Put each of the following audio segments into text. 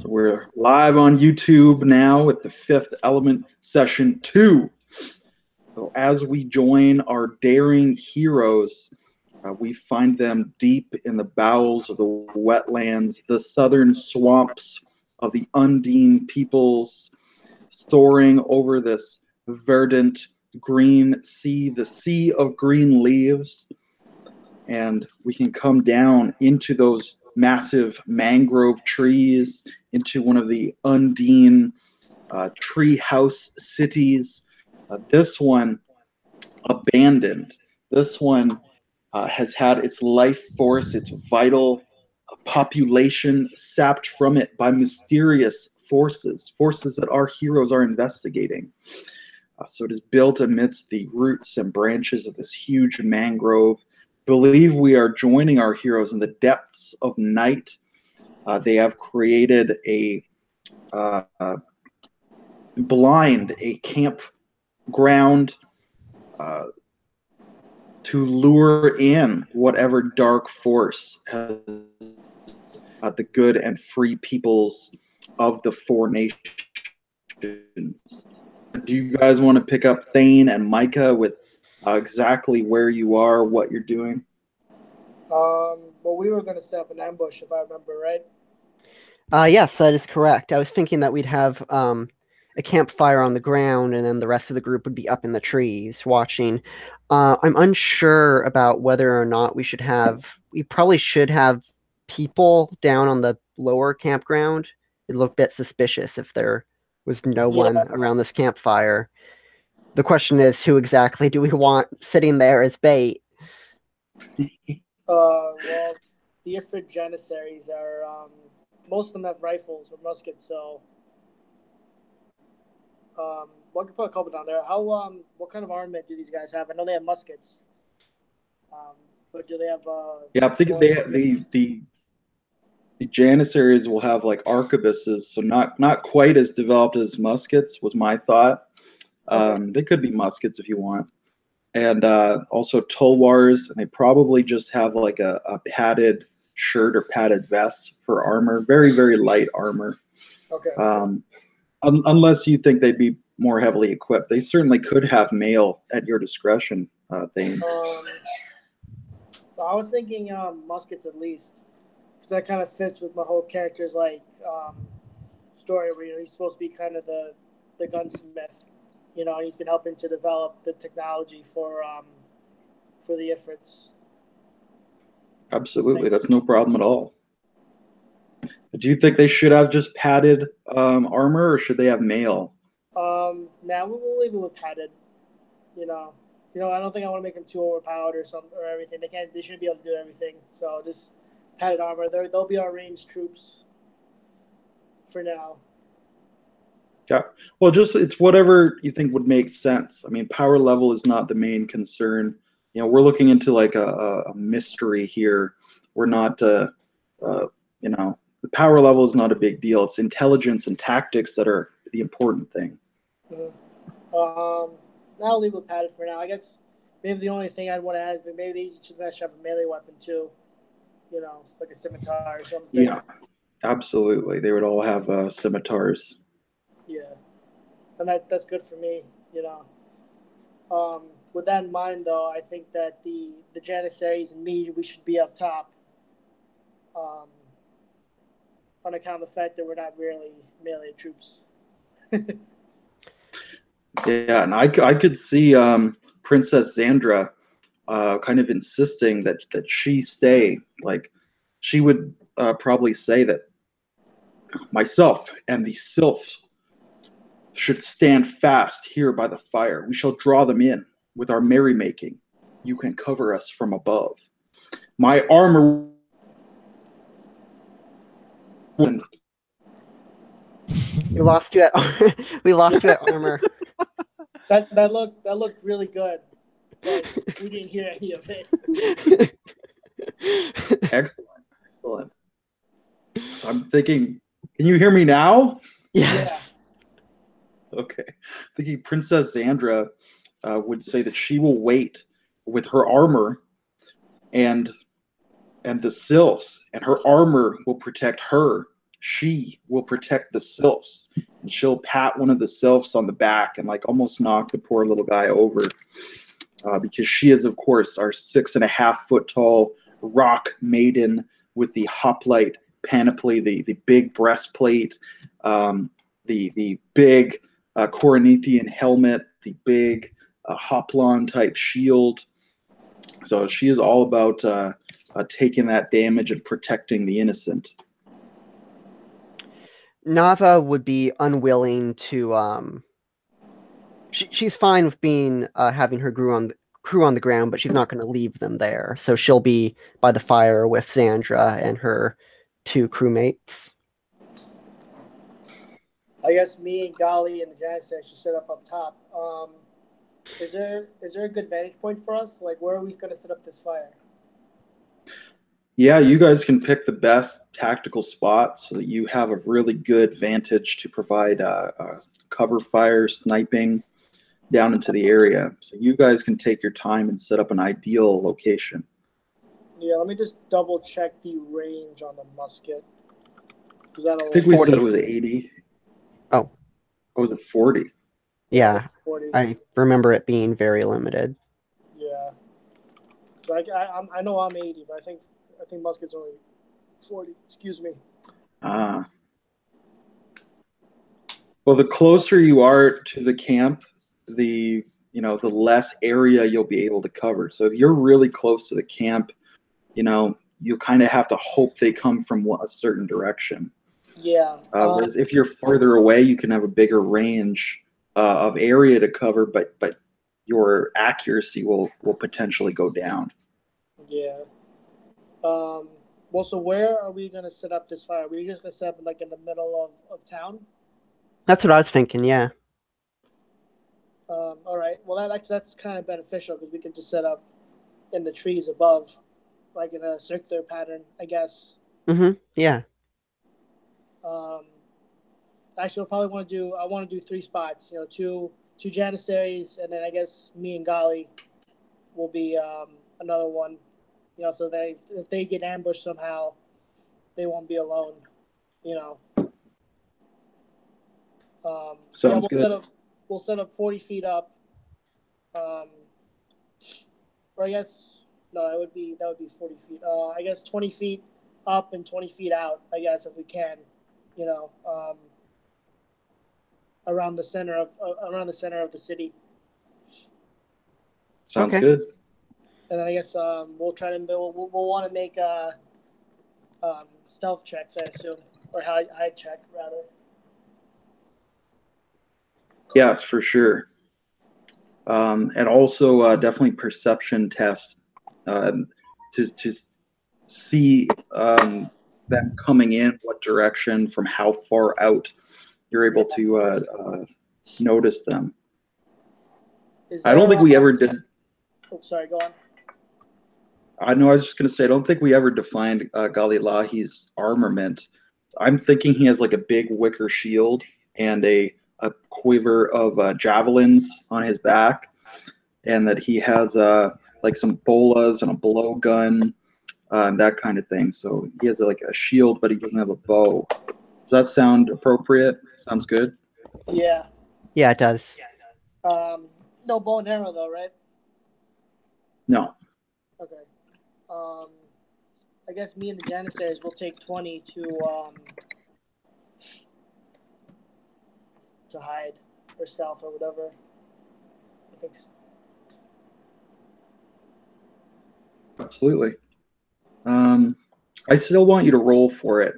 We're live on YouTube now with the Fifth Element Session 2. So as we join our daring heroes, we find them deep in the bowels of the wetlands, the southern swamps of the Undine peoples, soaring over this verdant green sea, the sea of green leaves. And we can come down into those massive mangrove trees, into one of the Undine tree house cities. This one abandoned. This one has had its life force, its vital population sapped from it by mysterious forces, forces that our heroes are investigating. So it is built amidst the roots and branches of this huge mangrove. Believe we are joining our heroes in the depths of night. They have created a campground to lure in whatever dark force has the good and free peoples of the four nations. Do you guys want to pick up Thane and Micah with exactly where you are, what you're doing? Well, we were going to set up an ambush, if I remember right. Yes, that is correct. I was thinking that we'd have a campfire on the ground, and then the rest of the group would be up in the trees watching. I'm unsure about whether or not we probably should have people down on the lower campground. It looked a bit suspicious if there was no one around this campfire. The question is, who exactly do we want sitting there as bait? Well, the Ifrit Janissaries are, most of them have rifles or muskets, so one could put a couple down there. What kind of armament do these guys have? I know they have muskets, but do they have? Yeah, I think they have the Janissaries will have like arquebuses, so not quite as developed as muskets was my thought. Okay. They could be muskets if you want, and also tulwars, and they probably just have like a padded shirt or padded vest for armor, very very light armor. Okay. Unless you think they'd be more heavily equipped, they certainly could have mail at your discretion. Thing. I was thinking muskets at least, because that kind of fits with my whole character's story, where he's supposed to be kind of the gunsmith, and he's been helping to develop the technology for the Ifrits. Absolutely, that's no problem at all. Do you think they should have just padded armor, or should they have mail? Now we'll leave it with padded. I don't think I want to make them too overpowered or everything. They shouldn't be able to do everything. So just padded armor. They'll be our ranged troops for now. Yeah. Well, it's whatever you think would make sense. I mean, power level is not the main concern. We're looking into like a mystery here. We're not, the power level is not a big deal. It's intelligence and tactics that are the important thing. I'll leave with padded for now. I guess maybe the only thing I'd want to add is maybe they should have a melee weapon too. Like a scimitar or something. Yeah, absolutely. They would all have scimitars. Yeah, and that's good for me. With that in mind, though, I think that the Janissaries and me, we should be up top. On account of the fact that we're not really melee troops. Yeah, and I could see Princess Xandra kind of insisting that she stay. Like, she would probably say that myself and the sylphs should stand fast here by the fire. We shall draw them in with our merrymaking. You can cover us from above. My armor. We lost you at armor. That looked really good, but we didn't hear any of it. Excellent. So I'm thinking, can you hear me now? Yes. Yeah. Okay. Thinking Princess Xandra would say that she will wait with her armor and the sylphs, and her armor will protect her, she will protect the sylphs, and she'll pat one of the sylphs on the back and like almost knock the poor little guy over, because she is, of course, our 6.5 foot tall rock maiden with the hoplite panoply, the big breastplate, the big Coronithian helmet, the big hoplon type shield. So she is all about taking that damage and protecting the innocent. Nava would be unwilling to. She's fine with being having her crew on the ground, but she's not going to leave them there. So she'll be by the fire with Sandra and her 2 crewmates. I guess me and Gali and the Janissary should set up top. Is there a good vantage point for us? Like, where are we going to set up this fire? Yeah, you guys can pick the best tactical spot so that you have a really good vantage to provide cover fire, sniping down into the area. So you guys can take your time and set up an ideal location. Yeah, let me just double check the range on the musket. I think we said it was 80. Oh. Oh, was it 40? Yeah, 40. I remember it being very limited. Yeah. So I know I'm 80, but I think musket's only 40. Excuse me. Well, the closer you are to the camp, the less area you'll be able to cover. So if you're really close to the camp, you kind of have to hope they come from a certain direction. Yeah. Whereas if you're farther away, you can have a bigger range of area to cover, but your accuracy will potentially go down. Yeah. Well, so where are we going to set up this fire? Are we just going to set up like in the middle of town? That's what I was thinking, yeah. All right. Well, that's kind of beneficial because we can just set up in the trees above, like in a circular pattern, I guess. Mm-hmm. Yeah. Actually, I want to do 3 spots. Two Janissaries, and then I guess me and Gali will be another one. So that if they get ambushed somehow, they won't be alone. Sounds good. We'll set up 40 feet up. Or I guess no, that would be 40 feet. I guess 20 feet up and 20 feet out. I guess if we can, around the center of the city. Sounds good. And then I guess we'll want to make stealth checks, I assume, or hide check rather. Yes, for sure. And also definitely perception test to see them coming in, what direction, from how far out you're able to notice them. I don't think we ever did. Oh, sorry, go on. I know. I was just going to say, I don't think we ever defined Galilahi's armament. I'm thinking he has like a big wicker shield and a quiver of javelins on his back, and that he has like some bolas and a blowgun and that kind of thing. So he has like a shield, but he doesn't have a bow. Does that sound appropriate? Sounds good? Yeah. Yeah, it does. No bow and arrow though, right? No. Okay. I guess me and the Janissaries will take 20 to hide or stealth or whatever. I think. Absolutely. I still want you to roll for it,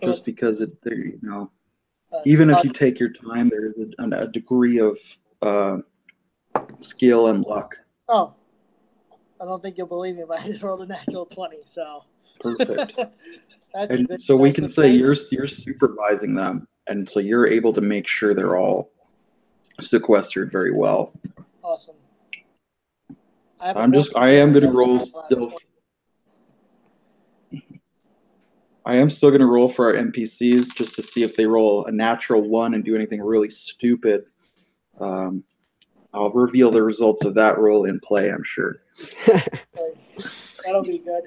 just because even if you take your time, there is a degree of skill and luck. Oh, I don't think you'll believe me, but I just rolled a natural 20, so. Perfect. And so we can say you're supervising them, and so you're able to make sure they're all sequestered very well. Awesome. I am going to roll still. I am still going to roll for our NPCs just to see if they roll a natural 1 and do anything really stupid. I'll reveal the results of that roll in play, I'm sure. That'll be good.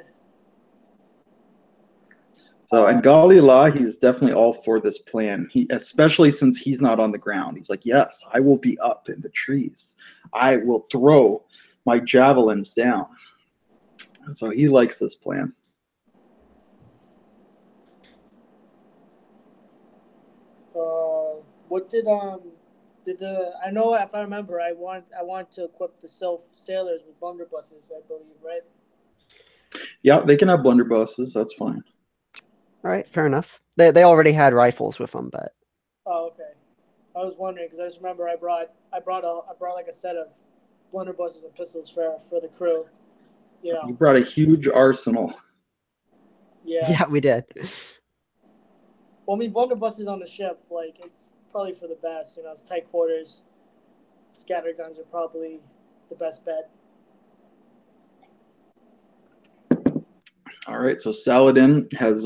So, and Galilahi is definitely all for this plan. Especially since he's not on the ground. He's like, yes, I will be up in the trees. I will throw my javelins down. And so he likes this plan. What did the I know if I remember I want to equip the sailors with blunderbusses, I believe, right? Yeah, they can have blunderbusses. That's fine. All right, fair enough. They already had rifles with them, but Oh, okay. I was wondering because I just remember I brought like a set of blunderbusses and pistols for the crew. You know. You brought a huge arsenal. Yeah. yeah, we did. Well, I mean, blunderbusses on the ship, like it's probably for the best. You know, it's tight quarters. Scatter guns are probably the best bet. All right, so Saladin has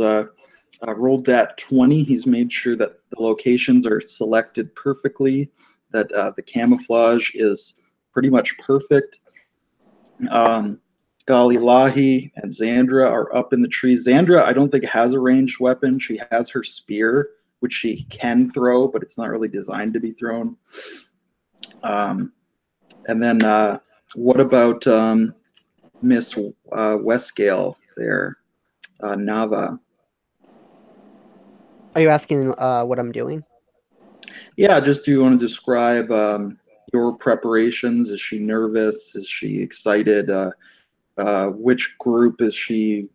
rolled that 20. He's made sure that the locations are selected perfectly, that the camouflage is pretty much perfect. Galilahi and Xandra are up in the trees. Xandra, I don't think has a ranged weapon. She has her spear, which she can throw, but it's not really designed to be thrown. And then what about Miss Westgale there, Nava? Are you asking what I'm doing? Yeah, just do you want to describe your preparations? Is she nervous? Is she excited? Which group is she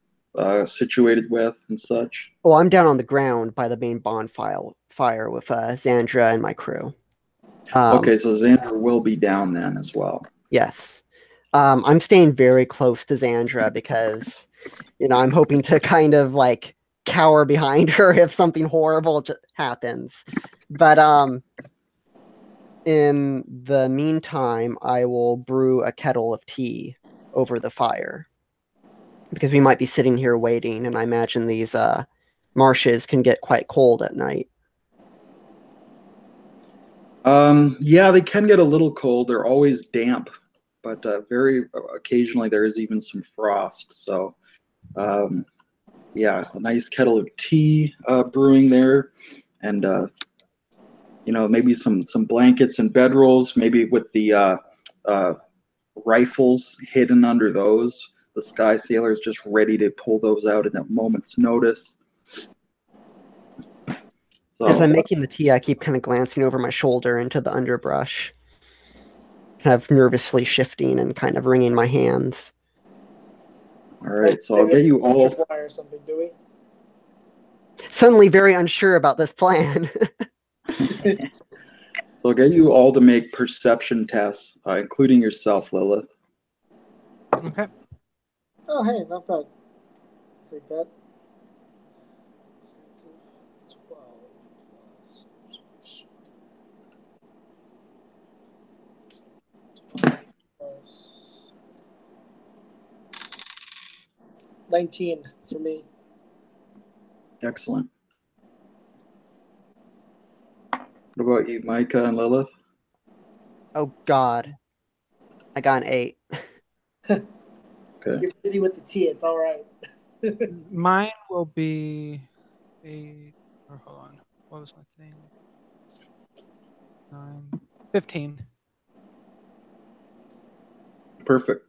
situated with and such? Well, I'm down on the ground by the main bonfire with Xandra and my crew. Okay, so Xandra will be down then as well. Yes. I'm staying very close to Xandra because, I'm hoping to kind of like cower behind her if something horrible happens. But in the meantime, I will brew a kettle of tea over the fire because we might be sitting here waiting, and I imagine these marshes can get quite cold at night. Yeah, they can get a little cold. They're always damp, but very occasionally there is even some frost. So, yeah, a nice kettle of tea brewing there, and maybe some blankets and bedrolls, maybe with the rifles hidden under those. The Sky Sailor is just ready to pull those out at a moment's notice. So, as I'm making the tea, I keep kind of glancing over my shoulder into the underbrush, kind of nervously shifting and kind of wringing my hands. All right, so I'll get you all. Or something, do we? Suddenly very unsure about this plan. So I'll get you all to make perception tests, including yourself, Lilith. Okay. Oh, hey, not bad. Take that. 12 plus 19 for me. Excellent. What about you, Micah and Lilith? Oh, God. I got an 8. Okay. You're busy with the tea. It's all right. Mine will be hold on. What was my thing? 9, 15. Perfect.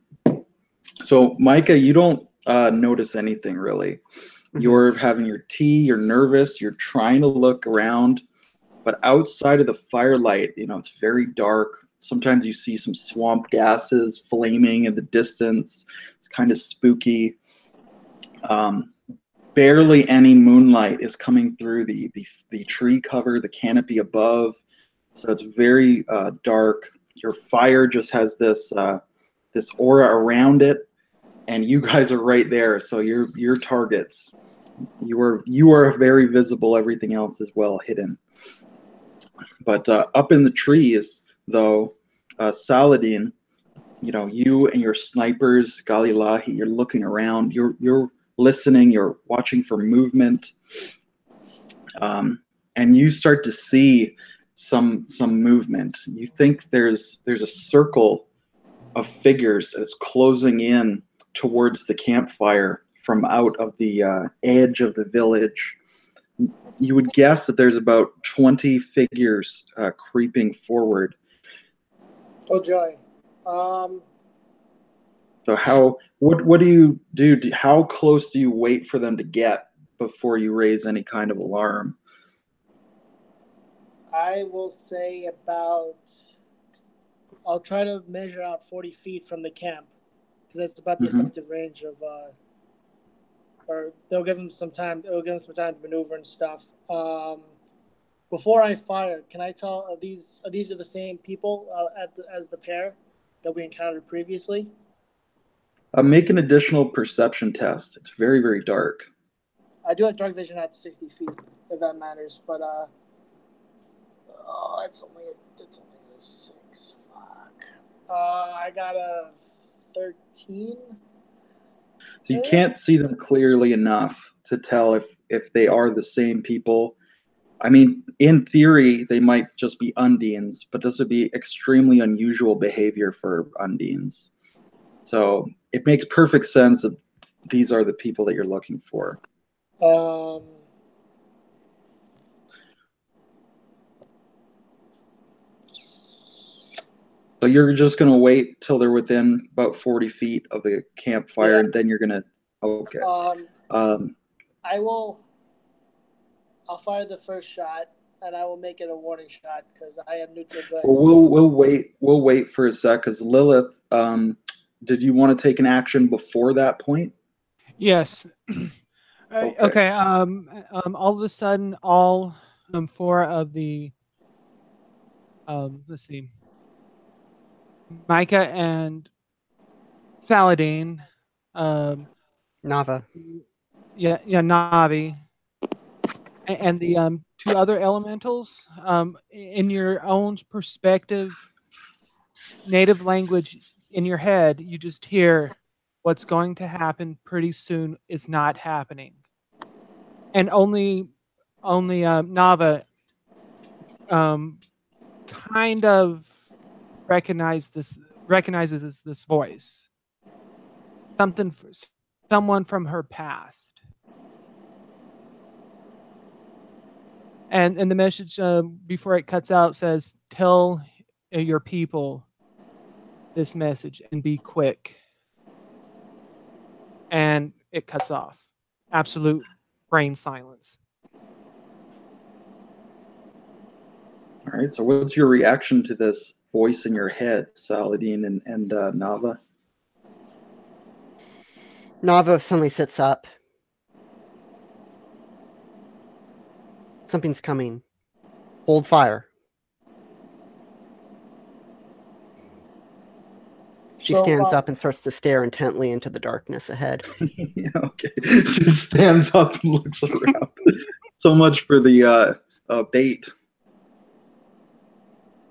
So, Micah, you don't notice anything really. Mm-hmm. You're having your tea, you're nervous, you're trying to look around, but outside of the firelight, it's very dark. Sometimes you see some swamp gases flaming in the distance. It's kind of spooky. Barely any moonlight is coming through the tree cover, the canopy above. So it's very dark. Your fire just has this aura around it, and you guys are right there. So you're targets. You are very visible. Everything else is well hidden. But up in the trees, though, Saladin, you and your snipers, Galilahi, you're looking around. You're listening. You're watching for movement, and you start to see some movement. You think there's a circle of figures that's closing in towards the campfire from out of the edge of the village. You would guess that there's about 20 figures creeping forward. Oh joy. So what do you do? How close do you wait for them to get before you raise any kind of alarm? I will say I'll try to measure out 40 feet from the camp, because that's about the effective range of, or they'll give them some time. It'll give them some time to maneuver and stuff. Before I fire, can I tell are these the same people as the pair that we encountered previously? Make an additional perception test. It's very, very dark. I do have dark vision at 60 feet, if that matters. But it's only a 6. Fuck. I got a 13. So you can't see them clearly enough to tell if they are the same people. I mean, in theory, they might just be Undines, but this would be extremely unusual behavior for Undines. So it makes perfect sense that these are the people that you're looking for. So you're just going to wait till they're within about 40 feet of the campfire, and then you're going to... Okay. I'll fire the first shot, and I will make it a warning shot, because I am neutral good. Well, we'll wait for a sec, because Lilith, did you want to take an action before that point? Yes. Okay. All of a sudden, all 4 of the let's see, Micah and Saladin, Nava. yeah, Navi, and the 2 other elementals, in your own perspective, native language in your head, you just hear what's going to happen pretty soon is not happening, and only Nava kind of recognizes this voice, someone from her past. And the message before it cuts out says, "Tell your people this message and be quick." And it cuts off. Absolute brain silence. All right, so what's your reaction to this voice in your head, Saladin and Nava? Nava suddenly sits up. Something's coming. Hold fire. She stands up and starts to stare intently into the darkness ahead. Yeah, okay. She stands up and looks around. So much for the bait.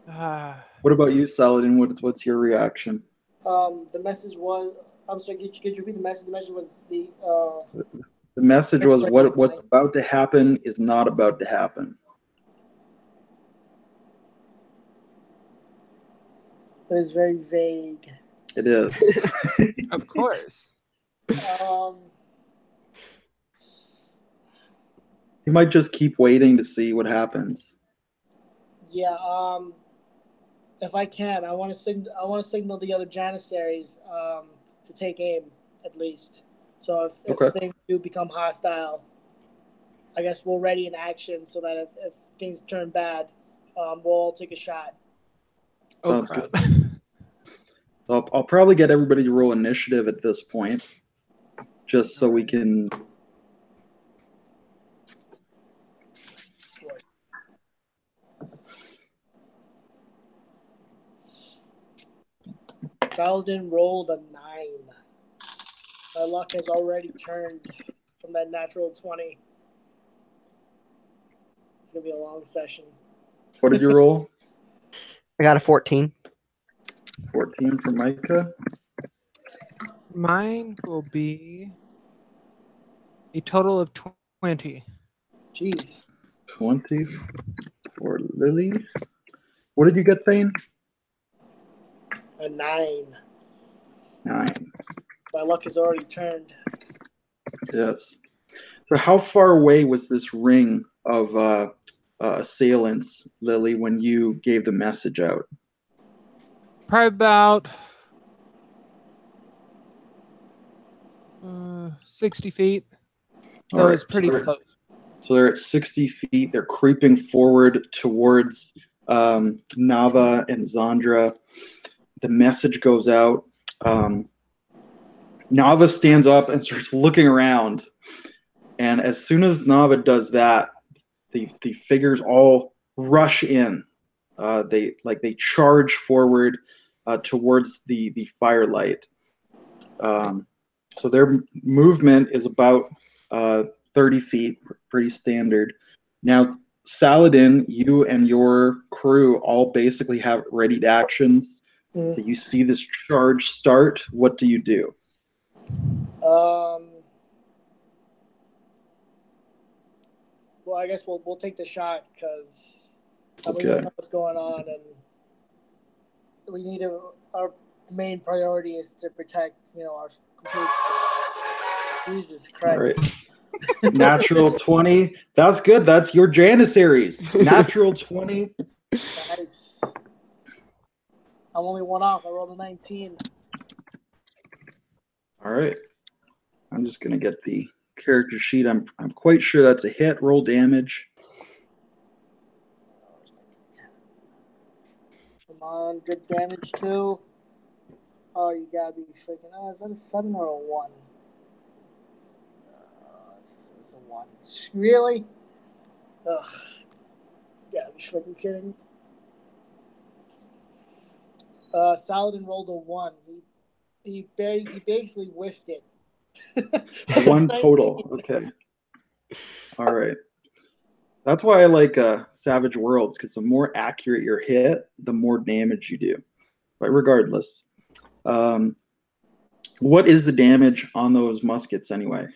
What about you, Saladin? What's your reaction? The message was... I'm sorry, could you repeat the message? The message was The message was what's about to happen is not about to happen. It is very vague. It is. Of course. You might just keep waiting to see what happens. Yeah. If I can, I want to signal the other Janissaries to take aim, at least. So if things do become hostile, I guess we're ready in action, so that if things turn bad, we'll all take a shot. Oh, crap. I'll probably get everybody to roll initiative at this point, just so we can... Saladin rolled a 9. My luck has already turned from that natural 20. It's going to be a long session. What did you roll? I got a 14. 14 for Micah. Mine will be a total of 20. Jeez. 20 for Lily. What did you get, Thane? A 9. 9. My luck has already turned. Yes. So how far away was this ring of assailants, Lily, when you gave the message out? Probably about 60 feet. So All right. it's pretty close. So they're at 60 feet. They're creeping forward towards Nava and Zandra. The message goes out. Nava stands up and starts looking around. And as soon as Nava does that, the figures all rush in. They charge forward towards the firelight. So their movement is about 30 feet, pretty standard. Now, Saladin, you and your crew all basically have readied actions. So you see this charge start. What do you do? Well, I guess we'll take the shot because we don't know what's going on, and we need our main priority is to protect, our complete. Jesus Christ! All right. Natural 20. That's good. That's your Janissaries. Natural 20. Nice. I'm only one off. I rolled a 19. All right. I'm just gonna get the character sheet. I'm quite sure that's a hit. Roll damage. Come on, good damage too. Oh, you gotta be freaking. Oh, is that a 7 or a 1? It's a 1. Really? Ugh. You gotta be freaking kidding. Saladin rolled a 1. He basically whiffed it. 1 total. Okay. All right. That's why I like Savage Worlds, because the more accurate your hit, the more damage you do. But regardless, what is the damage on those muskets anyway?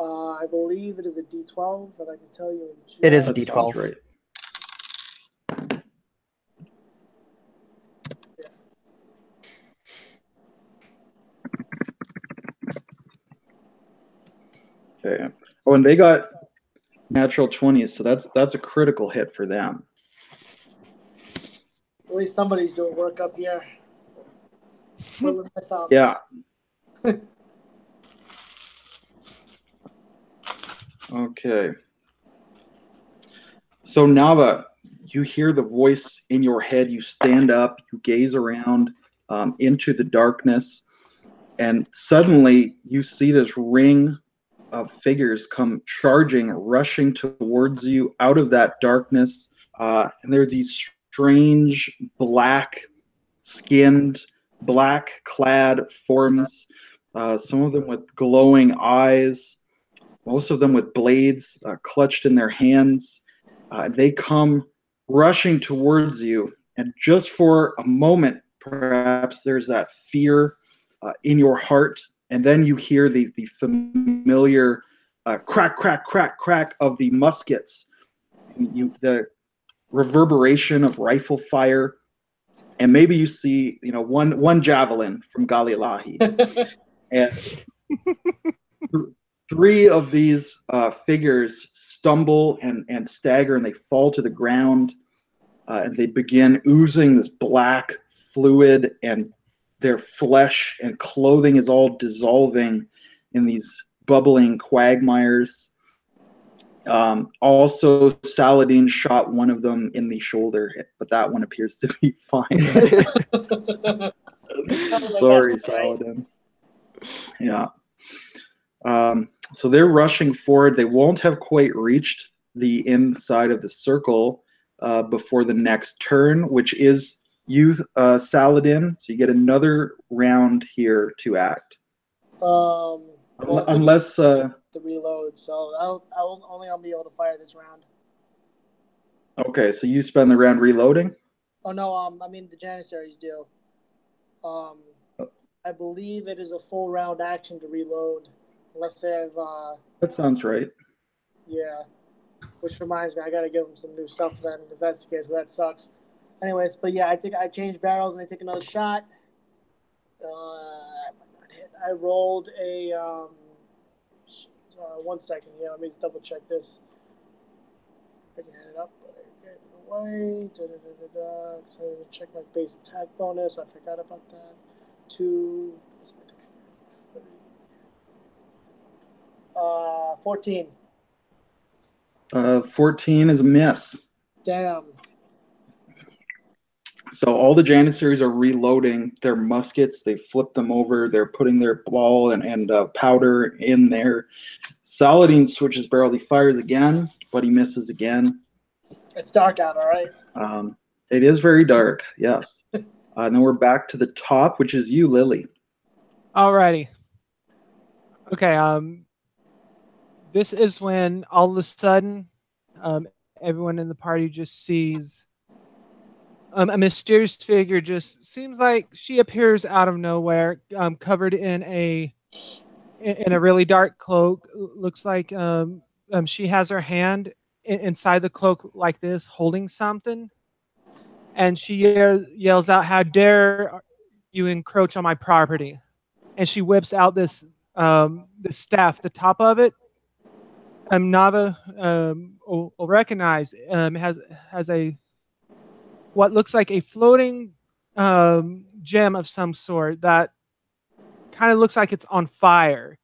I believe it is a D12, but I can tell you. It is that D12. Sounds right. Okay. Oh, and they got natural 20s, so that's a critical hit for them. At least somebody's doing work up here. Twiddling my thumbs. Yeah. Okay. So Nava, you hear the voice in your head. You stand up. You gaze around into the darkness, and suddenly you see this ring of figures come charging, rushing towards you out of that darkness. And they're these strange, black-skinned, black-clad forms, some of them with glowing eyes, most of them with blades clutched in their hands. They come rushing towards you, and just for a moment, perhaps there's that fear in your heart, and then you hear the familiar crack, crack, crack, crack of the muskets, the reverberation of rifle fire, and maybe you see one javelin from Galilahi, and three of these figures stumble and stagger, and they fall to the ground, and they begin oozing this black fluid, and their flesh and clothing is all dissolving in these bubbling quagmires. Also, Saladin shot one of them in the shoulder, but that one appears to be fine. Sorry, Saladin. Yeah. So they're rushing forward. They won't have quite reached the inside of the circle before the next turn, which is you, Saladin. So you get another round here to act. Unless the reload, so I'll only be able to fire this round. Okay, so you spend the round reloading? Oh no, I mean the Janissaries do. I believe it is a full round action to reload, unless they have. That sounds right. Yeah, which reminds me, I gotta give them some new stuff then. If that's the case, so that sucks. Anyways, but yeah, I think I changed barrels and I take another shot. I rolled a 1 second. Yeah, let me just double check this. I can hand it up, but I get it away. Because I didn't check my base attack bonus. I forgot about that. 2. What's my dexterity? 14. 14 is a miss. Damn. So all the Janissaries are reloading their muskets. They flip them over. They're putting their ball and powder in there. Saladin switches barrel. He fires again, but he misses again. It's dark out, all right? It is very dark, yes. Then we're back to the top, which is you, Lily. Alrighty. Okay. This is when all of a sudden, everyone in the party just sees a mysterious figure. Just seems like she appears out of nowhere, covered in a really dark cloak. Looks like she has her hand inside the cloak like this, holding something, and she yells out, "How dare you encroach on my property!" And she whips out this staff. The top of it, Nava will recognize, has a what looks like a floating gem of some sort that kind of looks like it's on fire.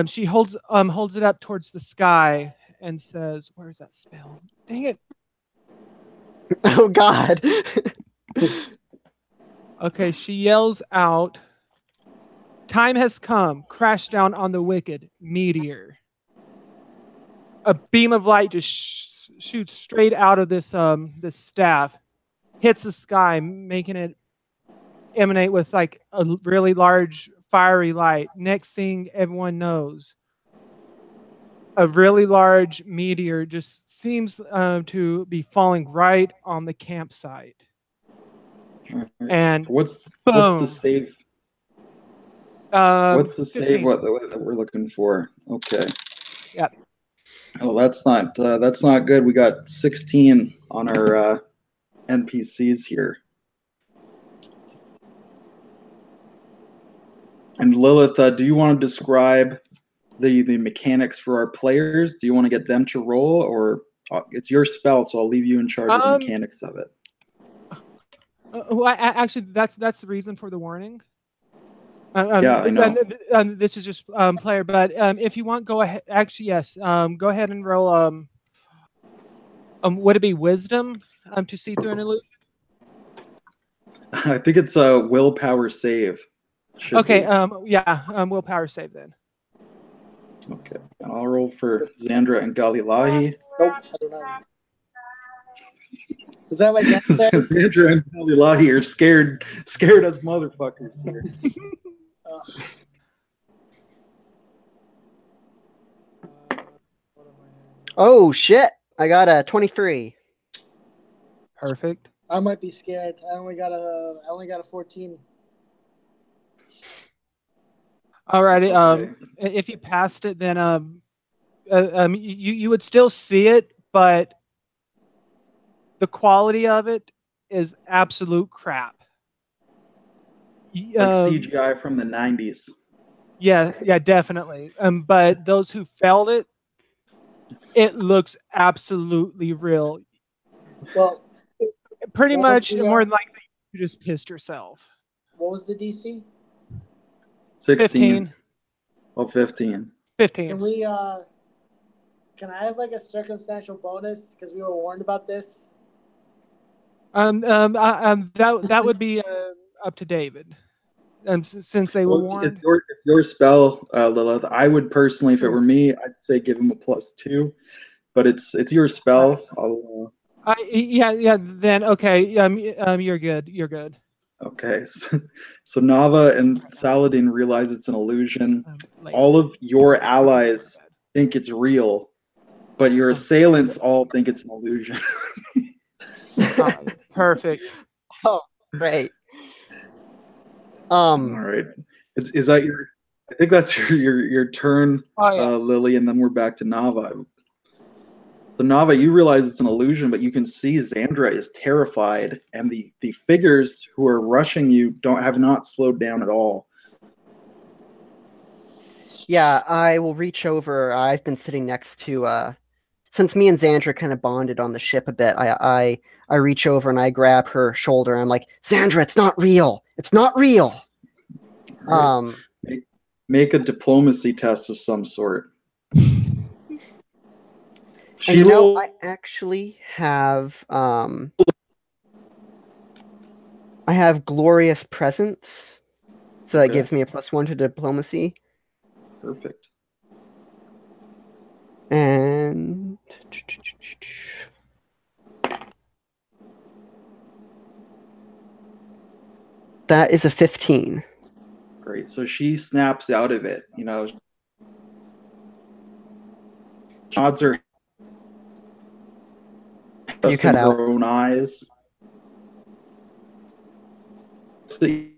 She holds it up towards the sky and says, "Where's that spell? Dang it!" Oh God. Okay, she yells out, "Time has come! Crash down on the wicked meteor." A beam of light just shoots straight out of this staff, hits the sky, making it emanate with like a really large fiery light. Next thing everyone knows, a really large meteor just seems to be falling right on the campsite. And So what's boom. the save? What's the 15. save? What we're looking for? Okay. Yep. Oh, that's not good. We got 16 on our NPCs here. And Lilith, do you want to describe the mechanics for our players? Do you want to get them to roll, or it's your spell, so I'll leave you in charge of the mechanics of it? Well, actually, that's the reason for the warning. Yeah, I know. This is just player, but if you want, go ahead. Actually, yes. Go ahead and roll. Would it be wisdom to see through an illusion? I think it's a willpower save. Okay. Yeah. Willpower save then. Okay. I'll roll for Xandra and Galilahi. Nope, I don't know. Is that what Jen said? Xandra and Galilahi are scared as motherfuckers here. Oh shit! I got a 23. Perfect. I might be scared. I only got a 14. Alrighty. Okay. If you passed it, then you would still see it, but the quality of it is absolute crap. Like CGI from the 90s. Yeah, definitely. But those who felt it, it looks absolutely real. Well, pretty much more than likely you just pissed yourself. What was the DC? 16. 15. Oh, 15. 15. Can we can I have like a circumstantial bonus because we were warned about this? That would be up to David. Since they were warned. It's your spell, Lilith. I would personally, if it were me, I'd say give him a +2. But it's your spell. Yeah. Then okay. You're good. You're good. Okay. So Nava and Saladin realize it's an illusion. All of your allies think it's real, but your assailants all think it's an illusion. Perfect. Oh, great. All right. Is that your? I think that's your turn, Lily, and then we're back to Nava. So Nava, you realize it's an illusion, but you can see Xandra is terrified, and the figures who are rushing you have not slowed down at all. Yeah, I will reach over. I've been sitting next to since me and Xandra kind of bonded on the ship a bit, I reach over and I grab her shoulder. I'm like, Xandra, it's not real. It's not real. All right. Make a diplomacy test of some sort. And you know, I actually have I have glorious presence, so that gives me a +1 to diplomacy. Perfect. And that is a 15. Great. So she snaps out of it. You know, nods her You cut out. her own eyes. And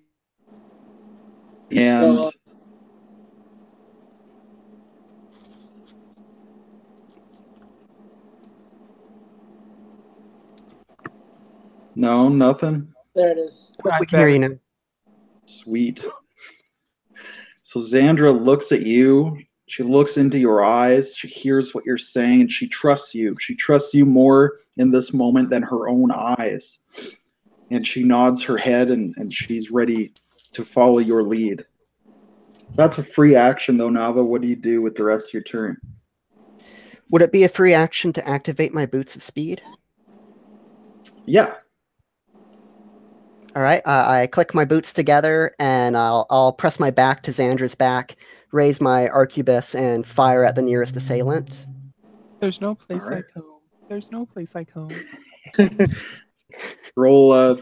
no, nothing. There it is. We can hear you now. Sweet. So Xandra looks at you. She looks into your eyes. She hears what you're saying, and she trusts you. She trusts you more in this moment than her own eyes. And she nods her head, and she's ready to follow your lead. So that's a free action, though, Nava. What do you do with the rest of your turn? Would it be a free action to activate my Boots of Speed? Yeah. All right. I click my boots together, and I'll press my back to Xandra's back, raise my arquebus, and fire at the nearest assailant. There's no place like home. There's no place like home. Roll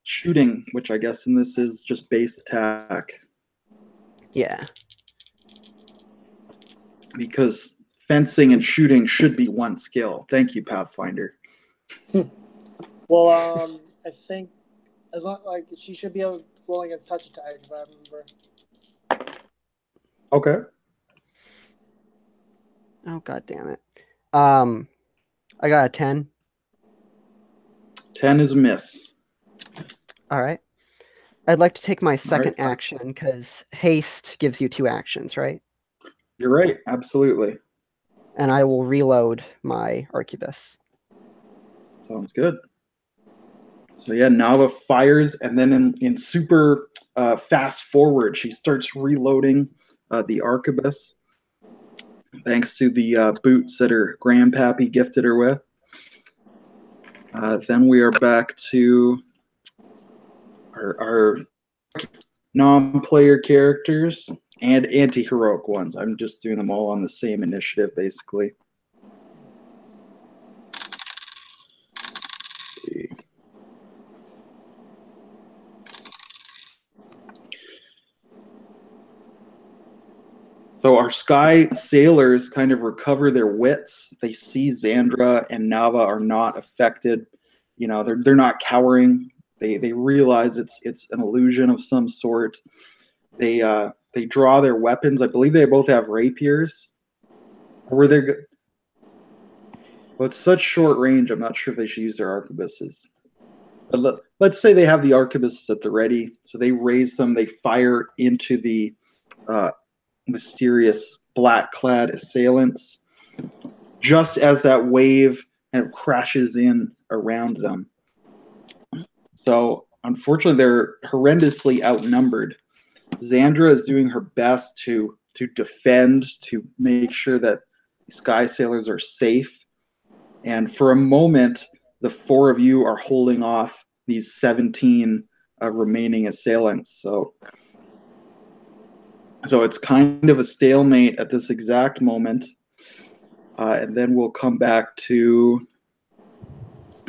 shooting, which I guess in this is just base attack. Yeah. Because fencing and shooting should be one skill. Thank you, Pathfinder. Well, I think as long like she should be able to roll against touch attack if I remember. Okay. Oh, god damn it. I got a 10. 10 is a miss. All right. I'd like to take my second action because haste gives you 2 actions, right? You're right. Absolutely. And I will reload my arquebus. Sounds good. So yeah, Nava fires, and then in super fast forward, she starts reloading the arquebus, thanks to the boots that her grandpappy gifted her with. Then we are back to our non-player characters and anti-heroic ones. I'm just doing them all on the same initiative, basically. Let's see. So our sky sailors kind of recover their wits. They see Xandra and Nava are not affected. You know, they're not cowering. They realize it's an illusion of some sort. They draw their weapons. I believe they both have rapiers. Or were they? Well, it's such short range. I'm not sure if they should use their arquebuses. But let's say they have the arquebuses at the ready. So they raise them. They fire into the mysterious black-clad assailants just as that wave kind of crashes in around them. So unfortunately, they're horrendously outnumbered. Xandra is doing her best to defend, to make sure that the Sky Sailors are safe. And for a moment, the 4 of you are holding off these 17 remaining assailants. So it's kind of a stalemate at this exact moment. And then we'll come back to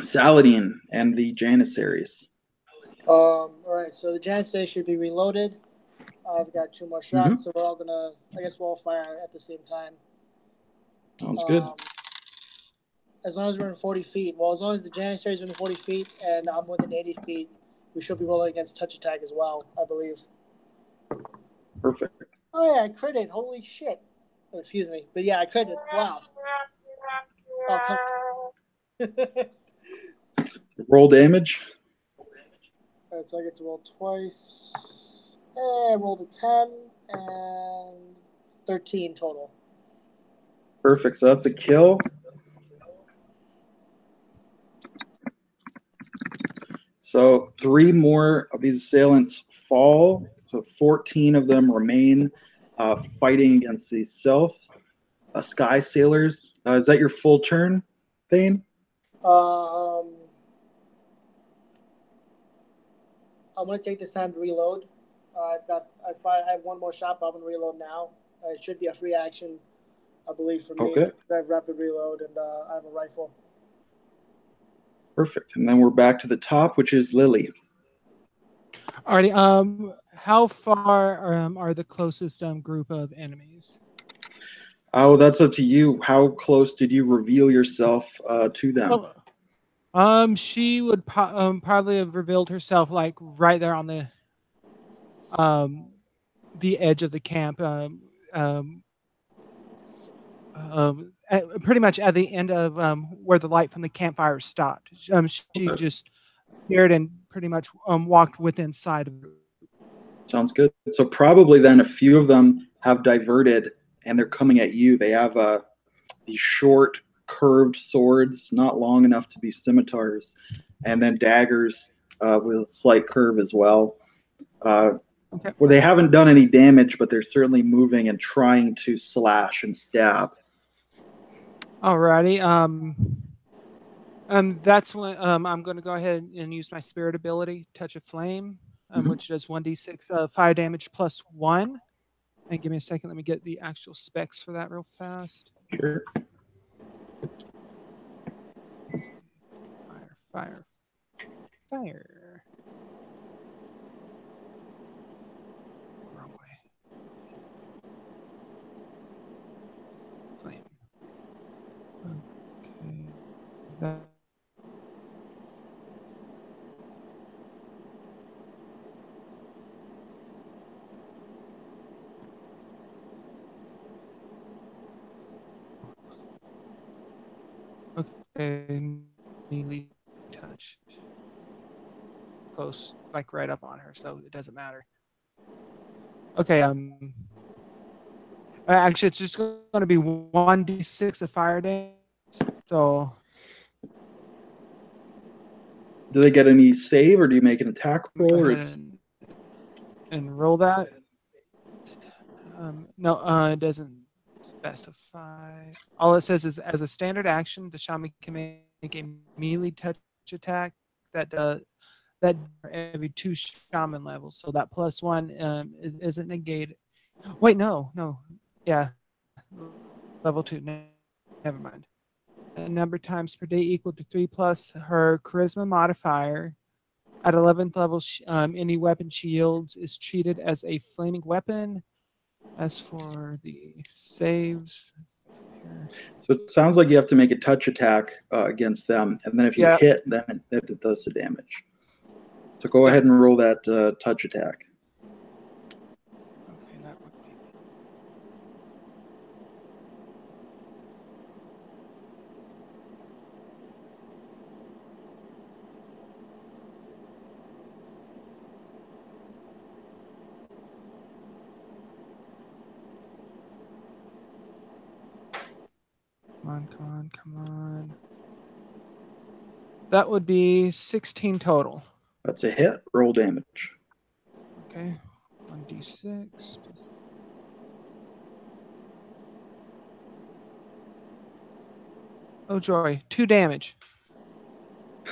Saladin and the Janissaries. All right, so the Janissaries should be reloaded. I've got 2 more shots, so we're all gonna, I guess we'll all fire at the same time. Sounds good. As long as we're in 40 feet. Well, as long as the Janissaries are in 40 feet and I'm within 80 feet, we should be rolling against touch attack as well, I believe. Perfect. Oh, yeah, I critted. Holy shit. Oh, excuse me. But yeah, I critted. Wow. Oh, roll damage. All right, so I get to roll twice. I rolled a 10 and 13 total. Perfect. So that's a kill. So 3 more of these assailants fall. So 14 of them remain fighting against these Sky Sailors. Is that your full turn, Thane? I'm gonna take this time to reload. I have one more shot, but I'm gonna reload now. It should be a free action, I believe, for me. Okay. I have rapid reload, and I have a rifle. Perfect. And then we're back to the top, which is Lily. Alrighty. How far are the closest group of enemies? Oh, that's up to you. How close did you reveal yourself to them? She would probably have revealed herself like right there on the edge of the camp. Pretty much at the end of where the light from the campfire stopped. She just appeared and pretty much walked within sight of it. Sounds good. So probably then a few of them have diverted and they're coming at you. They have these short, curved swords, not long enough to be scimitars, and then daggers with a slight curve as well. Okay. Well, they haven't done any damage, but they're certainly moving and trying to slash and stab. Alrighty. That's when I'm going to go ahead and use my spirit ability, Touch of Flame, which does 1d6 fire damage plus 1. And give me a second. Let me get the actual specs for that real fast. Sure. Fire. Wrong way. Flame. Okay. That. Okay, melee touch. Close, like right up on her, so it doesn't matter. Okay, actually, it's just going to be 1d6 of fire damage. So, do they get any save, or do you make an attack roll? Go Or ahead and roll that. No, it doesn't specify. All it says is, as a standard action, the shaman can make a melee touch attack that every 2 shaman levels. So that plus 1 isn't negated. Wait, no. Yeah, level 2. Never mind. A number of times per day equal to 3 plus her charisma modifier. At 11th level, any weapon she yields is treated as a flaming weapon. As for the saves, so it sounds like you have to make a touch attack against them, and then if you hit, then it does the damage. So go ahead and roll that touch attack. Okay, that would be. Come on. That would be 16 total. That's a hit. Roll damage. Okay. 1d6. Oh joy, 2 damage.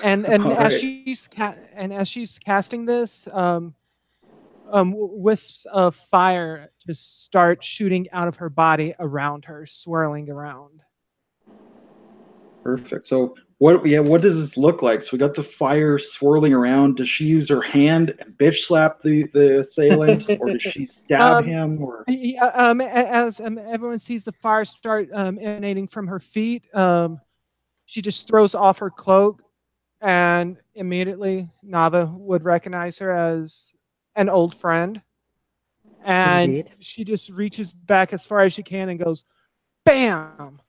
And as she's casting this, wisps of fire just start shooting out of her body around her, swirling around. Perfect. So what does this look like? So we got the fire swirling around. Does she use her hand and bitch slap the assailant, or does she stab him? Or as everyone sees the fire start emanating from her feet, she just throws off her cloak, and immediately Nava would recognize her as an old friend. And Indeed. She just reaches back as far as she can and goes, BAM!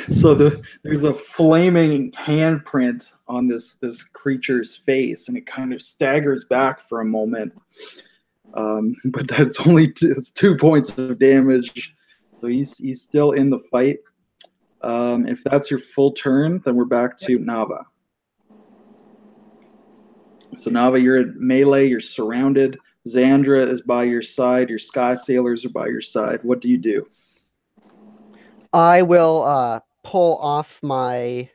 So there's a flaming handprint on this creature's face, and it kind of staggers back for a moment. But that's only it's 2 points of damage. So he's still in the fight. If that's your full turn, then we're back to Nava. So Nava, you're at melee. You're surrounded. Xandra is by your side. Your Sky Sailors are by your side. What do you do? I will pull off my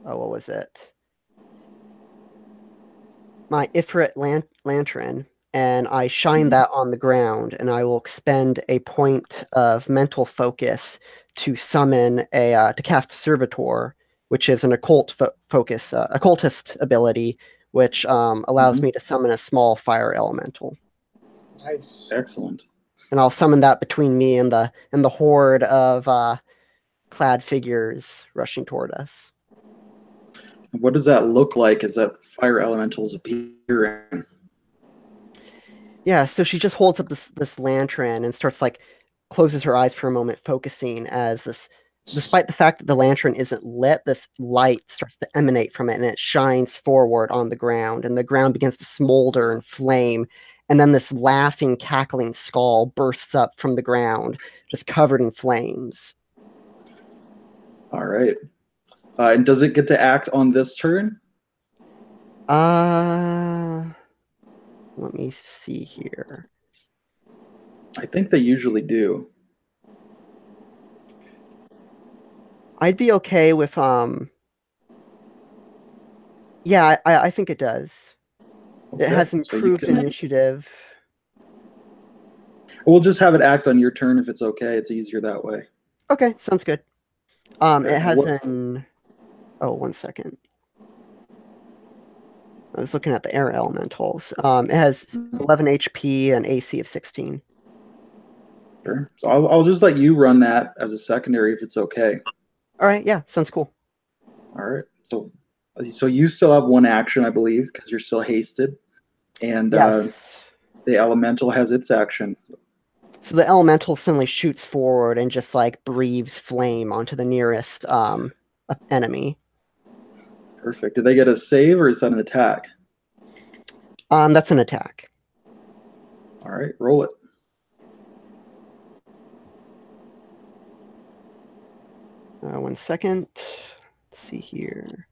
what was it? My Ifrit lantern, and I shine that on the ground, and I will expend a point of mental focus to summon to cast Servitor, which is an occultist ability, which allows me to summon a small fire elemental. Nice. Excellent. And I'll summon that between me and the horde of clad figures rushing toward us. What does that look like as that fire elementals appearing? Yeah, so she just holds up this lantern and starts closes her eyes for a moment, focusing as this. Despite the fact that the lantern isn't lit, this light starts to emanate from it, and it shines forward on the ground, and the ground begins to smolder and flame, and then this laughing, cackling skull bursts up from the ground, just covered in flames. All right. And does it get to act on this turn? Let me see here. I think they usually do. I'd be okay with yeah, I think it does. Okay, it has improved initiative. We'll just have it act on your turn if it's okay. It's easier that way. Okay, sounds good. Okay, it has one second. I was looking at the air elementals. It has 11 HP and AC of 16. Sure. So I'll just let you run that as a secondary if it's okay. All right. Yeah, sounds cool. All right. So you still have one action, I believe, because you're still hasted, and yes. The elemental has its actions. So the elemental suddenly shoots forward and just breathes flame onto the nearest enemy. Perfect. Did they get a save or is that an attack? That's an attack. All right, roll it. One second. Let's see here.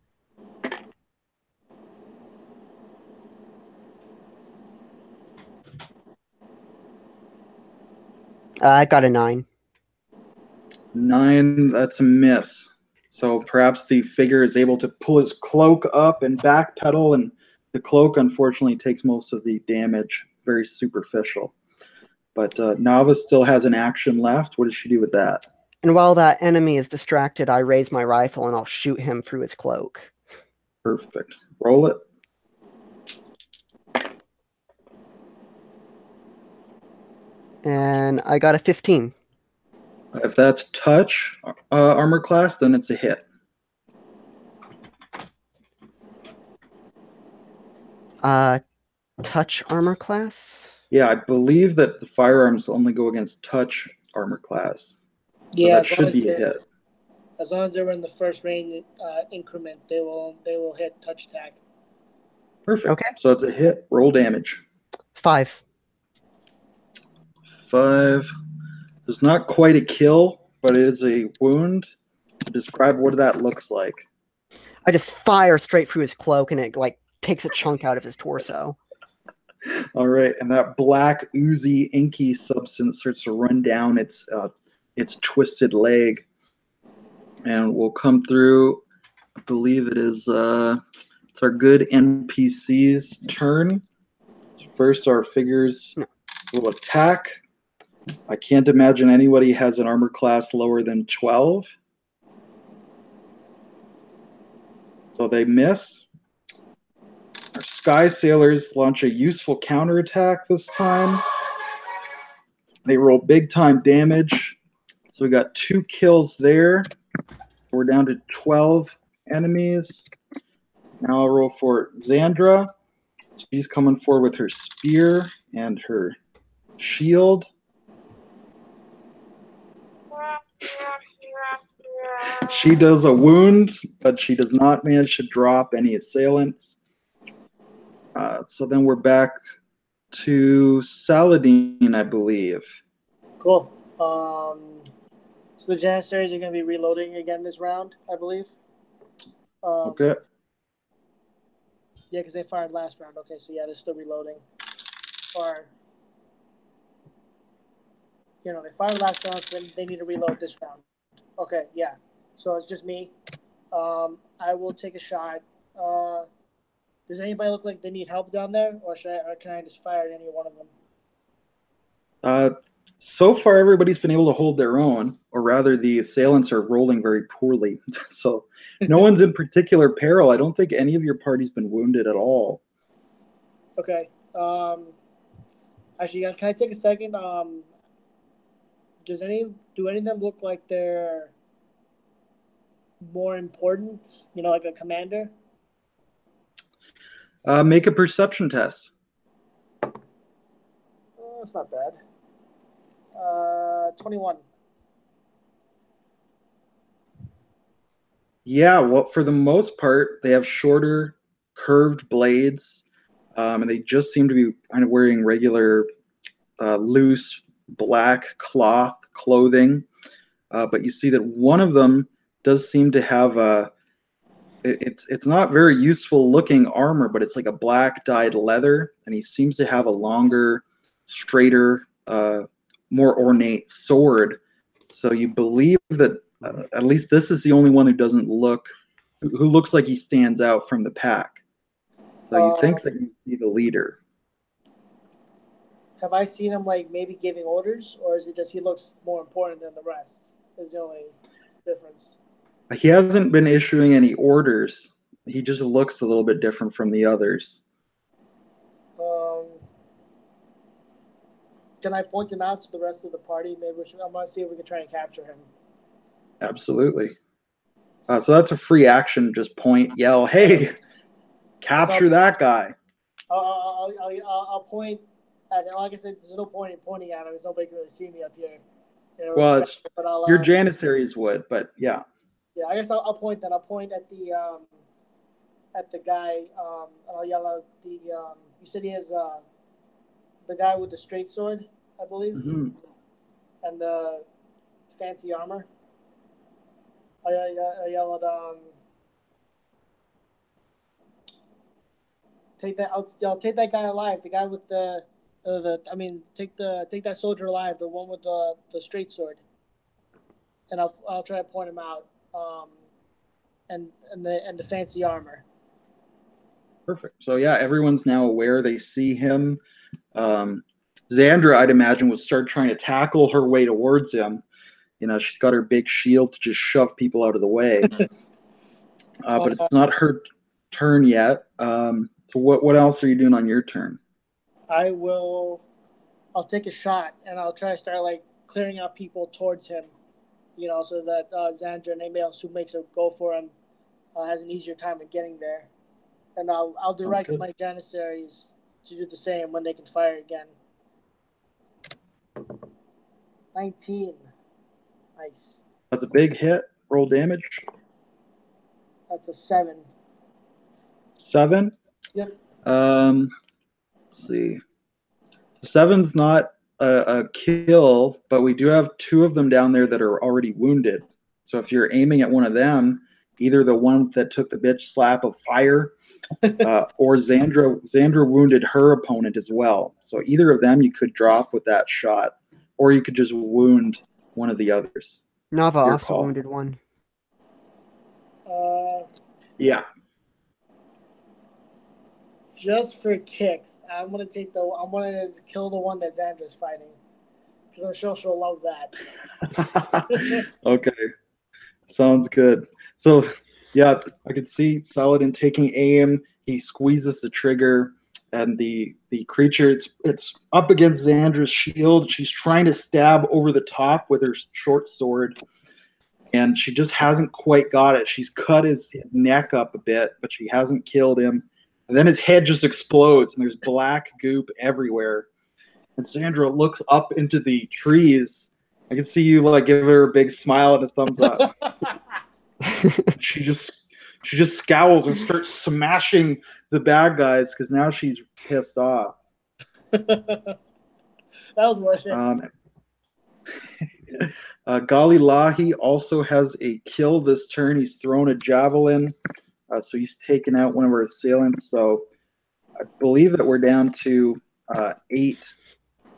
I got a 9. 9, that's a miss. So perhaps the figure is able to pull his cloak up and backpedal, and the cloak unfortunately takes most of the damage. It's very superficial. But Nava still has an action left. What does she do with that? And while that enemy is distracted, I raise my rifle and I'll shoot him through his cloak. Perfect. Roll it. And I got a 15. If that's touch armor class, then it's a hit. Touch armor class? Yeah, I believe that the firearms only go against touch armor class. So yeah, that should be a hit. As long as they're in the first range increment, they will hit touch tag. Perfect. Okay. So it's a hit. Roll damage. 5. 5. It's not quite a kill, but it is a wound. Describe what that looks like. I just fire straight through his cloak, and it takes a chunk out of his torso. All right, and that black, oozy, inky substance starts to run down its twisted leg, and we'll come through. I believe it is it's our good NPC's turn. First, our figures will attack. I can't imagine anybody has an armor class lower than 12. So they miss. Our Sky Sailors launch a useful counterattack this time. They roll big time damage. So we got 2 kills there. We're down to 12 enemies. Now I'll roll for Xandra. She's coming forward with her spear and her shield. She does a wound, but she does not manage to drop any assailants. So then we're back to Saladin, I believe. Cool. So the Janissaries are going to be reloading again this round, I believe. Okay. Yeah, because they fired last round. Okay, so yeah, they're still reloading. Or, they fired last round, so they need to reload this round. Okay, yeah. So it's just me. I will take a shot. Does anybody look like they need help down there, or can I just fire at any one of them? So far, everybody's been able to hold their own, or rather, the assailants are rolling very poorly. So no one's in particular peril. I don't think any of your party's been wounded at all. Okay. Actually, can I take a second? Do any of them look like they're more important? Like a commander? Make a perception test. That's not bad. 21. Yeah, well, for the most part, they have shorter, curved blades, and they just seem to be kind of wearing regular, loose black cloth clothing. But you see that one of them does seem to have it's not very useful looking armor, but it's like a black dyed leather, and he seems to have a longer, straighter, more ornate sword. So you believe that at least this is the only one who looks like he stands out from the pack. So you think that you see the leader. Have I seen him maybe giving orders, or is it just he looks more important than the rest? Is the only difference. He hasn't been issuing any orders. He just looks a little bit different from the others. Can I point him out to the rest of the party? Maybe I want to see if we can try and capture him. Absolutely. So that's a free action. Just point, yell, "Hey, capture that guy!" I'll point at. Like I said, there's no point in pointing at him because nobody can really see me up here. Well, your Janissaries would, but yeah. Yeah, I guess I'll point that. I'll point at the guy. And I'll yell out the. You said he has the guy with the straight sword, I believe, and the fancy armor. I yell at take that. I'll take that guy alive. The guy with take that soldier alive. The one with the straight sword. And I'll try to point him out. And the fancy armor. Perfect. So yeah, everyone's now aware. They see him. Xandra, I'd imagine, would start trying to tackle her way towards him. She's got her big shield to just shove people out of the way. But it's not her turn yet. So what else are you doing on your turn? I'll take a shot and I'll try to start clearing out people towards him. So that Xandra and anybody else who makes a go for him has an easier time of getting there. And I'll direct my Janissaries to do the same when they can fire again. 19. Nice. That's a big hit. Roll damage. That's a 7. 7? Yep. Let's see. 7's not a kill, but we do have 2 of them down there that are already wounded. So if you're aiming at one of them, either the one that took the bitch slap of fire, or Xandra wounded her opponent as well. So either of them you could drop with that shot, or you could just wound one of the others. Nava also wounded one. Yeah. Just for kicks, I'm gonna kill the one that Xandra's fighting, because I'm sure she'll love that. Okay, sounds good. So, yeah, I could see Saladin taking aim. He squeezes the trigger, and the creature it's up against Xandra's shield. She's trying to stab over the top with her short sword, and she just hasn't quite got it. She's cut his neck up a bit, but she hasn't killed him. And then his head just explodes, and there's black goop everywhere. And Xandra looks up into the trees. I can see you give her a big smile and a thumbs up. She just scowls and starts smashing the bad guys because now she's pissed off. That was worth it. Galilahi also has a kill this turn. He's thrown a javelin, so he's taken out one of our assailants. So I believe that we're down to 8.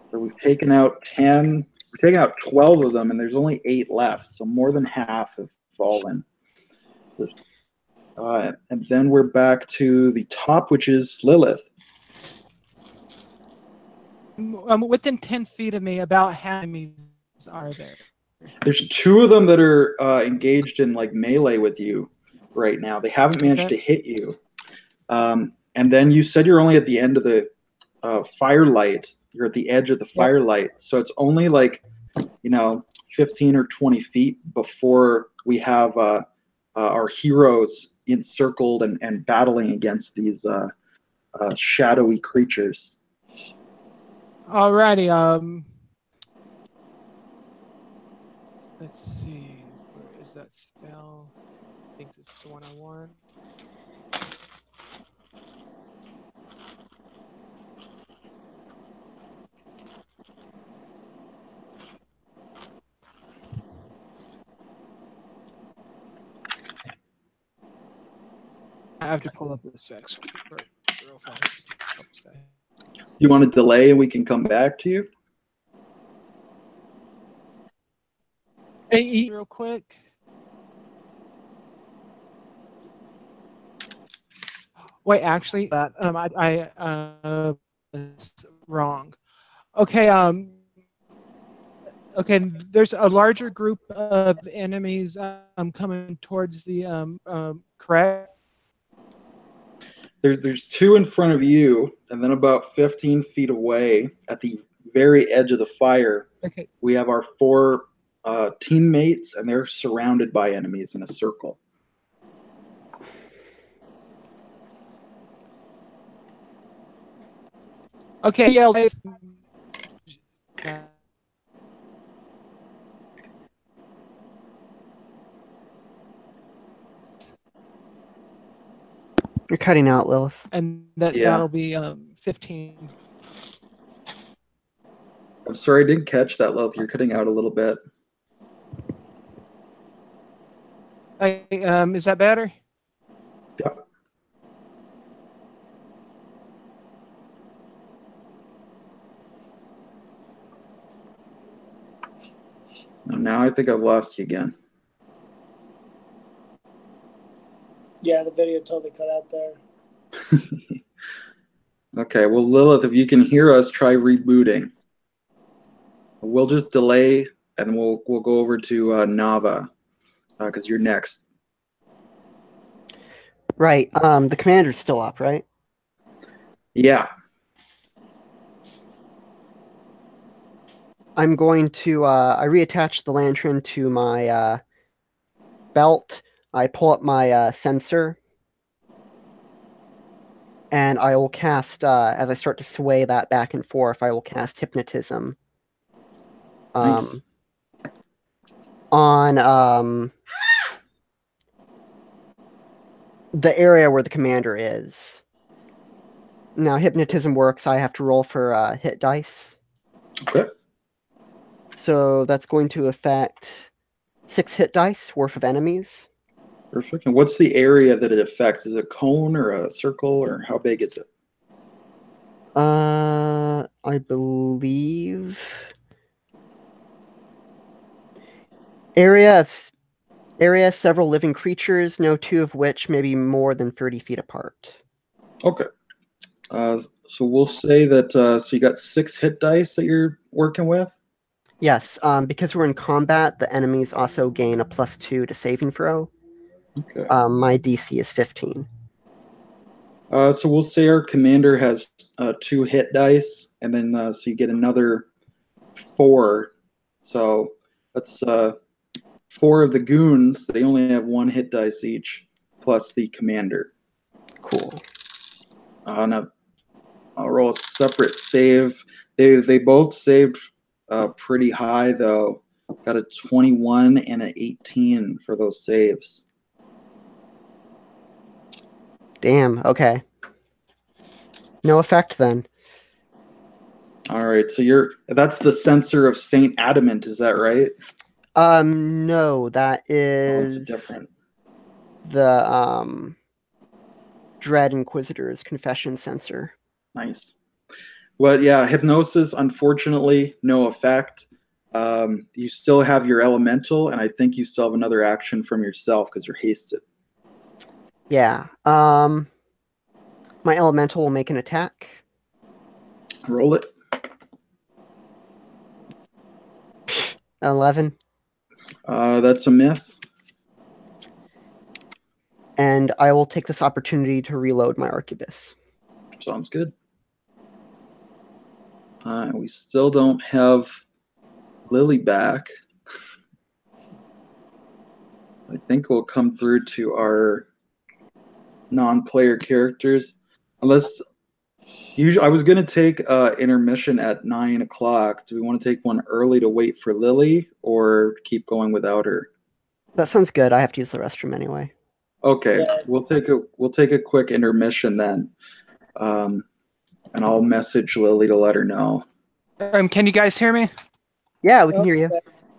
So we've taken out 10. We've taken out 12 of them, and there's only 8 left. So more than half have fallen. And then we're back to the top, which is Lilith. Within 10 feet of me, about how many enemies are there? There's 2 of them that are engaged in like melee with you right now. They haven't managed to hit you. And then you said you're only at the end of the firelight. You're at the edge of the firelight. So it's only like, 15 or 20 feet before we have our heroes encircled and battling against these shadowy creatures. Alrighty. Let's see. Where is that spell? I think this is the one I want. I have to pull up the specs real fast. You want to delay and we can come back to you? Hey, real quick. Wait, actually, that I was wrong. Okay, okay. There's a larger group of enemies coming towards the correct. There's 2 in front of you, and then about 15 feet away, at the very edge of the fire, we have our 4 teammates, and they're surrounded by enemies in a circle. Okay, yeah. You're cutting out, Lilith. And that'll be 15. I'm sorry, I didn't catch that, Lilith. You're cutting out a little bit. Is that better? Yeah. Now I think I've lost you again. Yeah, the video totally cut out there. Okay, well, Lilith, if you can hear us, try rebooting. We'll just delay, and we'll go over to Nava, because you're next. Right. The commander's still up, right? Yeah. I'm going to, I reattach the lantern to my belt. I pull up my sensor. And I will cast, as I start to sway that back and forth, I will cast Hypnotism. Nice. On the area where the commander is. Now, Hypnotism works. I have to roll for hit dice. Okay. So that's going to affect 6 hit dice worth of enemies. Perfect. And what's the area that it affects? Is it a cone or a circle, or how big is it? I believe area, several living creatures, no 2 of which may be more than 30 feet apart. Okay. So we'll say that, so you got 6 hit dice that you're working with? Yes, because we're in combat, the enemies also gain a +2 to saving throw. Okay. My DC is 15. So we'll say our commander has 2 hit dice, and then so you get another 4. So that's 4 of the goons. They only have 1 hit dice each, plus the commander. Cool. Now I'll roll a separate save. They both saved pretty high though. Got a 21 and an 18 for those saves. Damn, okay. No effect then. All right, so that's the Censer of Saint Adamant, is that right? No, that Oh, it's is different. the Dread Inquisitor's Confession Censor. Nice. Well, yeah, hypnosis, unfortunately, no effect. You still have your elemental, and I think you still have another action from yourself because you're hasted. Yeah. My elemental will make an attack. Roll it. 11. That's a miss. And I will take this opportunity to reload my arquebus. Sounds good. We still don't have Lily back. I think we'll come through to our non-player characters. Unless I was going to take intermission at 9 o'clock. Do we want to take one early to wait for Lily or keep going without her? That sounds good. I have to use the restroom anyway. Okay, Yeah. we'll take a quick intermission then, and I'll message Lily to let her know. Can you guys hear me? Yeah, we can hear you.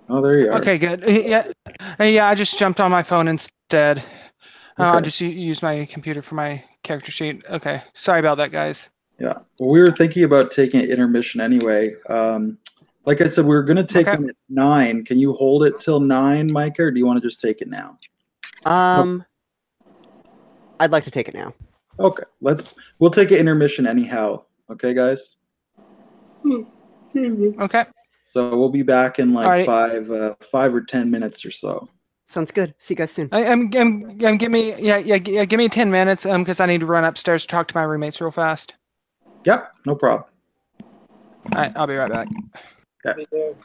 Oh, there you are. Okay, good. Yeah, I just jumped on my phone instead. I Okay. just used my computer for my character sheet. Okay, sorry about that, guys. Yeah. Well, we were thinking about taking an intermission anyway. Like I said, we were going to take Okay. one at 9. Can you hold it till 9, Micah, or do you want to just take it now? I'd like to take it now. Okay. We'll take an intermission anyhow. Okay, guys? Okay. So we'll be back in like Alright. 5 or 10 minutes or so. Sounds good. See you guys soon. Give me 10 minutes because I need to run upstairs to talk to my roommates real fast. Yep, no problem. All right, I'll be right back. Okay. Me too.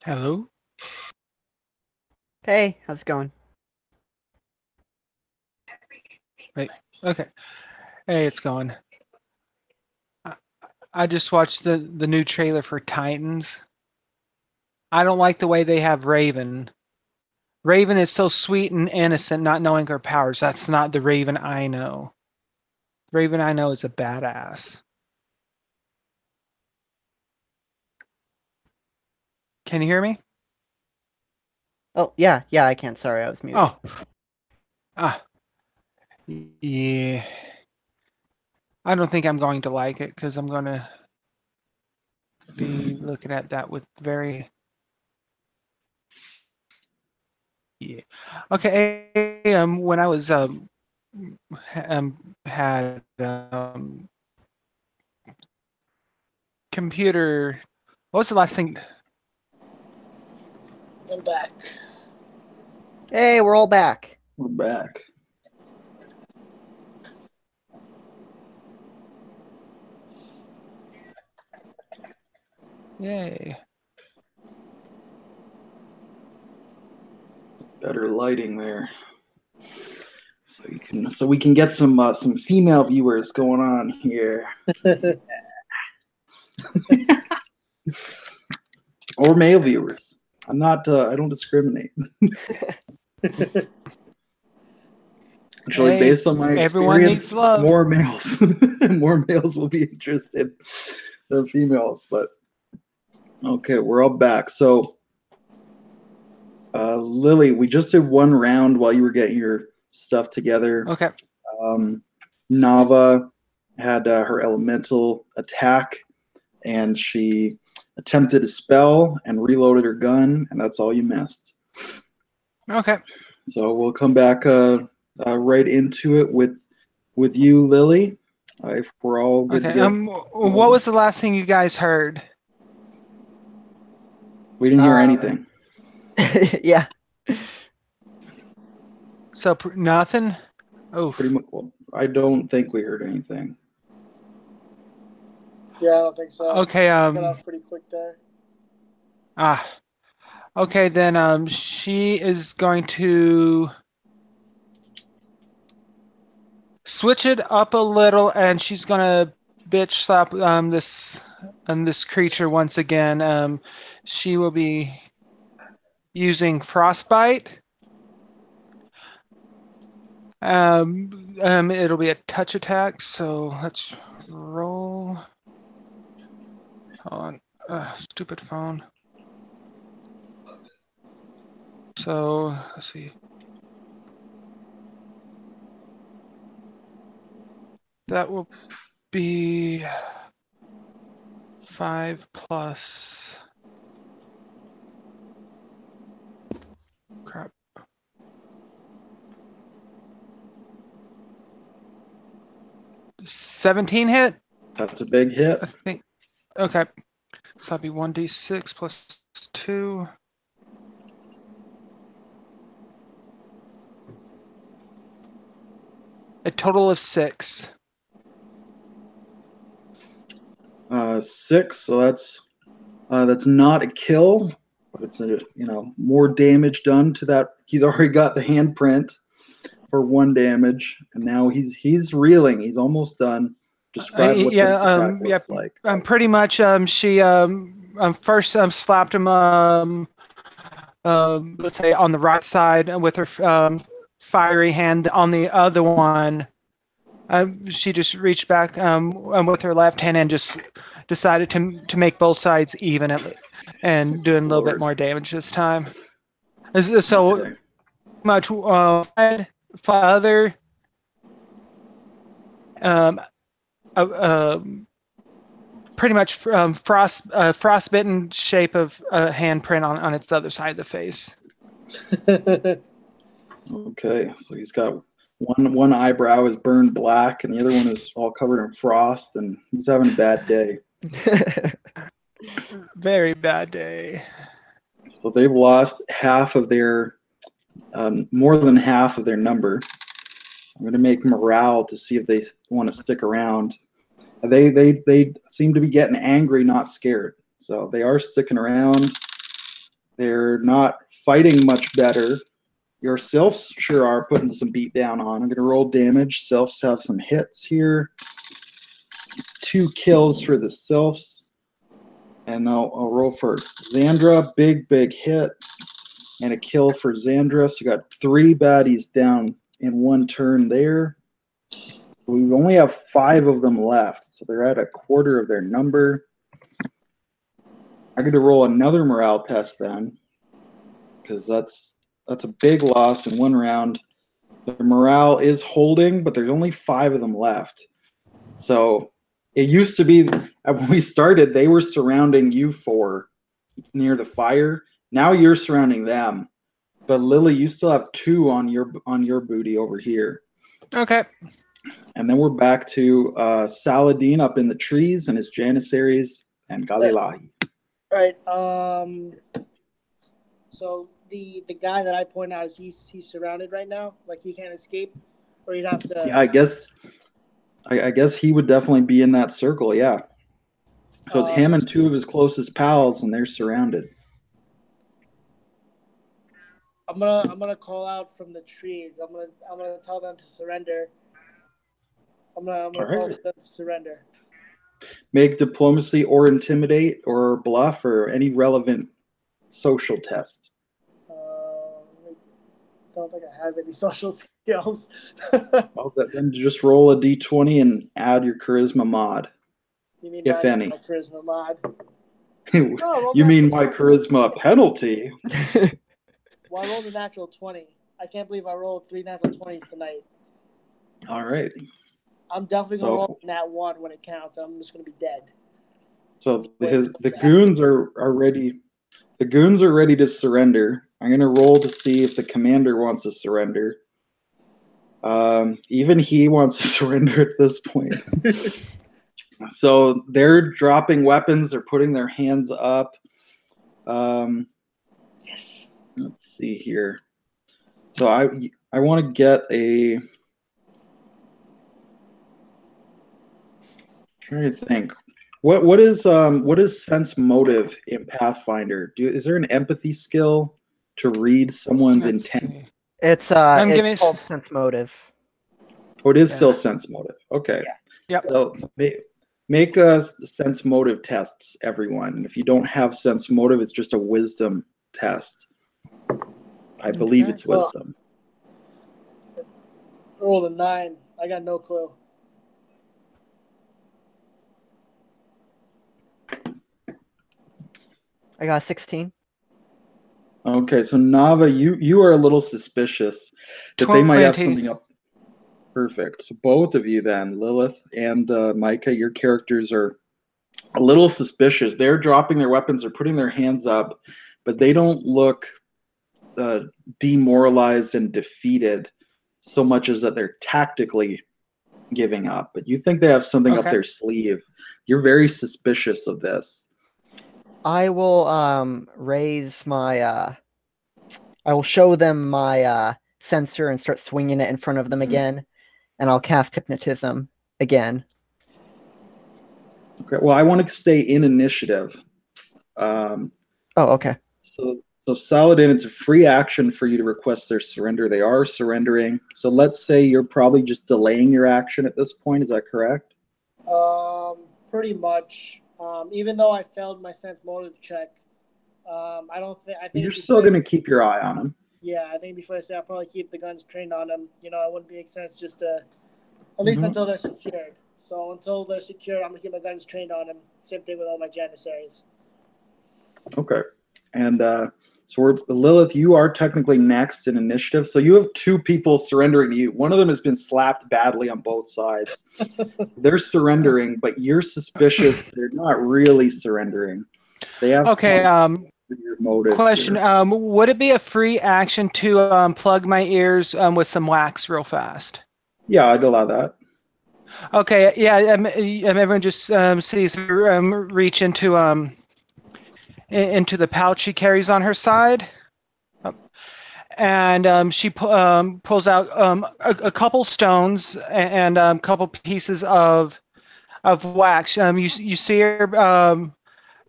Hello? Hey, how's it going? Wait. Okay. Hey, it's going. I just watched the new trailer for Titans. I don't like the way they have Raven. Raven is so sweet and innocent, not knowing her powers. That's not the Raven I know. The Raven I know is a badass. Can you hear me? Oh, yeah, I can. Sorry, I was muted. Oh. Ah. Yeah. I don't think I'm going to like it because I'm going to be looking at that with very... Yeah. Okay. When I was had computer, what was the last thing? I'm back. Hey, we're all back. We're back. Yay. Better lighting there. So we can get some female viewers going on here. Or male viewers. I'm not I don't discriminate. Actually, Hey, based on my everyone experience, needs love. more males will be interested than females. But okay, we're all back. So, Lily, we just did one round while you were getting your stuff together. Okay. Nava had her elemental attack, and she attempted a spell and reloaded her gun, and that's all you missed. Okay. So we'll come back right into it with you, Lily. If we're all good Okay. to go. What was the last thing you guys heard? We didn't hear anything. Yeah. So nothing. Oh, Pretty much. Well, I don't think we heard anything. Yeah, I don't think so. okay. Cut off pretty quick there. Okay, then she is going to switch it up a little, and she's gonna bitch slap this creature once again. She will be using frostbite. It'll be a touch attack. So let's roll. Hold on, stupid phone. So let's see. That will be 5 plus. Crap. $17 hit. That's a big hit. I think. Okay. So that'd be 1d6 plus 2. A total of 6. 6. So that's not a kill, but it's more damage done to that. He's already got the handprint for 1 damage, and now he's reeling. He's almost done. Describe what this attack looks like. Pretty much. She first slapped him. Let's say on the right side with her fiery hand. On the other one, she just reached back with her left hand and just decided to make both sides even and doing a little bit more damage this time. So Okay. much father. Pretty much frostbitten shape of a handprint on its other side of the face. Okay, so he's got one eyebrow is burned black, and the other one is all covered in frost, and he's having a bad day. Very bad day. So they've lost half of their, more than half of their number. I'm going to make morale to see if they want to stick around. They seem to be getting angry, not scared. So they are sticking around. They're not fighting much better. Your sylphs sure are putting some beat down on. I'm going to roll damage. Sylphs have some hits here. 2 kills for the sylphs. And I'll roll for Xandra. Big hit. And a kill for Xandra. So you got 3 baddies down in 1 turn there. We only have 5 of them left. So they're at a quarter of their number. I'm going to roll another morale test then. Because that's a big loss in 1 round. The morale is holding, but there's only 5 of them left. So it used to be when we started, they were surrounding you 4 near the fire. Now you're surrounding them. But Lily, you still have 2 on your booty over here. Okay. And then we're back to Saladin up in the trees and his Janissaries and Galilahi. All right. So the guy that I point out, is he's surrounded right now? Like he can't escape? Or you'd have to... Yeah, I guess he would definitely be in that circle, yeah. So it's him and 2 of his closest pals, and they're surrounded. I'm gonna call out from the trees. I'm gonna tell them to surrender. I'm gonna call for them to surrender. Make diplomacy or intimidate or bluff or any relevant social test. I don't think I have any social skills. Well, then just roll a d20 and add your charisma mod. You mean if any? My charisma mod? You mean my charisma penalty? Well, I rolled a natural 20. I can't believe I rolled 3 natural 20s tonight. All right. I'm definitely going to roll nat 1 when it counts. I'm just going to be dead. So the goons are ready. The goons are ready to surrender. I'm going to roll to see if the commander wants to surrender. Even he wants to surrender at this point. So they're dropping weapons. They're putting their hands up. Yes. Let's see here. So I want to get a. Trying to think. What is sense motive in Pathfinder? Is there an empathy skill to read someone's Let's intent? see. It's give me it's called s- sense motive. Oh, it is Yeah. still sense motive. Okay. Yep. So make a sense motive tests, everyone. And if you don't have sense motive, it's just a wisdom test. I believe Okay. it's wisdom. Rolled a 9. I got no clue. I got 16. Okay, so Nava, you are a little suspicious that they might have 20. something up. Perfect. So both of you then, Lilith and Micah, your characters are a little suspicious. They're dropping their weapons, they're putting their hands up, but they don't look demoralized and defeated so much as that they're tactically giving up. But you think they have something up Okay. their sleeve. You're very suspicious of this. I will raise my I will show them my sensor and start swinging it in front of them again, and I'll cast hypnotism again. Okay. Well, I want to stay in initiative. Oh, okay. So Saladin, it's a free action for you to request their surrender. They are surrendering. So let's say you're probably just delaying your action at this point. Is that correct? Pretty much. Even though I failed my sense motive check, I don't think. I think You're still going to keep your eye on them. Yeah, I think before I say, I'll probably keep the guns trained on them. You know, it wouldn't make sense just to, at least until they're secured. So until they're secured, I'm gonna keep my guns trained on them. Same thing with all my Janissaries. Okay. And so Lilith, you are technically next in initiative. So you have two people surrendering to you. One of them has been slapped badly on both sides. They're surrendering, but you're suspicious they're not really surrendering. They have Okay. some motive Question. here. Would it be a free action to plug my ears with some wax real fast? Yeah, I'd allow that. Okay. Yeah. Everyone just sees her reach into the pouch she carries on her side, and she pulls out a couple stones and a couple pieces of wax. You see her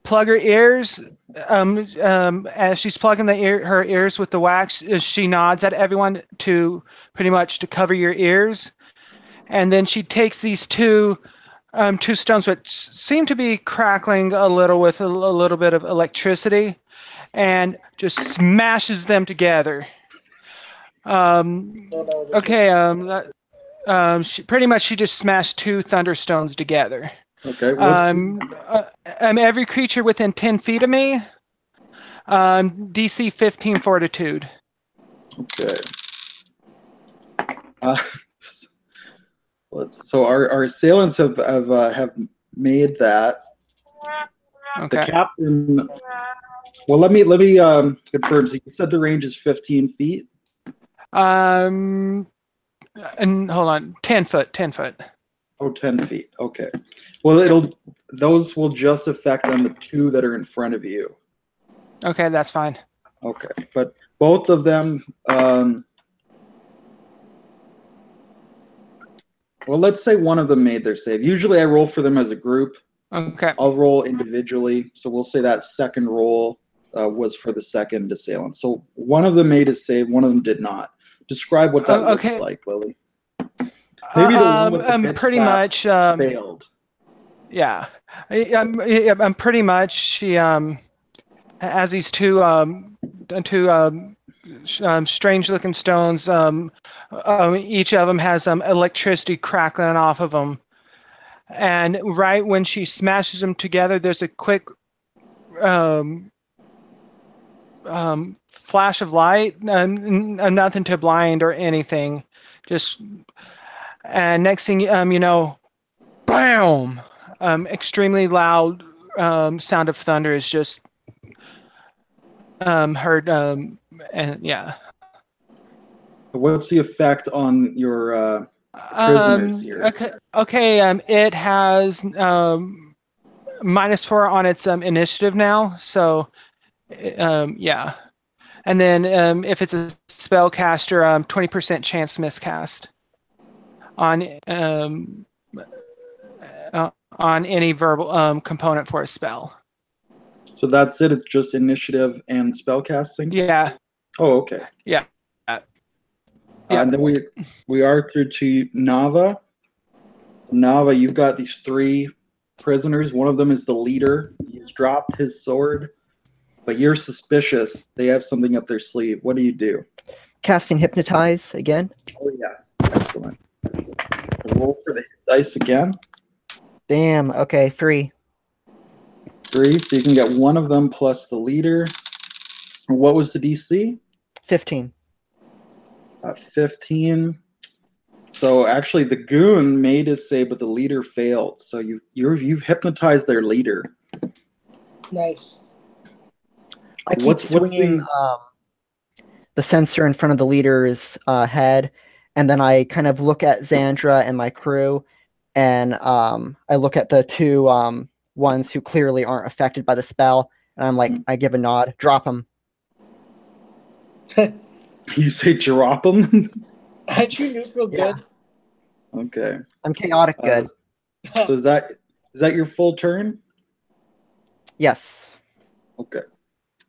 plug her ears. As she's plugging her ears with the wax, she nods at everyone to pretty much to cover your ears, and then she takes these two stones which seem to be crackling a little with a little bit of electricity, and just smashes them together. Okay. She just smashed two thunderstones together. Okay. Every creature within 10 feet of me, DC 15 Fortitude. Okay. So our assailants have made that. Okay. The captain. Well, let me confirm. So you said the range is 15 feet. And hold on, 10 foot. 10 foot. Oh, 10 feet. Okay. Well, those will just affect on the two that are in front of you. Okay, that's fine. Okay, but both of them. Well, let's say one of them made their save. Usually, I roll for them as a group. Okay. I'll roll individually. So we'll say that second roll was for the second assailant. So one of them made a save. One of them did not. Describe what that looks like, Lily. Maybe the one with the big pretty much failed. Yeah, I'm pretty much she has these two strange looking stones. Each of them has electricity crackling off of them, and right when she smashes them together, there's a quick flash of light, nothing to blind or anything, just. And next thing you know, bam! Extremely loud sound of thunder is just heard and yeah. What's the effect on your prisoners here? Okay. It has -4 on its initiative now. So, yeah. And then if it's a spellcaster, 20% chance miscast on any verbal component for a spell. So that's it. It's just initiative and spellcasting. Yeah. Oh, okay. Yeah. And then we are through to Nava. Nava, you've got these 3 prisoners. One of them is the leader. He's dropped his sword, but you're suspicious. They have something up their sleeve. What do you do? Casting Hypnotize again. Oh, yes. Excellent. Roll for the hit dice again. Damn. Okay, 3. 3, so you can get one of them plus the leader. What was the DC? 15. 15. So actually, the goon made his save, but the leader failed. So you've hypnotized their leader. Nice. I keep What's swinging the sensor in front of the leader's head, and then I kind of look at Xandra and my crew, and I look at the 2 ones who clearly aren't affected by the spell, and I'm like, I give a nod, drop them. You say drop them? Aren't you neutral good? Yeah. Okay. I'm chaotic good. So is that your full turn? Yes. Okay.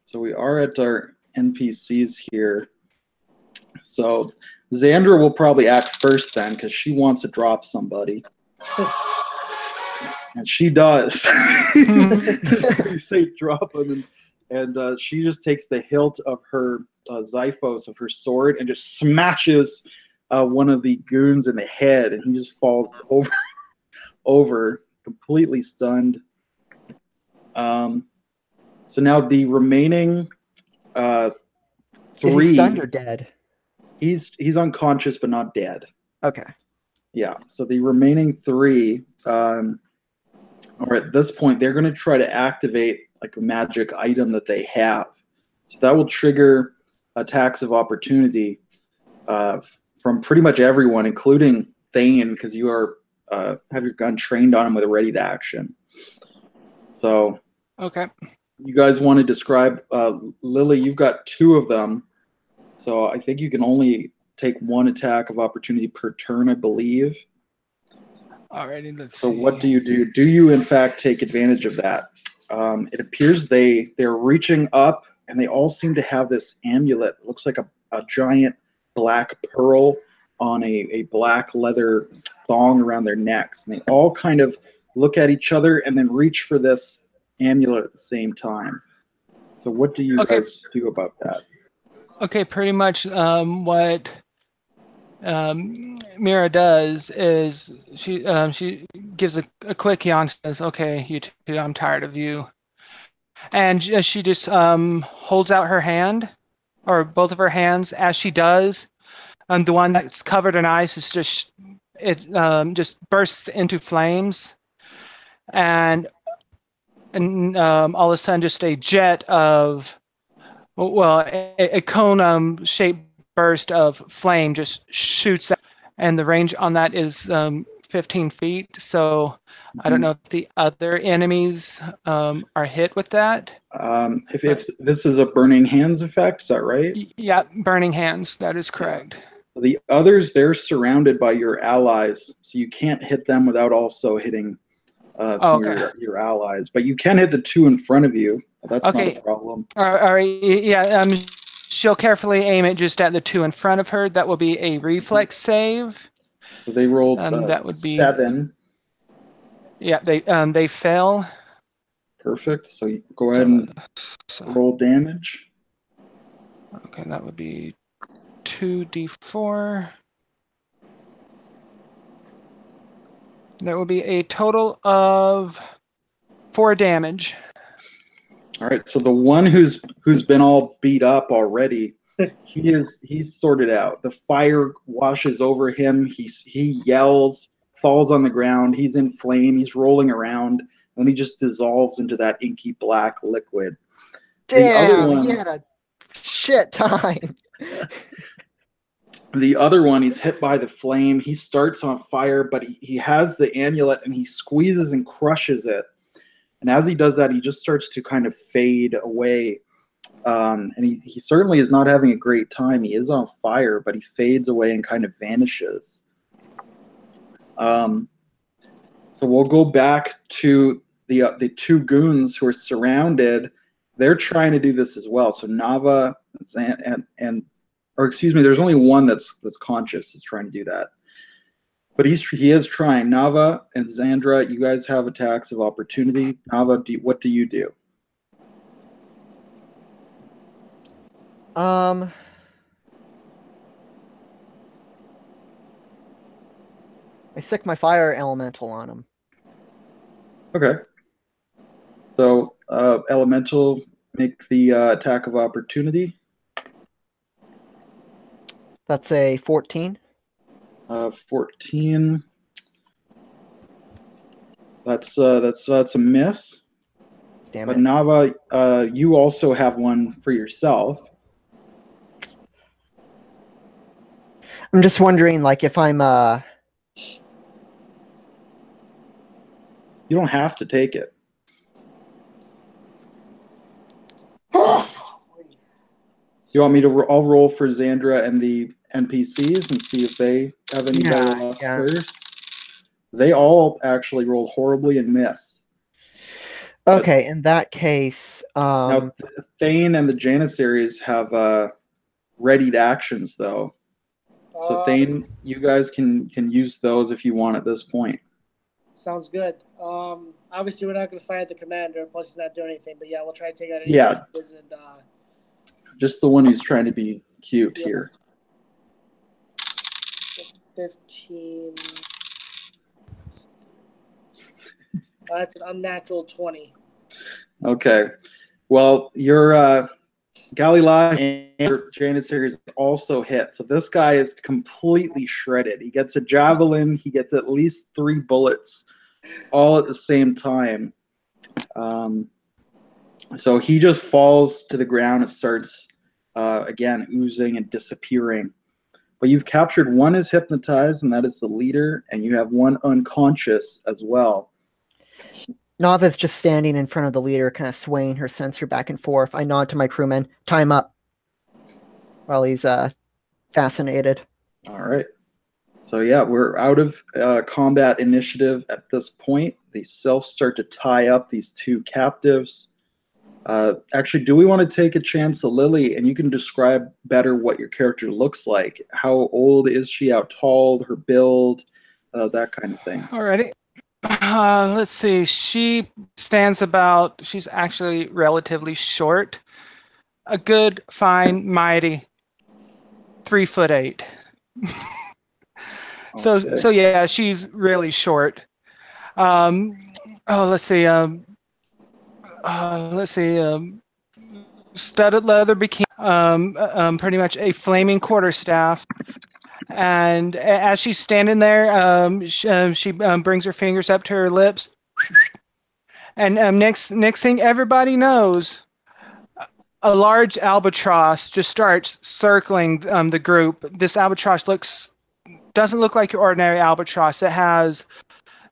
So we are at our NPCs here. So Xandra will probably act first then, because she wants to drop somebody. And she does. You say drop them, and she just takes the hilt of her Xiphos, of her sword, and just smashes one of the goons in the head, and he just falls over, completely stunned. So now the remaining 3. Is he stunned or dead? He's unconscious but not dead. Okay. Yeah. So the remaining 3, or at this point, they're going to try to activate like a magic item that they have. So that will trigger attacks of opportunity from pretty much everyone, including Thane, because you are have your gun trained on him with a ready to action. So, okay. You guys want to describe Lily? You've got 2 of them, so I think you can only take 1 attack of opportunity per turn, I believe. Alrighty, let's So see. what do you do? Do you in fact take advantage of that? It appears they're reaching up, and they all seem to have this amulet. It looks like a giant black pearl on a black leather thong around their necks. And they all kind of look at each other and then reach for this amulet at the same time. So what do you guys do about that? Okay, pretty much what Mira does is she gives a quick yawn, says, "Okay, you two, I'm tired of you," and she just holds out her hand, or both of her hands. As she does, the one that's covered in ice is just bursts into flames, and all of a sudden, just a jet of a cone shaped burst of flame just shoots out, and the range on that is 15 feet. So I don't know if the other enemies are hit with that. If this is a burning hands effect, is that right? Yeah, burning hands. That is correct. The others, they're surrounded by your allies, so you can't hit them without also hitting some of your allies. But you can hit the 2 in front of you. That's not a problem. All right. Yeah. She'll carefully aim it just at the 2 in front of her. That will be a reflex save. So they rolled that would be 7. Yeah, they fail. Perfect. So you go ahead and roll damage. Okay, that would be 2d4. That will be a total of 4 damage. All right. So the one who's been all beat up already, he's sorted out. The fire washes over him. He yells, falls on the ground. He's in flame. He's rolling around, and he just dissolves into that inky black liquid. Damn, he had a shit time. The other one, he's hit by the flame. He starts on fire, but he has the amulet and he squeezes and crushes it. And as he does that, he just starts to kind of fade away. And he certainly is not having a great time. He is on fire, but he fades away and kind of vanishes. So we'll go back to the two goons who are surrounded. They're trying to do this as well. So Nava or excuse me, there's only one that's conscious is trying to do that. But he is trying. Nava and Xandra, you guys have attacks of opportunity. Nava, what do you do? I sick my fire elemental on him. Okay. So elemental, make the attack of opportunity. That's a 14. 14. That's a miss. Damn But it. Nava, you also have one for yourself. I'm just wondering, like, if I'm You don't have to take it. You want me to? I'll roll for Xandra and the NPCs and see if they have any better luck first. They all actually rolled horribly and miss. okay. In that case, Now, Thane and the Janissaries have readied actions, though. So Thane, you guys can use those if you want at this point. Sounds good. Obviously, we're not going to fire at the commander. Plus, he's not doing anything. But yeah, we'll try to take out any weapons and. Just the one who's trying to be cute here. 15. That's an unnatural 20. Okay. Well, your Galilei and your Janissaries also hit. So this guy is completely shredded. He gets a javelin. He gets at least 3 bullets all at the same time. So he just falls to the ground and starts, again, oozing and disappearing. But you've captured one is hypnotized, and that is the leader, and you have one unconscious as well. Nava's just standing in front of the leader, kind of swaying her sensor back and forth. I nod to my crewman, time up, while he's fascinated. All right. So yeah, we're out of combat initiative at this point. The Sylphs start to tie up these 2 captives. Actually, do we want to take a chance to Lily, and you can describe better what your character looks like? How old is she? How tall? Her build? That kind of thing. Alrighty. Let's see. She stands about. She's actually relatively short. A good, fine, mighty 3'8". Okay. So yeah, she's really short. Let's see. Studded leather bikini, pretty much a flaming quarterstaff. And as she's standing there, she brings her fingers up to her lips. And next thing everybody knows, a large albatross just starts circling the group. This albatross doesn't look like your ordinary albatross. It has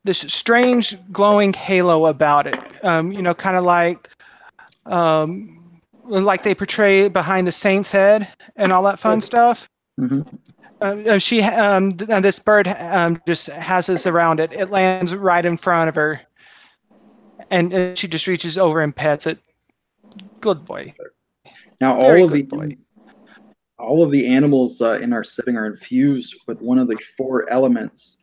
this strange glowing halo about it, kind of like they portray behind the saint's head and all that fun stuff. Mm-hmm. This bird just has this around it. It lands right in front of her, and she just reaches over and pets it. Good boy. Now all of the animals in our setting are infused with one of the 4 elements.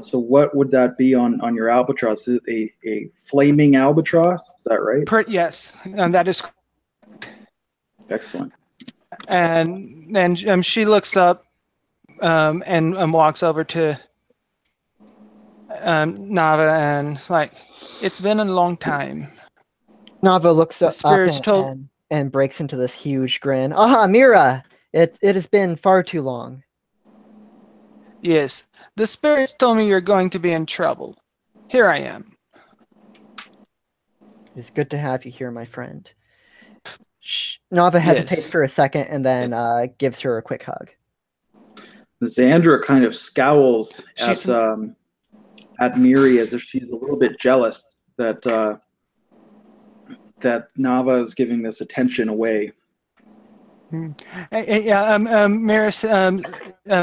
So what would that be on your albatross? Is it a flaming albatross? Is that right? Yes, that is correct. Excellent. And she looks up and walks over to Nava and like, it's been a long time. Nava looks up and breaks into this huge grin. Aha, Mira! It has been far too long. Yes, the spirits told me you're going to be in trouble. Here I am. It's good to have you here, my friend. Nava hesitates Yes. for a second and then gives her a quick hug. Xandra kind of scowls She's at Miri as if she's a little bit jealous that that Nava is giving this attention away. yeah. Maris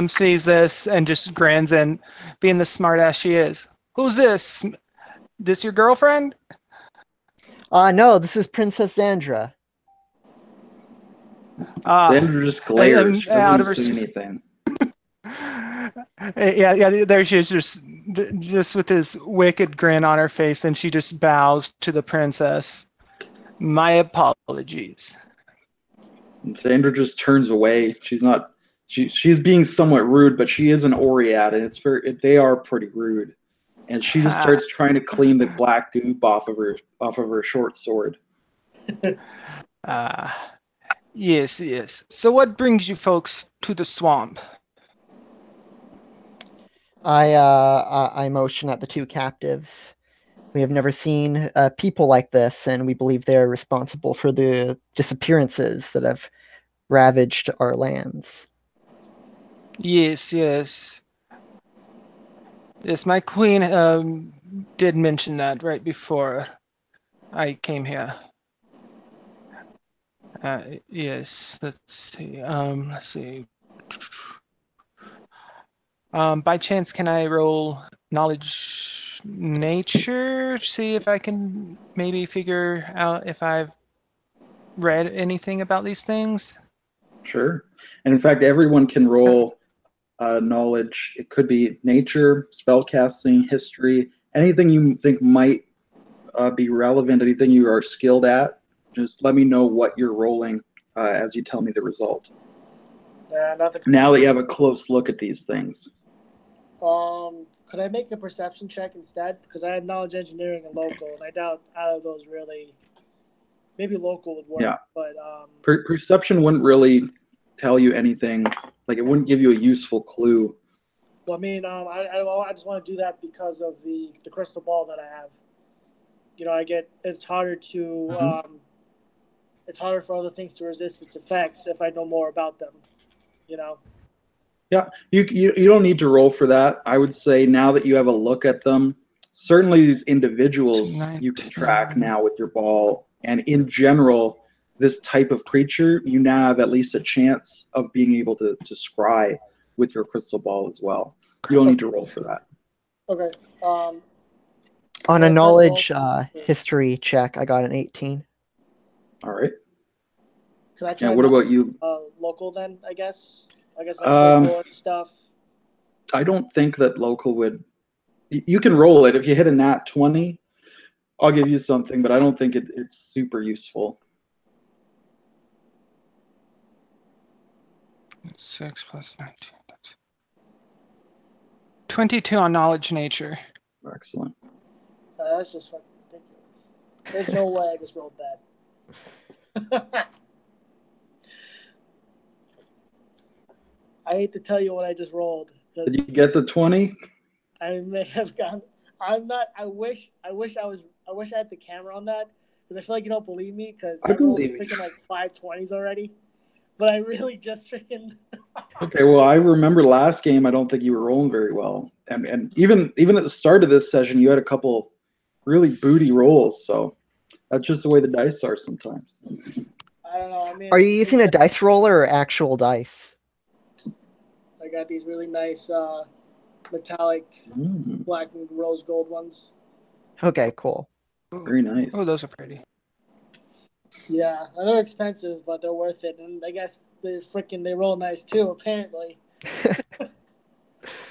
sees this and just grins, and being the smartass she is, who's this? This your girlfriend? No, this is Princess Xandra. Xandra just glares. She out of doesn't her say anything. yeah, there she is, just with this wicked grin on her face, and she just bows to the princess. My apologies. And Xandra just turns away. She's being somewhat rude, but she is an Oriat, and they are pretty rude. And she just starts trying to clean the black goop off of her short sword. Yes. So what brings you folks to the swamp? I motion at the two captives. We have never seen people like this, and we believe they're responsible for the disappearances that have ravaged our lands. Yes, my queen did mention that right before I came here. Yes, let's see. By chance, can I roll knowledge nature? See if I can maybe figure out if I've read anything about these things? Sure. And in fact, everyone can roll knowledge. It could be nature, spellcasting, history, anything you think might be relevant, anything you are skilled at. Just let me know what you're rolling as you tell me the result. Nothing. Now that you have a close look at these things. Could I make a perception check instead? Because I had knowledge engineering and local, and I doubt out of those really. Maybe local would work. Yeah. But perception wouldn't really tell you anything. Like, it wouldn't give you a useful clue. Well, I mean, I just want to do that because of the crystal ball that I have. You know, it's harder to it's harder for other things to resist its effects if I know more about them. You know. Yeah, you don't need to roll for that. I would say now that you have a look at them, certainly these individuals you can track now with your ball. And in general, this type of creature, you now have at least a chance of being able to scry with your crystal ball as well. You don't need to roll for that. Okay. On a knowledge history check, I got an 18. All right. Can I try? And what about you? Local then, I guess. Like folklore and stuff. I don't think that local would. You can roll it if you hit a nat 20. I'll give you something, but I don't think it's super useful. 6 plus 19. 22 on knowledge nature. Excellent. That's just fucking ridiculous. There's no way I just rolled that. I hate to tell you what I just rolled. Did you get the 20? I may have gone. I'm not. I wish I had the camera on that because I feel like you don't believe me because I rolled freaking like 5 20s already. But I really just freaking. Okay, well, I remember last game. I don't think you were rolling very well, and even at the start of this session, you had a couple really booty rolls. So that's just the way the dice are sometimes. I don't know. I mean, are you using a dice roller or actual dice? I got these really nice metallic black and rose gold ones. Okay, cool. Very nice. Oh, those are pretty. Yeah, they're expensive, but they're worth it. And I guess they roll nice too, apparently. I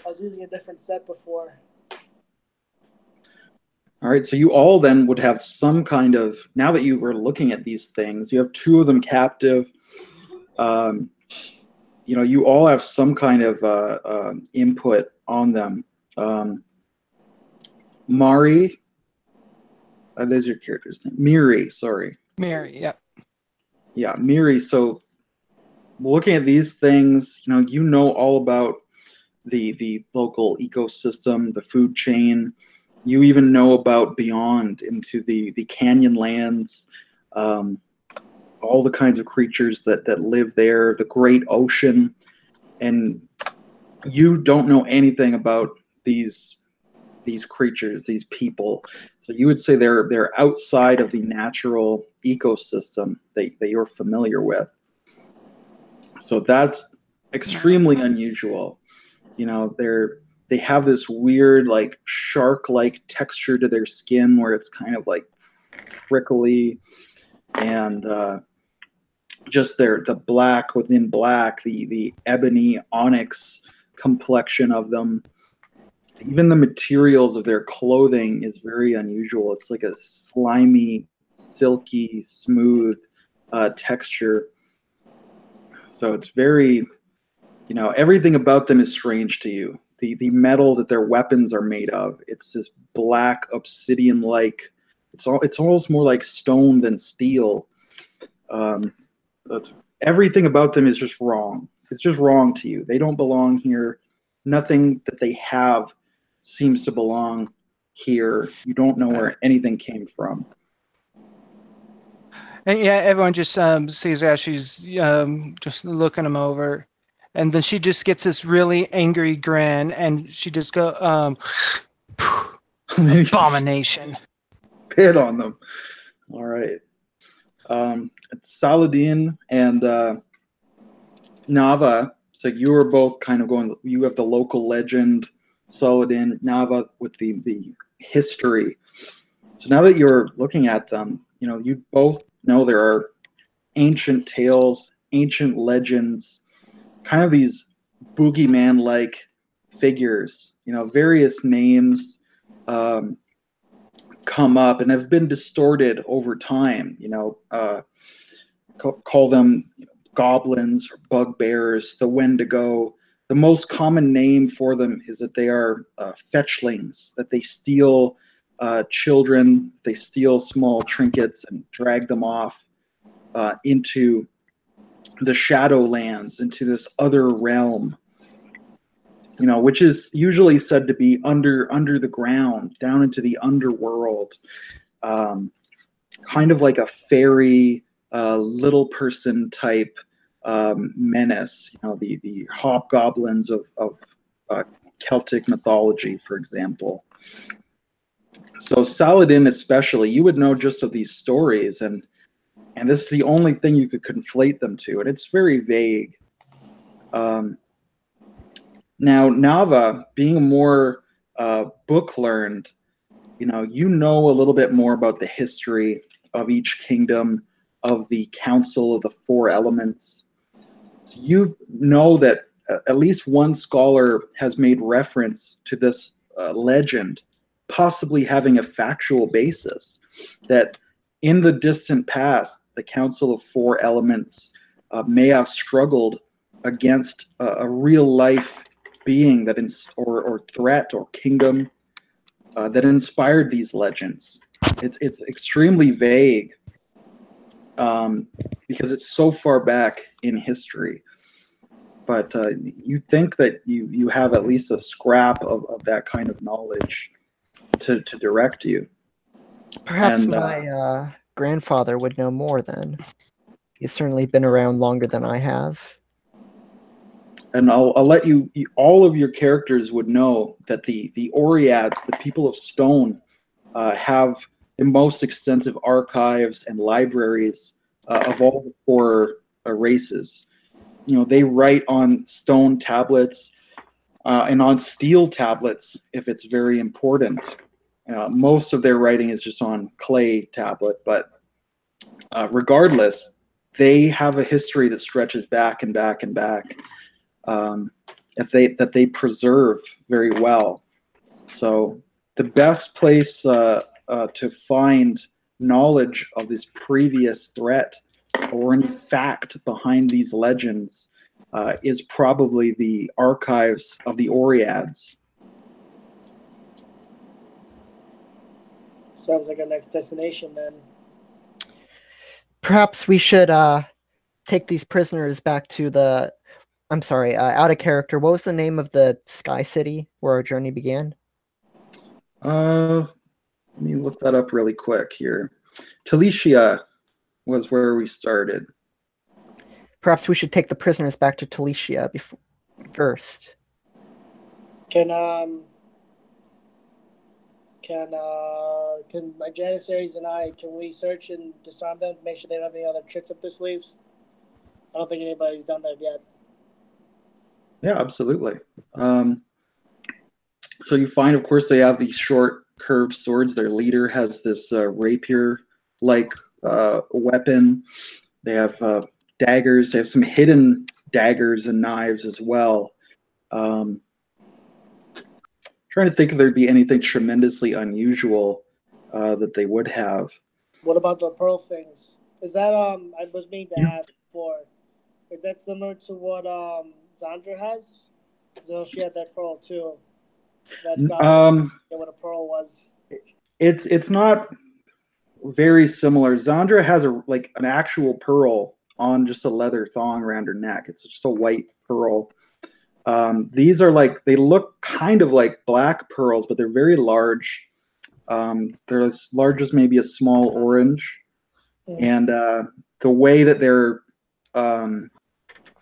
was using a different set before. All right, so you all then would have some kind of, now that you were looking at these things, you have 2 of them captive. You know, you all have some kind of input on them. Mari, that is your character's name. Miri, sorry. Mary, yep. Yeah, Miri. So looking at these things, you know all about the local ecosystem, the food chain. You even know about beyond into the canyon lands. all the kinds of creatures that live there, the great ocean, and you don't know anything about these creatures, these people. So you would say they're outside of the natural ecosystem that you're familiar with. So that's extremely unusual. You know, they have this weird like shark-like texture to their skin where it's kind of like prickly, and just the black within black, the ebony onyx complexion of them. Even the materials of their clothing is very unusual. It's like a slimy, silky, smooth texture. So it's very, you know, everything about them is strange to you. The metal that their weapons are made of, it's this black obsidian-like. It's almost more like stone than steel. Everything about them is just wrong. It's just wrong to you. They don't belong here. Nothing that they have seems to belong here. You don't know where anything came from. And yeah, everyone just sees as she's just looking them over, and then she just gets this really angry grin, and she just go, abomination. Hit on them. All right. It's Saladin and Nava. So you were both kind of going. You have the local legend, Saladin, Nava with the history. So now that you're looking at them, you know, you both know there are ancient tales, ancient legends, kind of these boogeyman-like figures. You know, various names come up and have been distorted over time. You know, call them goblins or bugbears, the Wendigo. The most common name for them is that they are fetchlings, that they steal children, they steal small trinkets and drag them off into the Shadowlands, into this other realm, you know, which is usually said to be under the ground, down into the underworld, kind of like a fairy, little person type menace. You know, the hobgoblins of Celtic mythology, for example. So Saladin especially, you would know just of these stories, and this is the only thing you could conflate them to, and it's very vague. Now, Nava, being more book learned, you know a little bit more about the history of each kingdom, of the Council of the Four Elements. You know that at least one scholar has made reference to this legend, possibly having a factual basis, that in the distant past, the Council of Four Elements may have struggled against a real life being that or threat or kingdom that inspired these legends. It's extremely vague because it's so far back in history. But you think that you have at least a scrap of that kind of knowledge to direct you. Perhaps my grandfather would know more then. He's certainly been around longer than I have. And I'll let you, all of your characters would know that the Oreads, the people of stone, have the most extensive archives and libraries of all the four races. You know, they write on stone tablets and on steel tablets if it's very important. Most of their writing is just on clay tablet, but regardless, they have a history that stretches back and back and back. That they preserve very well. So the best place to find knowledge of this previous threat or any fact behind these legends is probably the archives of the Oreads. Sounds like our next destination then. Perhaps we should take these prisoners back to the... I'm sorry, out of character. What was the name of the Sky City where our journey began? Let me look that up really quick here. Talicia. was where we started. Perhaps we should take the prisoners back to Talicia first. Can my Janissaries and I, can we search and disarm them to make sure they don't have any other tricks up their sleeves? I don't think anybody's done that yet. Yeah, absolutely. So you find, of course, they have these short, curved swords. Their leader has this rapier-like weapon. They have daggers. They have some hidden daggers and knives as well. Trying to think if there'd be anything tremendously unusual that they would have. What about the pearl things? Is that I was meaning to ask before. Is that similar to what Zandra has? So she had that pearl too. That what a pearl was. It's not very similar. Zandra has an actual pearl on just a leather thong around her neck. It's just a white pearl. These are they look kind of like black pearls, but they're very large. They're as large as maybe a small orange. And the way that they're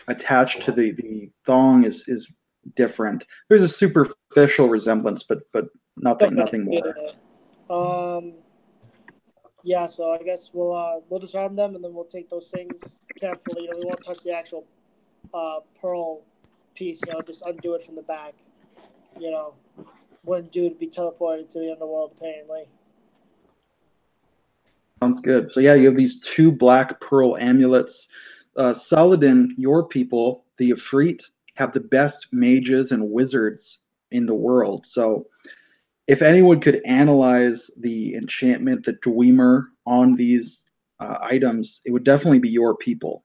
attached to the thong is different. There's a superficial resemblance, but nothing more. Yeah, so I guess we'll disarm them, and then we'll take those things carefully. We won't touch the actual pearl piece. Just undo it from the back. Wouldn't do to be teleported to the underworld, apparently. Sounds good. So yeah, you have these two black pearl amulets. Saladin, your people, the Ifrit, have the best mages and wizards in the world. So if anyone could analyze the enchantment, the Dwemer on these items, it would definitely be your people.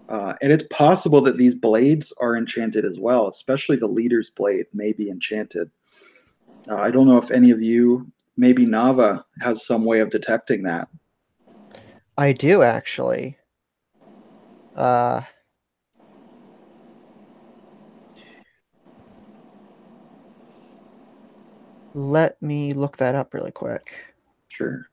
And it's possible that these blades are enchanted as well, especially the leader's blade may be enchanted. I don't know if any of you, maybe Nava, has some way of detecting that. I do, actually. Let me look that up really quick. Sure.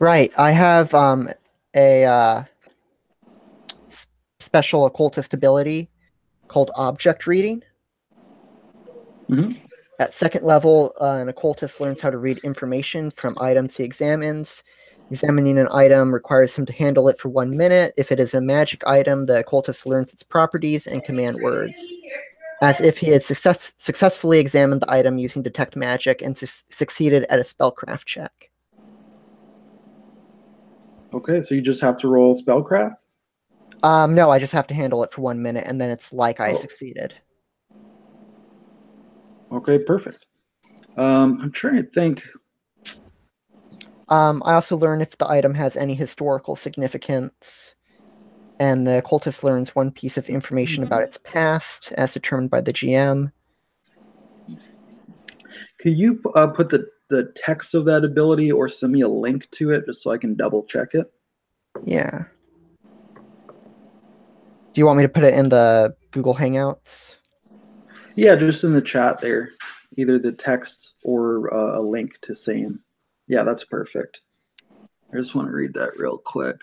Right, I have a special occultist ability called object reading. Mm-hmm. At second level, an occultist learns how to read information from items he examines. Examining an item requires him to handle it for 1 minute. If it is a magic item, the occultist learns its properties and command words, as if he had successfully examined the item using detect magic and succeeded at a spellcraft check. Okay, so you just have to roll spellcraft? No, I just have to handle it for 1 minute, and then it's like I succeeded. Okay, perfect. I'm trying to think. I also learn if the item has any historical significance, and the occultist learns one piece of information about its past, as determined by the GM. Could you put the text of that ability or send me a link to it just so I can double check it? Yeah. Do you want me to put it in the Google Hangouts? Yeah, just in the chat there. Either the text or a link to same. Yeah, that's perfect. I just want to read that real quick.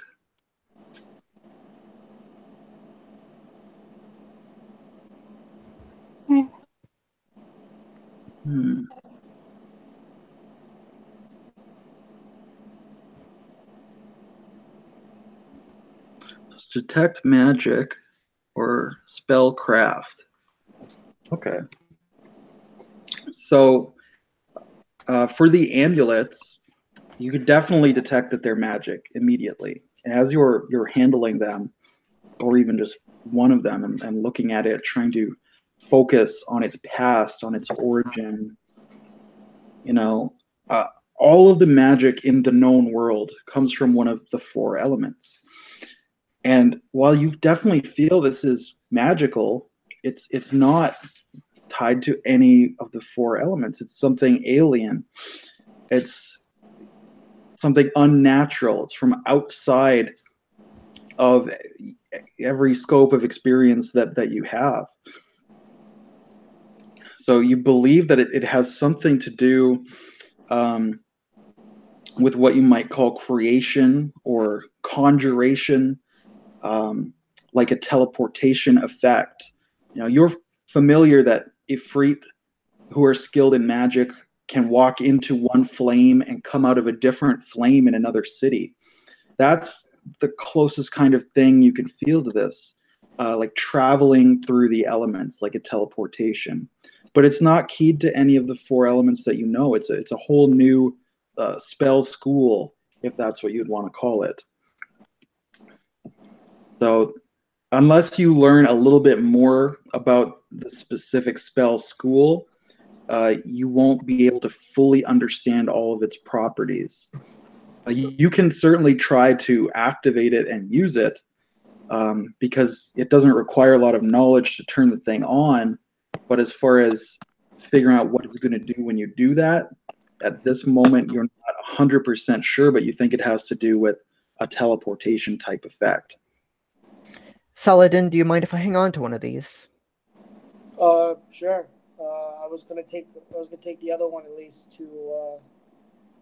Just detect magic or spellcraft. Okay. So for the amulets, you could definitely detect that they're magic immediately. And as you're handling them, or even just one of them, and looking at it, trying to focus on its past, on its origin, all of the magic in the known world comes from one of the four elements. And while you definitely feel this is magical, it's not tied to any of the four elements. It's something alien. It's something unnatural. It's from outside of every scope of experience that you have. So you believe that it has something to do with what you might call creation or conjuration, like a teleportation effect. You're familiar that Ifrit, who are skilled in magic, can walk into one flame and come out of a different flame in another city. That's the closest kind of thing you can feel to this, like traveling through the elements, like a teleportation. But it's not keyed to any of the four elements that you know. It's a whole new spell school, if that's what you'd want to call it. So unless you learn a little bit more about the specific spell school, you won't be able to fully understand all of its properties. You can certainly try to activate it and use it, because it doesn't require a lot of knowledge to turn the thing on. But as far as figuring out what it's going to do when you do that, at this moment, you're not 100% sure, but you think it has to do with a teleportation type effect. Saladin, do you mind if I hang on to one of these? Sure. I was gonna take the other one at least to.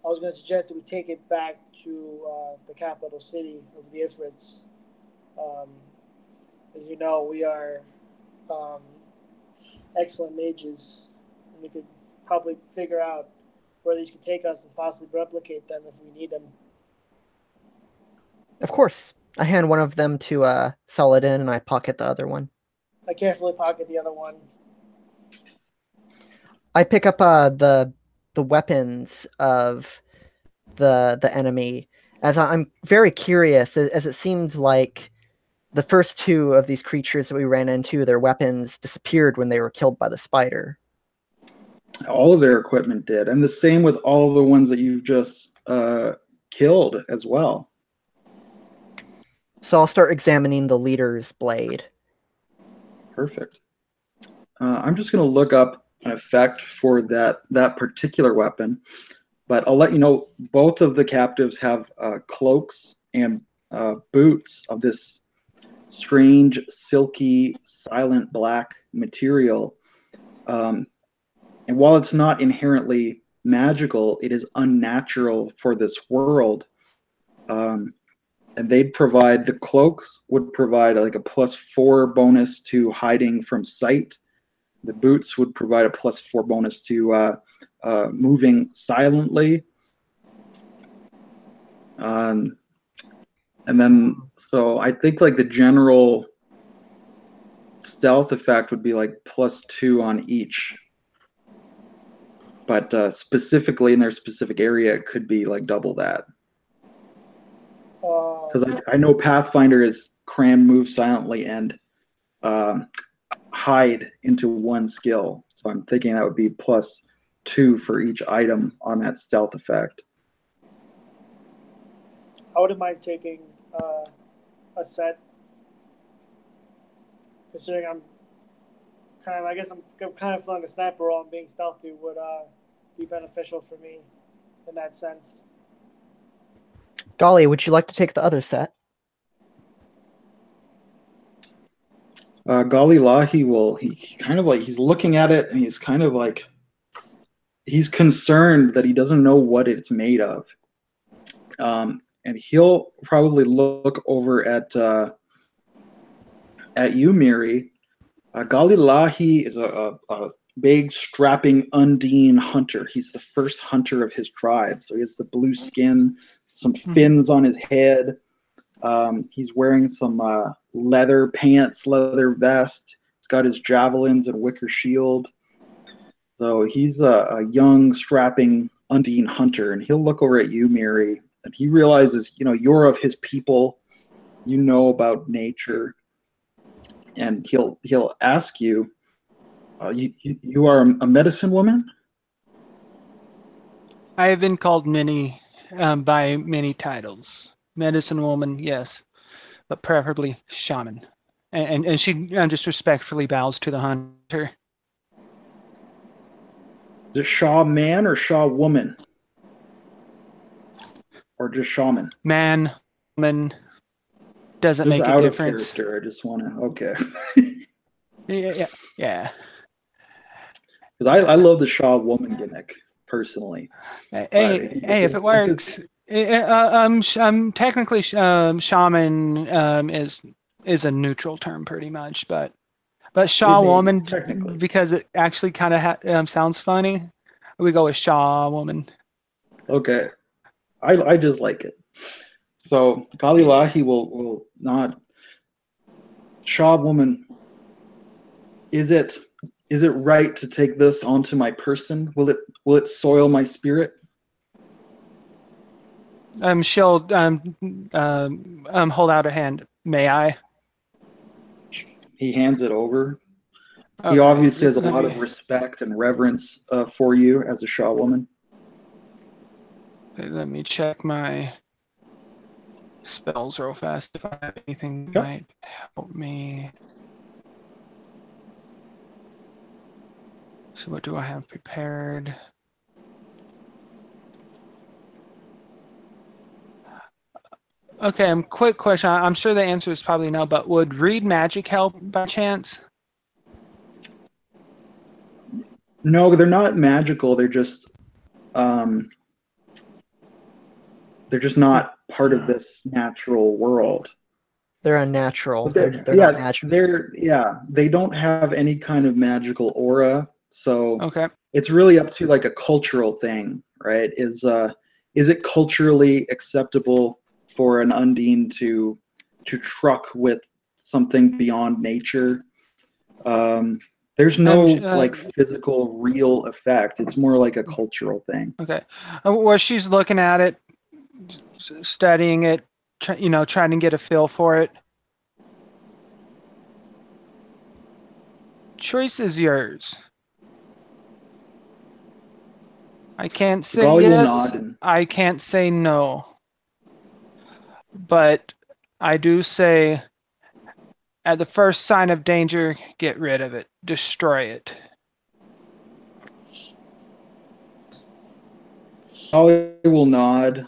I was gonna suggest that we take it back to the capital city of the Ifrits. As you know, we are excellent mages, and we could probably figure out where these could take us and possibly replicate them if we need them. Of course. I hand one of them to Saladin, and I pocket the other one. I carefully pocket the other one. I pick up the weapons of the enemy, as I'm very curious, as it seemed like the first two of these creatures that we ran into, their weapons disappeared when they were killed by the spider. All of their equipment did, and the same with all of the ones that you've just killed as well. So I'll start examining the leader's blade. Perfect. I'm just going to look up an effect for that particular weapon, but I'll let you know both of the captives have cloaks and boots of this strange, silky, silent black material. And while it's not inherently magical, it is unnatural for this world. And they'd provide, the cloaks would provide like a +4 bonus to hiding from sight. The boots would provide a +4 bonus to moving silently. And then, so I think like the general stealth effect would be like +2 on each. But specifically in their specific area, it could be like double that. Because I know Pathfinder is cram, move silently, and hide into one skill. So I'm thinking that would be +2 for each item on that stealth effect. I wouldn't mind taking a set, considering I'm kind of feeling a sniper role and being stealthy would be beneficial for me in that sense. Golly, would you like to take the other set? Gali Lahi he kind of like, he's looking at it and he's kind of like, he's concerned that he doesn't know what it's made of. And he'll probably look over at you, Miri. Gali Lahi is a big, strapping Undine hunter. He's the first hunter of his tribe. So he has the blue skin, some fins on his head. He's wearing some leather pants, leather vest. He's got his javelins and wicker shield. So he's a young, strapping Undine hunter. And he'll look over at you, Miri, and he realizes, you're of his people. You know about nature. And he'll ask you, you are a medicine woman? I have been called by many titles. Medicine woman, yes, but preferably shaman. And she just respectfully bows to the hunter. Is it Shaw man or Shaw woman? or just shaman? Man, woman, doesn't Just make a out of difference. character. I just want to. Okay. Yeah. Because I love the Shaw woman gimmick personally. Hey, if it works. Technically, shaman is a neutral term pretty much, but Shaw woman, technically, because it actually kind of sounds funny, we go with Shaw woman. Okay, I just like it. So Kalilahi will not. Shaw woman, is it right to take this onto my person? Will it soil my spirit? She'll hold out a hand. May I? He hands it over. He Okay, obviously has a lot of respect and reverence for you as a Shaw woman. Let me check my spells real fast if I have anything that might help me. So what do I have prepared? Okay, quick question. I'm sure the answer is probably no, but would read magic help by chance? No, they're not magical. They're just not part of this natural world. They're unnatural. They're not natural. They don't have any kind of magical aura. So okay, it's really up to like a cultural thing, right? Is it culturally acceptable for an Undine to truck with something beyond nature? There's no like physical real effect. It's more like a cultural thing. Okay, well, she's looking at it, studying it, trying to get a feel for it. Choice is yours. I can't say yes. I can't say no. But I do say, at the first sign of danger, get rid of it. Destroy it. Holly will nod.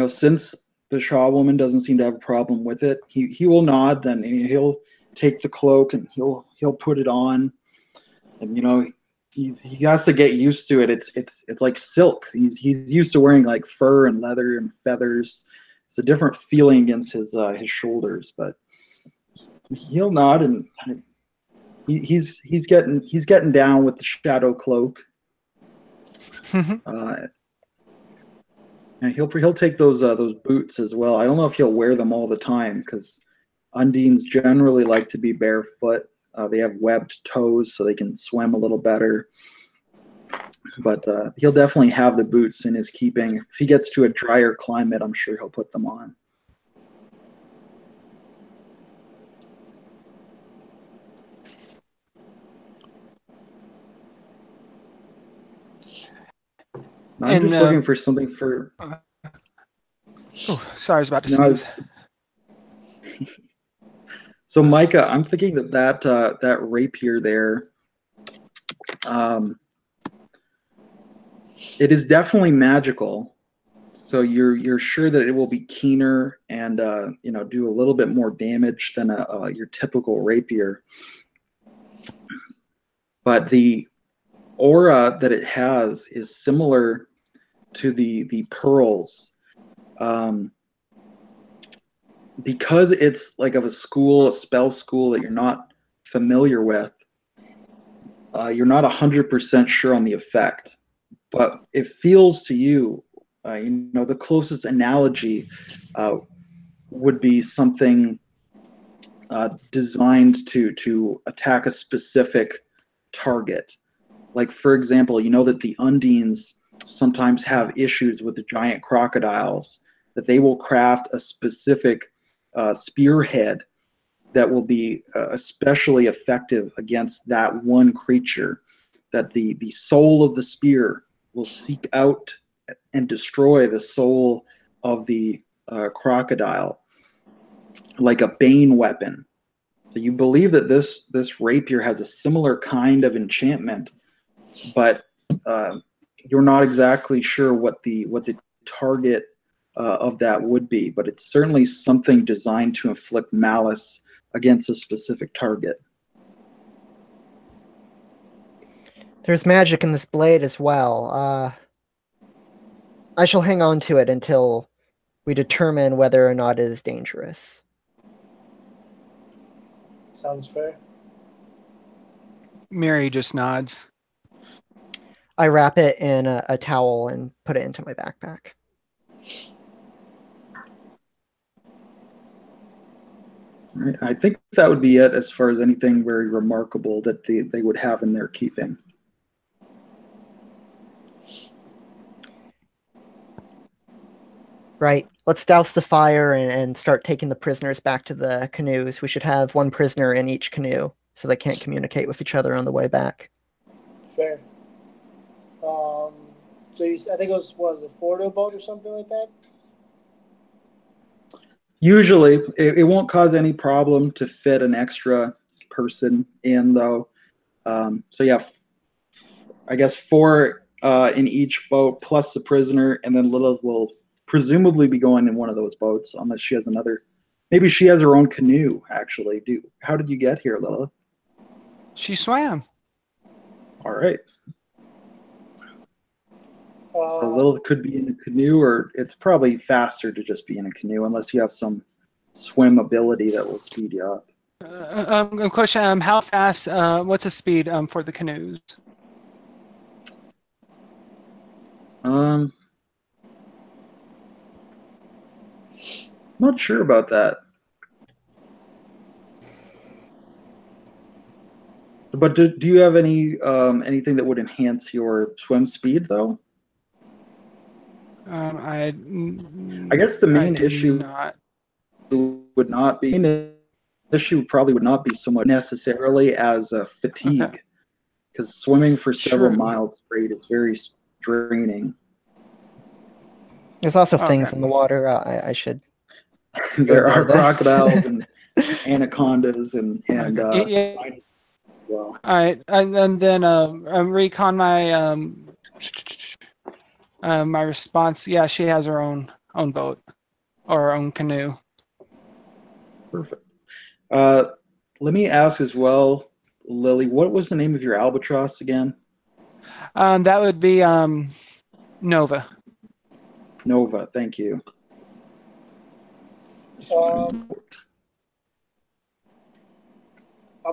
Since the Shaw woman doesn't seem to have a problem with it, he will nod. Then he'll take the cloak and he'll put it on, and he has to get used to it. It's like silk. He's used to wearing like fur and leather and feathers. It's a different feeling against his shoulders, but he'll nod and he's getting down with the shadow cloak. And he'll take those boots as well. I don't know if he'll wear them all the time because Undines generally like to be barefoot. They have webbed toes so they can swim a little better. But he'll definitely have the boots in his keeping. If he gets to a drier climate, I'm sure he'll put them on. I'm just looking for something for. Oh, sorry, I was about to sneeze. So Micah, I'm thinking that rapier there, it is definitely magical. So you're sure that it will be keener and do a little bit more damage than your typical rapier. But the aura that it has is similar to the pearls. Because it's like of a spell school that you're not familiar with, you're not 100% sure on the effect, but it feels to you, the closest analogy would be something designed to attack a specific target. Like, for example, you know that the Undines sometimes have issues with the giant crocodiles, that they will craft a specific spearhead that will be especially effective against that one creature, that the soul of the spear will seek out and destroy the soul of the crocodile, like a bane weapon. So you believe that this rapier has a similar kind of enchantment, but you're not exactly sure what the target of that would be, but it's certainly something designed to inflict malice against a specific target. There's magic in this blade as well. I shall hang on to it until we determine whether or not it is dangerous. Sounds fair. Mary just nods. I wrap it in a towel and put it into my backpack. All right. I think that would be it as far as anything very remarkable that they would have in their keeping. Right. Let's douse the fire and start taking the prisoners back to the canoes. We should have one prisoner in each canoe so they can't communicate with each other on the way back. Fair. So I think it was a Fordo boat or something like that? Usually, it won't cause any problem to fit an extra person in, though. So yeah, I guess 4 in each boat plus the prisoner, and then Lilith will presumably be going in one of those boats, unless she has another. Maybe she has her own canoe. Actually, how did you get here, Lilith? She swam. All right. So Lilith could be in a canoe, or it's probably faster to just be in a canoe, unless you have some swim ability that will speed you up. Question: how fast? What's the speed for the canoes? Not sure about that. But do you have any anything that would enhance your swim speed, though? I guess the main issue would not be so much necessarily as fatigue, because swimming for several miles straight is very draining. There's also things in the water. I should. There are crocodiles and anacondas and yeah. Well. All right, and then recon my my response. Yeah, she has her own boat or her own canoe. Perfect. Let me ask as well, Lily, what was the name of your albatross again? That would be Nova. Nova, thank you. I'm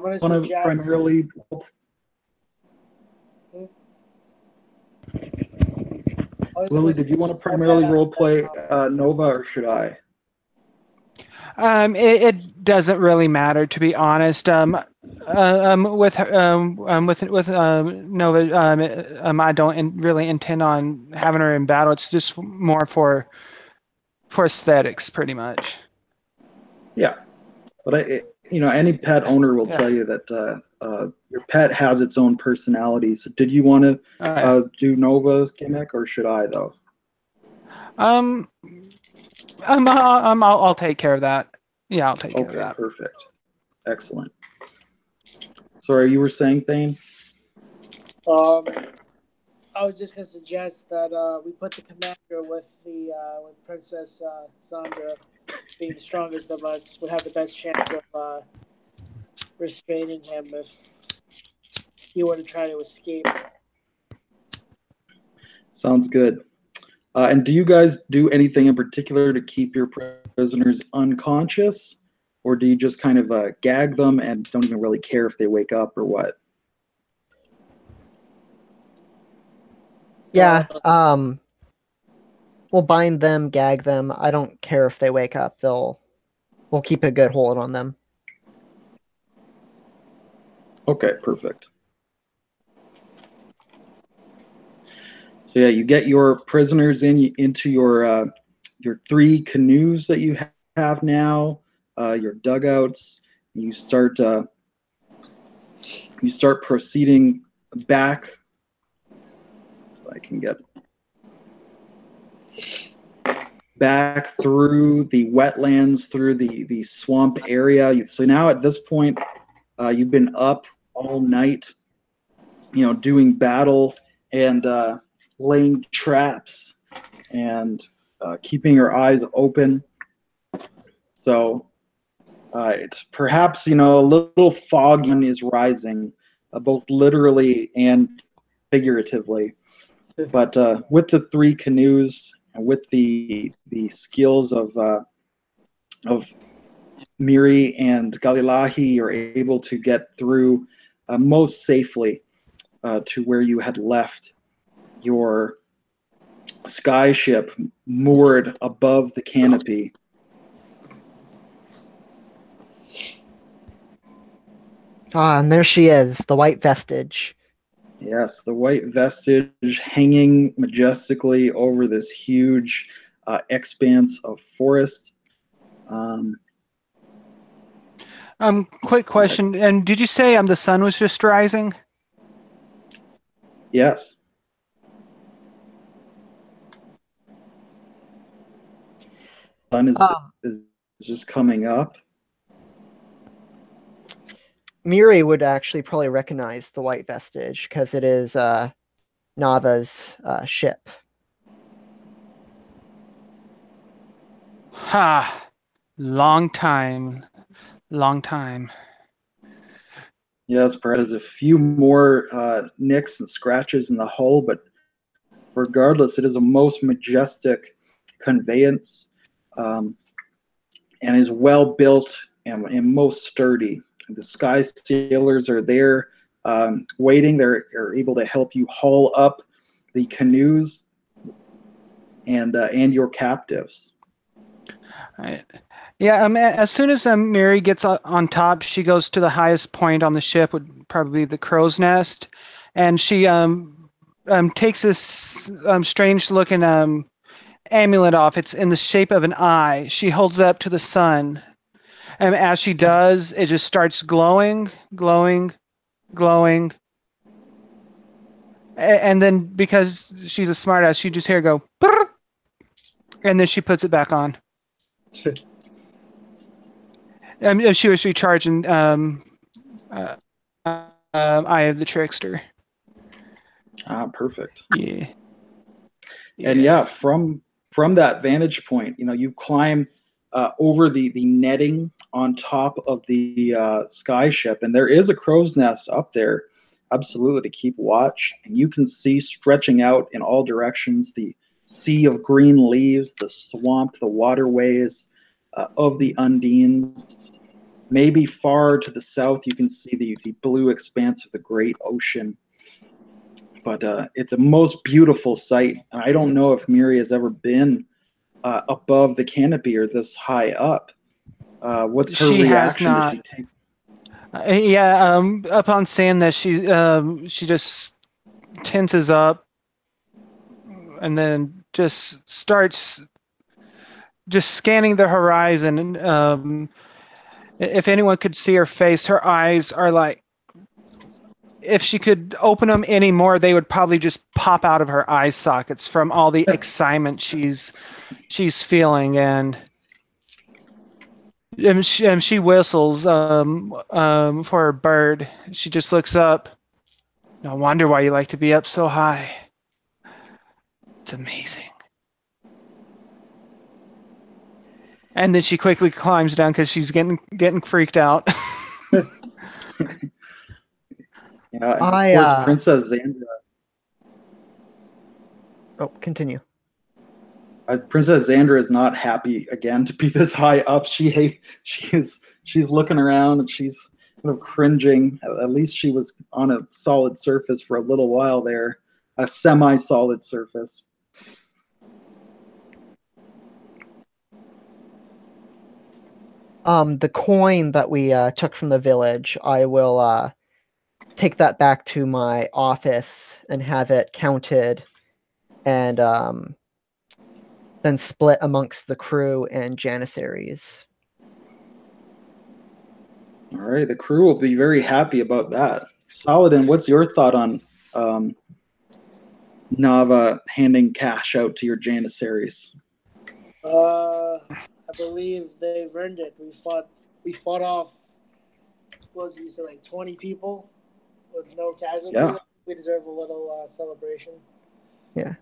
going to suggest... primarily... Lily, did you want to primarily roleplay Nova, or should I? It doesn't really matter, to be honest. With Nova, I don't really intend on having her in battle. It's just more for aesthetics, pretty much. Yeah, but any pet owner will tell you that your pet has its own personality. So did you want to do Nova's gimmick, or should I, though? I'll take care of that. Yeah, I'll take care of that. Okay, perfect. Excellent. Sorry, you were saying, Thane? I was just going to suggest that we put the commander with Princess Sandra, being the strongest of us, would have the best chance of restraining him if he were to try to escape. Sounds good. And do you guys do anything in particular to keep your prisoners unconscious, or do you just kind of gag them and don't even really care if they wake up or what? Yeah, we'll bind them, gag them. I don't care if they wake up. We'll keep a good hold on them. Okay, perfect. So yeah, you get your prisoners into your 3 canoes that you have now, your dugouts. You start proceeding back. If I can get back through the wetlands, through the swamp area. So now at this point, you've been up all night, doing battle and laying traps and keeping her eyes open. So it's perhaps, a little fog is rising, both literally and figuratively. But with the 3 canoes and with the skills of Miri and Galilahi, you're able to get through most safely to where you had left your sky ship moored above the canopy. Ah, and there she is, the white vestige. Yes, the white vestige hanging majestically over this huge expanse of forest. Quick question. And did you say the sun was just rising? Yes. Sun is just coming up. Miri would actually probably recognize the white vestige because it is Nava's ship. Ha! Long time. Yes, perhaps a few more nicks and scratches in the hull, but regardless, it is a most majestic conveyance and is well built and most sturdy. The Sky Sailors are there waiting. They're able to help you haul up the canoes and your captives. All right. Yeah, as soon as Mary gets on top, she goes to the highest point on the ship, would probably be the crow's nest, and she takes this strange-looking amulet off. It's in the shape of an eye. She holds it up to the sun, and as she does, it just starts glowing. And then because she's a smartass, she just hear it go, "Brrr," and then she puts it back on. She was recharging Eye of the Trickster. Perfect. Yeah. And yeah, from that vantage point, you climb over the netting on top of the sky ship, and there is a crow's nest up there, absolutely, to keep watch. And you can see stretching out in all directions the sea of green leaves, the swamp, the waterways of the Undines. Maybe far to the south, you can see the blue expanse of the great ocean. But it's a most beautiful sight. And I don't know if Miri has ever been above the canopy or this high up. What's her reaction? Has not. Upon saying that, she just tenses up and then just starts just scanning the horizon. And if anyone could see her face, her eyes are like, if she could open them anymore, they would probably just pop out of her eye sockets from all the excitement she's feeling. And she whistles for her bird. She just looks up. No wonder why you like to be up so high. It's amazing. And then she quickly climbs down because she's getting freaked out. Yeah, and of course, Princess Xandra. Oh, continue. Princess Xandra is not happy again to be this high up. She's looking around and she's kind of cringing. At least she was on a solid surface for a little while there, a semi-solid surface. The coin that we took from the village, I will take that back to my office and have it counted and then split amongst the crew and Janissaries. All right, the crew will be very happy about that. Saladin, what's your thought on Nava handing cash out to your Janissaries? I believe they've earned it. We fought off, what was it, you said, like 20 people with no casualties. Yeah. We deserve a little celebration. Yeah.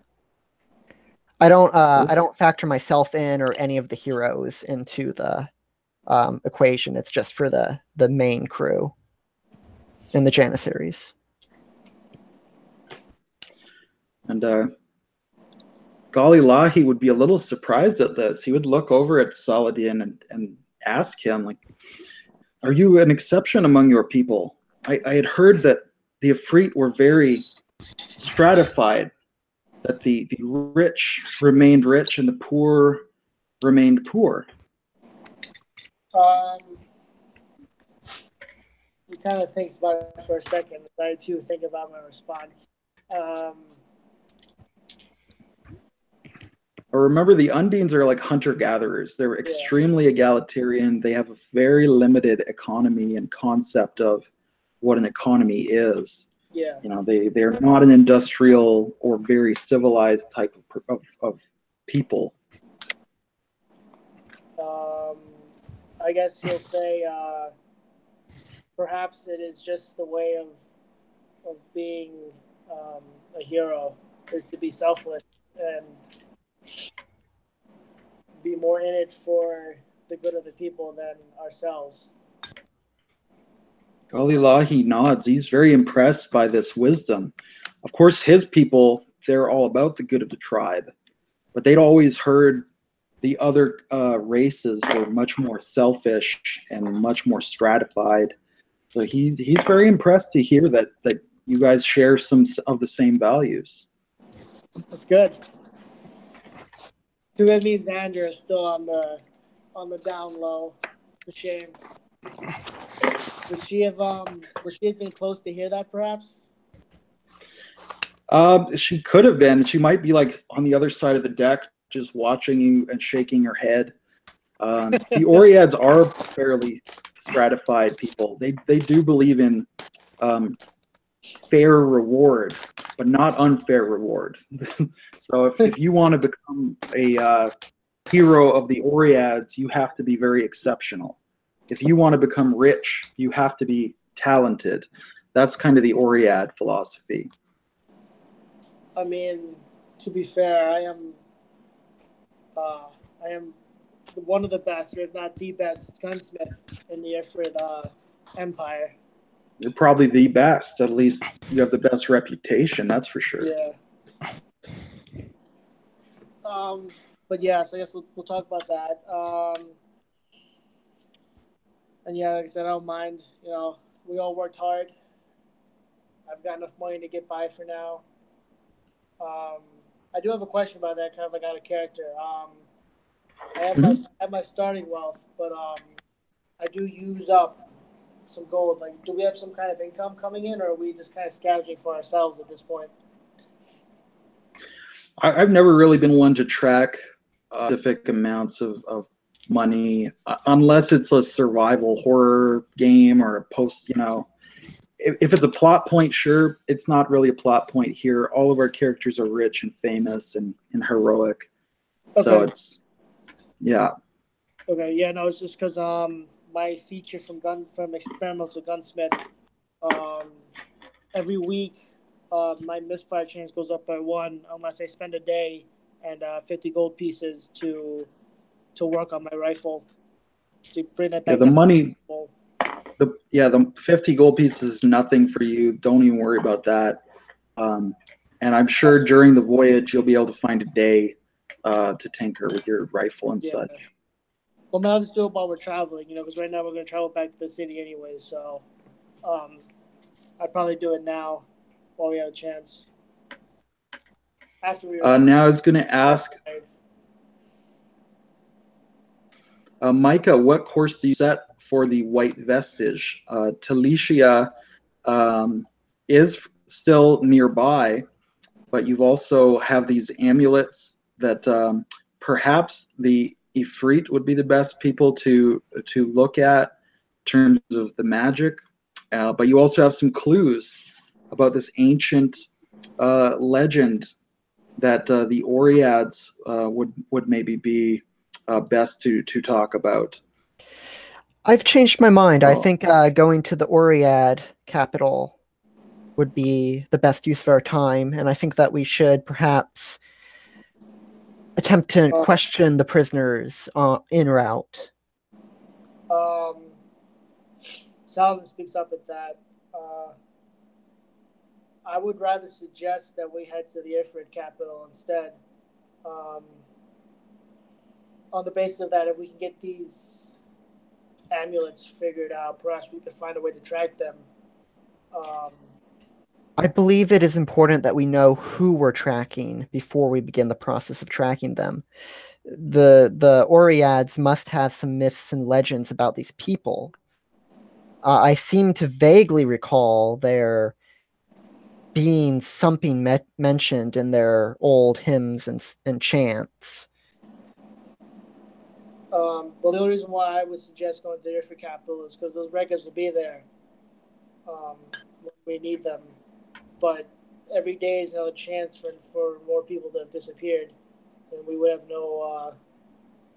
I don't factor myself in or any of the heroes into the equation. It's just for the main crew in the Janissaries. And Galilahi would be a little surprised at this. He would look over at Saladin and ask him, like, "Are you an exception among your people? I had heard that the Ifrit were very stratified, that the rich remained rich and the poor remained poor." He kind of thinks about it for a second. I too think about my response. Remember, the Undines are like hunter-gatherers. They're extremely egalitarian. They have a very limited economy and concept of what an economy is. Yeah. You know, they're not an industrial or very civilized type of people. I guess he'll say perhaps it is just the way of being a hero is to be selfless and be more in it for the good of the people than ourselves. Galilahi nods. He's very impressed by this wisdom. Of course, his people, they're all about the good of the tribe, but they'd always heard the other races were much more selfish and much more stratified. So he's very impressed to hear that you guys share some of the same values. That's good. So that means Andrew is still on the down low. It's a shame. Would she have been close to hear that perhaps? She could have been. She might be like on the other side of the deck, just watching you and shaking her head. The Oreads are fairly stratified people. They do believe in fair reward, but not unfair reward. So if you want to become a hero of the Oreads, you have to be very exceptional. If you want to become rich, you have to be talented. That's kind of the Oread philosophy. I mean, to be fair, I am one of the best, if not the best, gunsmith in the Ifrit Empire. You're probably the best. At least you have the best reputation. That's for sure. Yeah. But yeah, so I guess we'll talk about that. And yeah, like I said, I don't mind. You know, we all worked hard. I've got enough money to get by for now. I do have a question about that, kind of like out of character. I have my starting wealth, but I do use up some gold. Like, do we have some kind of income coming in, or are we just kind of scavenging for ourselves at this point? I've never really been one to track specific amounts of money, unless it's a survival horror game or a post, you know. If it's a plot point, sure. It's not really a plot point here. All of our characters are rich and famous and heroic. Okay. So it's, yeah. Okay, yeah, no, it's just because my feature from Experimental Gunsmith, every week my misfire chance goes up by 1 unless I spend a day and 50 gold pieces to work on my rifle to bring that back. Yeah, the money. The 50 gold pieces is nothing for you. Don't even worry about that. And I'm sure during the voyage you'll be able to find a day to tinker with your rifle and such. Well, I'll just do it while we're traveling, you know, because right now we're going to travel back to the city anyway. So I'd probably do it now while we have a chance. Now I was going to ask, Micah, what course do you set for the White Vestige? Talicia is still nearby, but you've also have these amulets that perhaps the Ifrit would be the best people to look at in terms of the magic. But you also have some clues about this ancient legend that the Oreads would maybe be best to talk about. I've changed my mind. I think going to the Oread capital would be the best use of our time, and I think that we should perhaps attempt to question the prisoners en route. Saladin speaks up at that. I would rather suggest that we head to the Ifrit capital instead. On the basis of that, if we can get these amulets figured out, perhaps we could find a way to track them. I believe it is important that we know who we're tracking before we begin the process of tracking them. The Oreads must have some myths and legends about these people. I seem to vaguely recall there being something mentioned in their old hymns and chants. Well, the only reason why I would suggest going to the Ifrit capital is because those records will be there when we need them. But every day is another chance for more people to have disappeared, and we would have no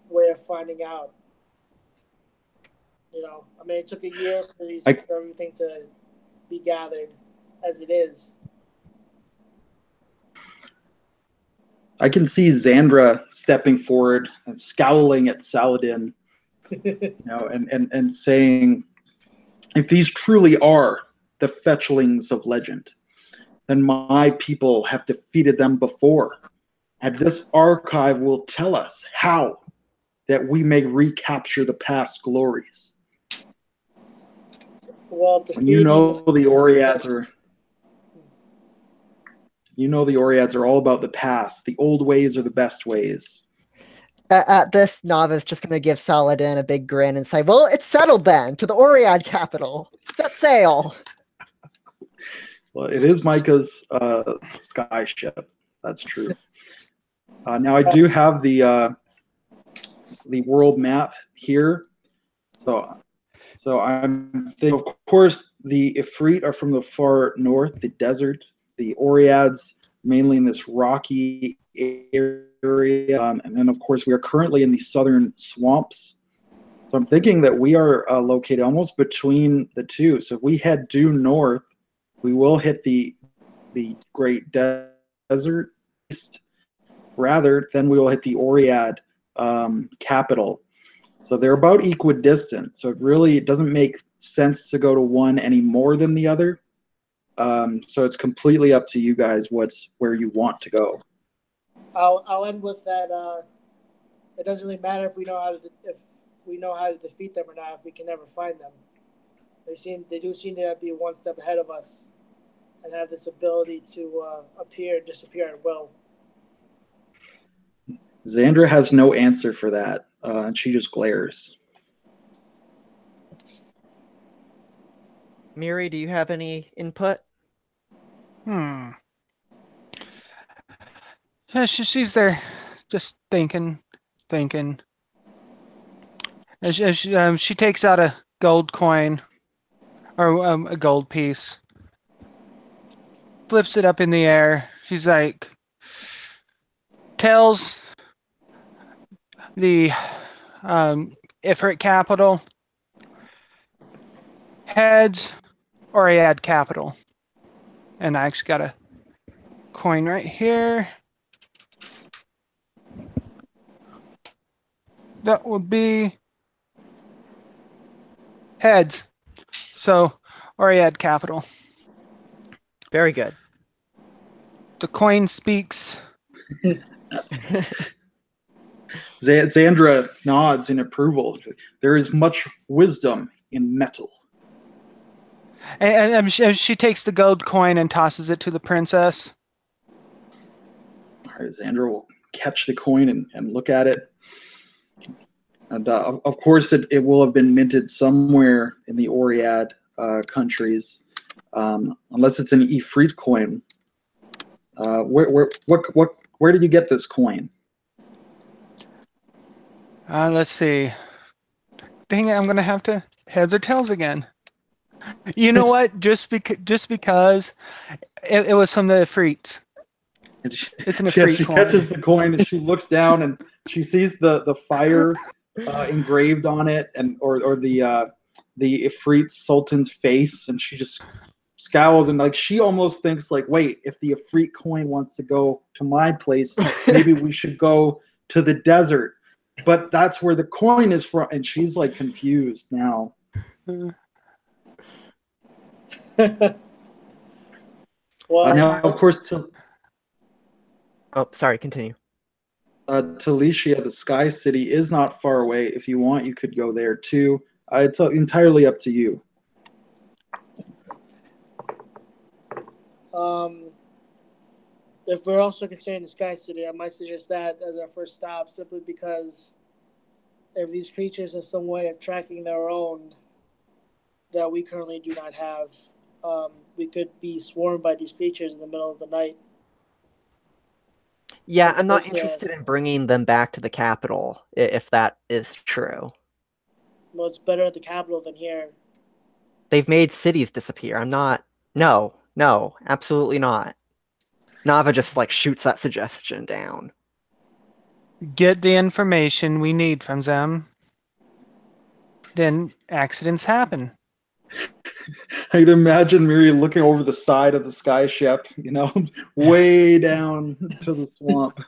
way of finding out. I mean, it took a year for everything to be gathered as it is. I can see Xandra stepping forward and scowling at Saladin, and saying, if these truly are the fetchlings of legend, then my people have defeated them before. And this archive will tell us how that we may recapture the past glories. Well, the Oreads are all about the past. The old ways are the best ways. At this, Nava's just going to give Saladin a big grin and say, well, it's settled then, to the Oread capital. Set sail. Well, it is Micah's sky ship. That's true. Now, I do have the world map here. So I'm thinking, of course, the Ifrit are from the far north, the desert. The Oreads, mainly in this rocky area. And then, of course, we are currently in the southern swamps. So I'm thinking that we are located almost between the two. So if we head due north, we will hit the Great Desert east. Rather, then we will hit the Oread capital. So they're about equidistant. So it doesn't make sense to go to one any more than the other. So it's completely up to you guys where you want to go. I'll end with that. It doesn't really matter if we know how to defeat them or not if we can never find them. They do seem to be one step ahead of us and have this ability to appear and disappear at will. Xandra has no answer for that, and she just glares. Miri, do you have any input? Yeah, she's there, just thinking. As she takes out a gold coin, or a gold piece, flips it up in the air. She's like, tells the Ifrit capital, heads Oread capital. And I actually got a coin right here. That would be heads. So, Oread capital. Very good. The coin speaks. Xandra nods in approval. There is much wisdom in metal. And she takes the gold coin and tosses it to the princess. All right, Xandra will catch the coin and look at it. And of course, it will have been minted somewhere in the Oread countries, unless it's an Ifrit coin. Where did you get this coin? Let's see. Dang it! I'm gonna have to heads or tails again. You know what? Just because it was from the Ifrits. It's an Ifrit she coin. catches the coin and she looks down and she sees the fire engraved on it, or the Ifrit Sultan's face, and she just scowls, and like she almost thinks like, wait, if the Ifrit coin wants to go to my place, maybe we should go to the desert. But that's where the coin is from, and she's like confused now. Well, Now, of course, Oh, sorry. Continue. Talicia, the Sky City, is not far away. If you want, you could go there too. It's entirely up to you. If we're also considering the Sky City, I might suggest that as our first stop, simply because if these creatures have some way of tracking their own that we currently do not have, we could be swarmed by these creatures in the middle of the night. Yeah, I'm not Okay. interested in bringing them back to the capital, if that is true. Well, it's better at the capital than here. They've made cities disappear. I'm not. No, absolutely not. Nava just like shoots that suggestion down. Get the information we need from them. Then accidents happen. I could imagine Miri looking over the side of the sky ship, way down to the swamp.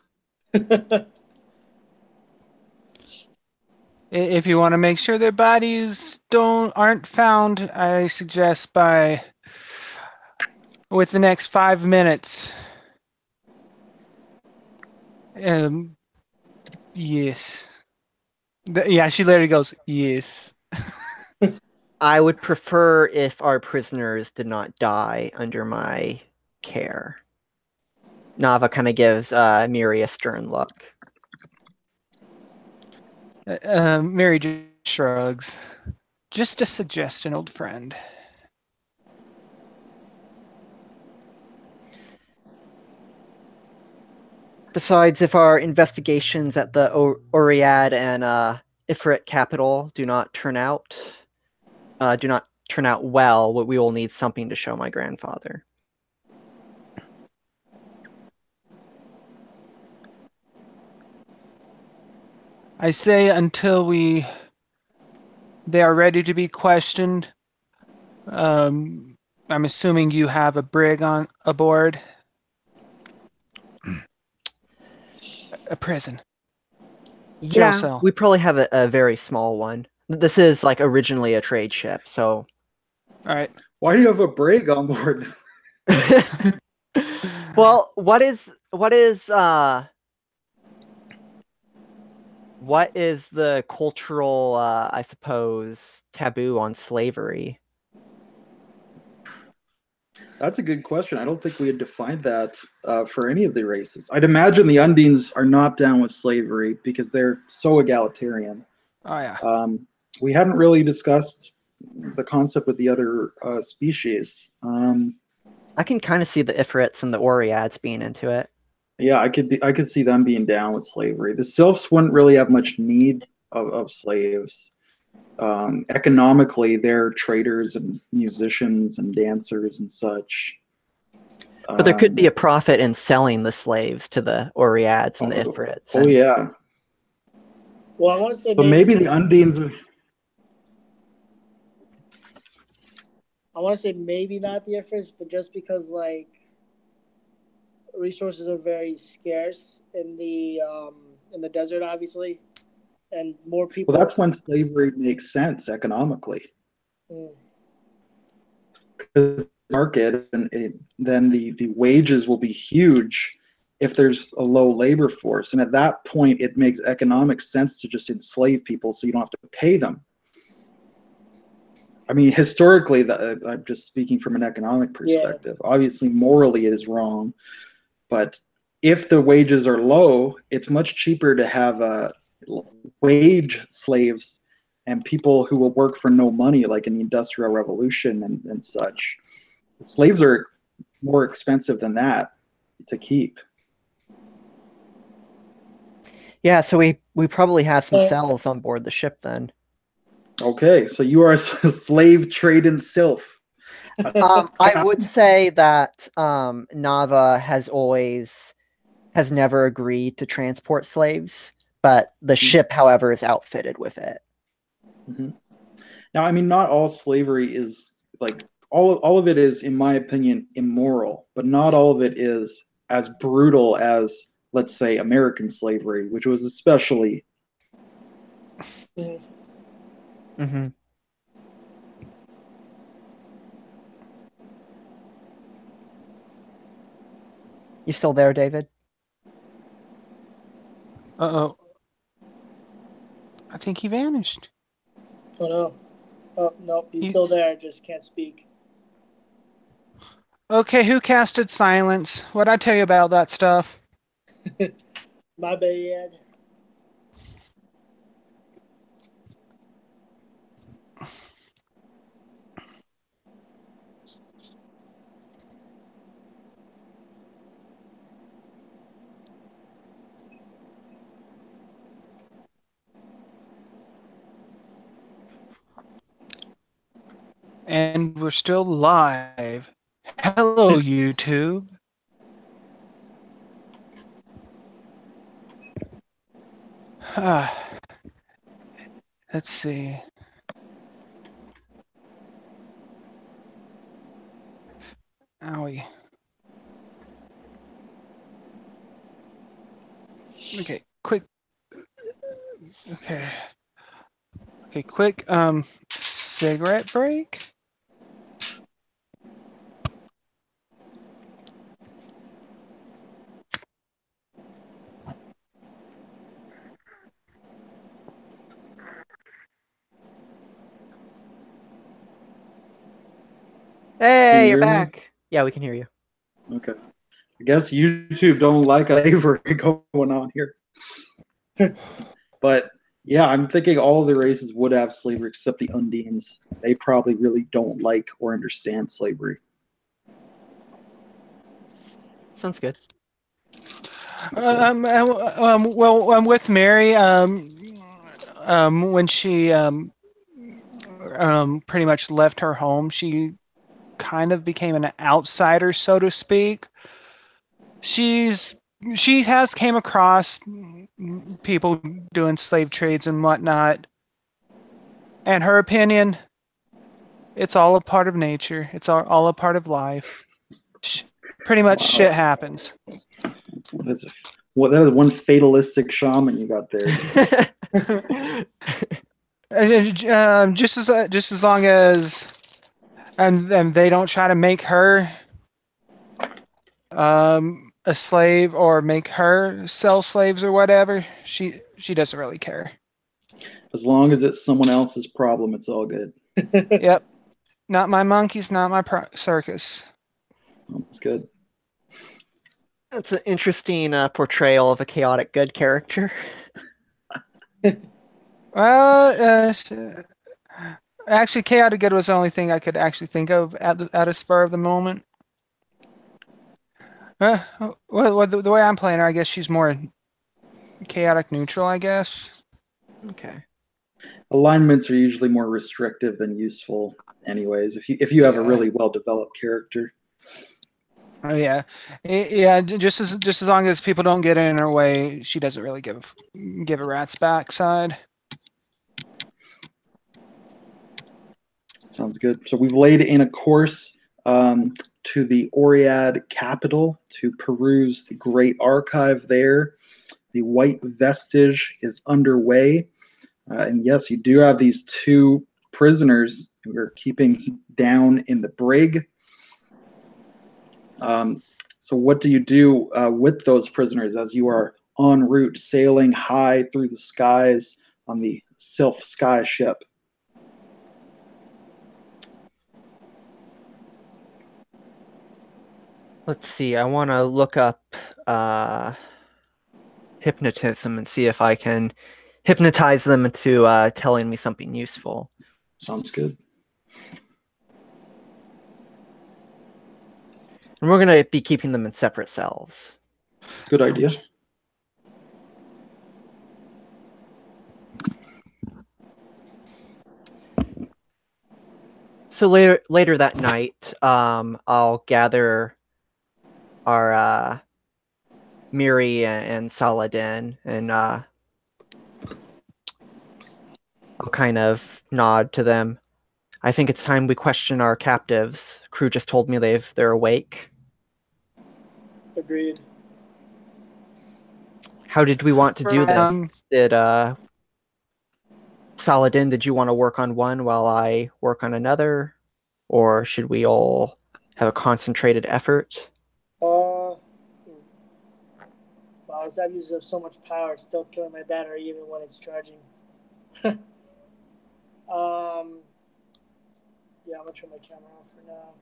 If you want to make sure their bodies aren't found, I suggest with the next 5 minutes. Yes. Yeah, she literally goes, yes. I would prefer if our prisoners did not die under my care. Nava kind of gives Miri a stern look. Mary just shrugs. Just a suggestion, old friend. Besides, if our investigations at the Oriad and Ifrit capital do not turn out well, we will need something to show my grandfather. I say until they are ready to be questioned. I'm assuming you have a brig aboard. A prison. Jail Yeah, cell. we probably have a very small one. This is like originally a trade ship, so. All right. Why do you have a brig on board? Well, what is the cultural, I suppose, taboo on slavery? That's a good question. I don't think we had defined that for any of the races. I'd imagine the Undines are not down with slavery because they're so egalitarian. Oh yeah. We hadn't really discussed the concept with the other species. I can kind of see the Ifrits and the Oriads being into it. Yeah, I could see them being down with slavery. The Sylphs wouldn't really have much need of slaves. Economically, they're traders and musicians and dancers and such. But there could be a profit in selling the slaves to the Oriads and the Ifrits. Oh yeah. Well, I want to say So maybe the Undines. I want to say maybe not the Ifrits, but just because like resources are very scarce in the desert, obviously, and more people. Well, that's when slavery makes sense economically. Because market and then the wages will be huge if there's a low labor force, and at that point it makes economic sense to just enslave people so you don't have to pay them. I mean, historically, I'm just speaking from an economic perspective. Yeah. Obviously, morally it is wrong, but if the wages are low, it's much cheaper to have wage slaves and people who will work for no money, like in the Industrial Revolution and such. The slaves are more expensive than that to keep. Yeah, so we probably have some cells on board the ship then. Okay, so you are a slave trading sylph. I would say that Nava has never agreed to transport slaves, but the ship, however, is outfitted with it. Mm-hmm. Now, I mean, not all slavery is like all of it is, in my opinion, immoral, but not all of it is as brutal as, let's say, American slavery, which was especially. Mm-hmm. You still there, David? Uh-oh. I think he vanished. Oh no. Oh no, he's You- still there, just can't speak. Okay, who casted silence? What'd I tell you about that stuff? My bad. And we're still live. Hello, YouTube. Let's see. Owie. Okay, quick. Okay. Okay, quick cigarette break. Hey, you you're hear me? back. Yeah, we can hear you. Okay. I guess YouTube don't like slavery going on here. But yeah, I'm thinking all of the races would have slavery except the Undines. They probably really don't like or understand slavery. Sounds good. Well, I'm with Mary. When she pretty much left her home, she kind of became an outsider, so to speak. She has came across people doing slave trades and whatnot. And her opinion, it's all a part of nature. It's all a part of life. Pretty much Wow. shit happens. That is one fatalistic shaman you got there. Just as long as and they don't try to make her a slave or make her sell slaves or whatever, she doesn't really care. As long as it's someone else's problem, it's all good. Yep. Not my monkeys, not my circus. That's good. That's an interesting portrayal of a chaotic good character. Well, actually, chaotic good was the only thing I could actually think of at a spur of the moment. Well, the way I'm playing her, I guess she's more chaotic neutral, I guess. Okay. Alignments are usually more restrictive than useful, anyways. If you have a really well developed character. Oh yeah, yeah. Just as long as people don't get in her way, she doesn't really give a rat's backside. Sounds good. So we've laid in a course to the Oriad capital to peruse the great archive there. The White Vestige is underway. And yes, you do have these two prisoners who are keeping down in the brig. So what do you do with those prisoners as you are en route, sailing high through the skies on the Sylph Sky ship? Let's see. I want to look up hypnotism and see if I can hypnotize them into telling me something useful. Sounds good. And we're going to be keeping them in separate cells. Good idea. So later that night, I'll gather our Miri and Saladin, and I'll kind of nod to them. I think it's time we question our captives. Crew just told me they're awake. Agreed. How did we want to do this? Did Saladin, did you want to work on one while I work on another? Or should we all have a concentrated effort? Wow, that uses up so much power. It's still killing my battery even when it's charging. Yeah, I'm gonna turn my camera off for now.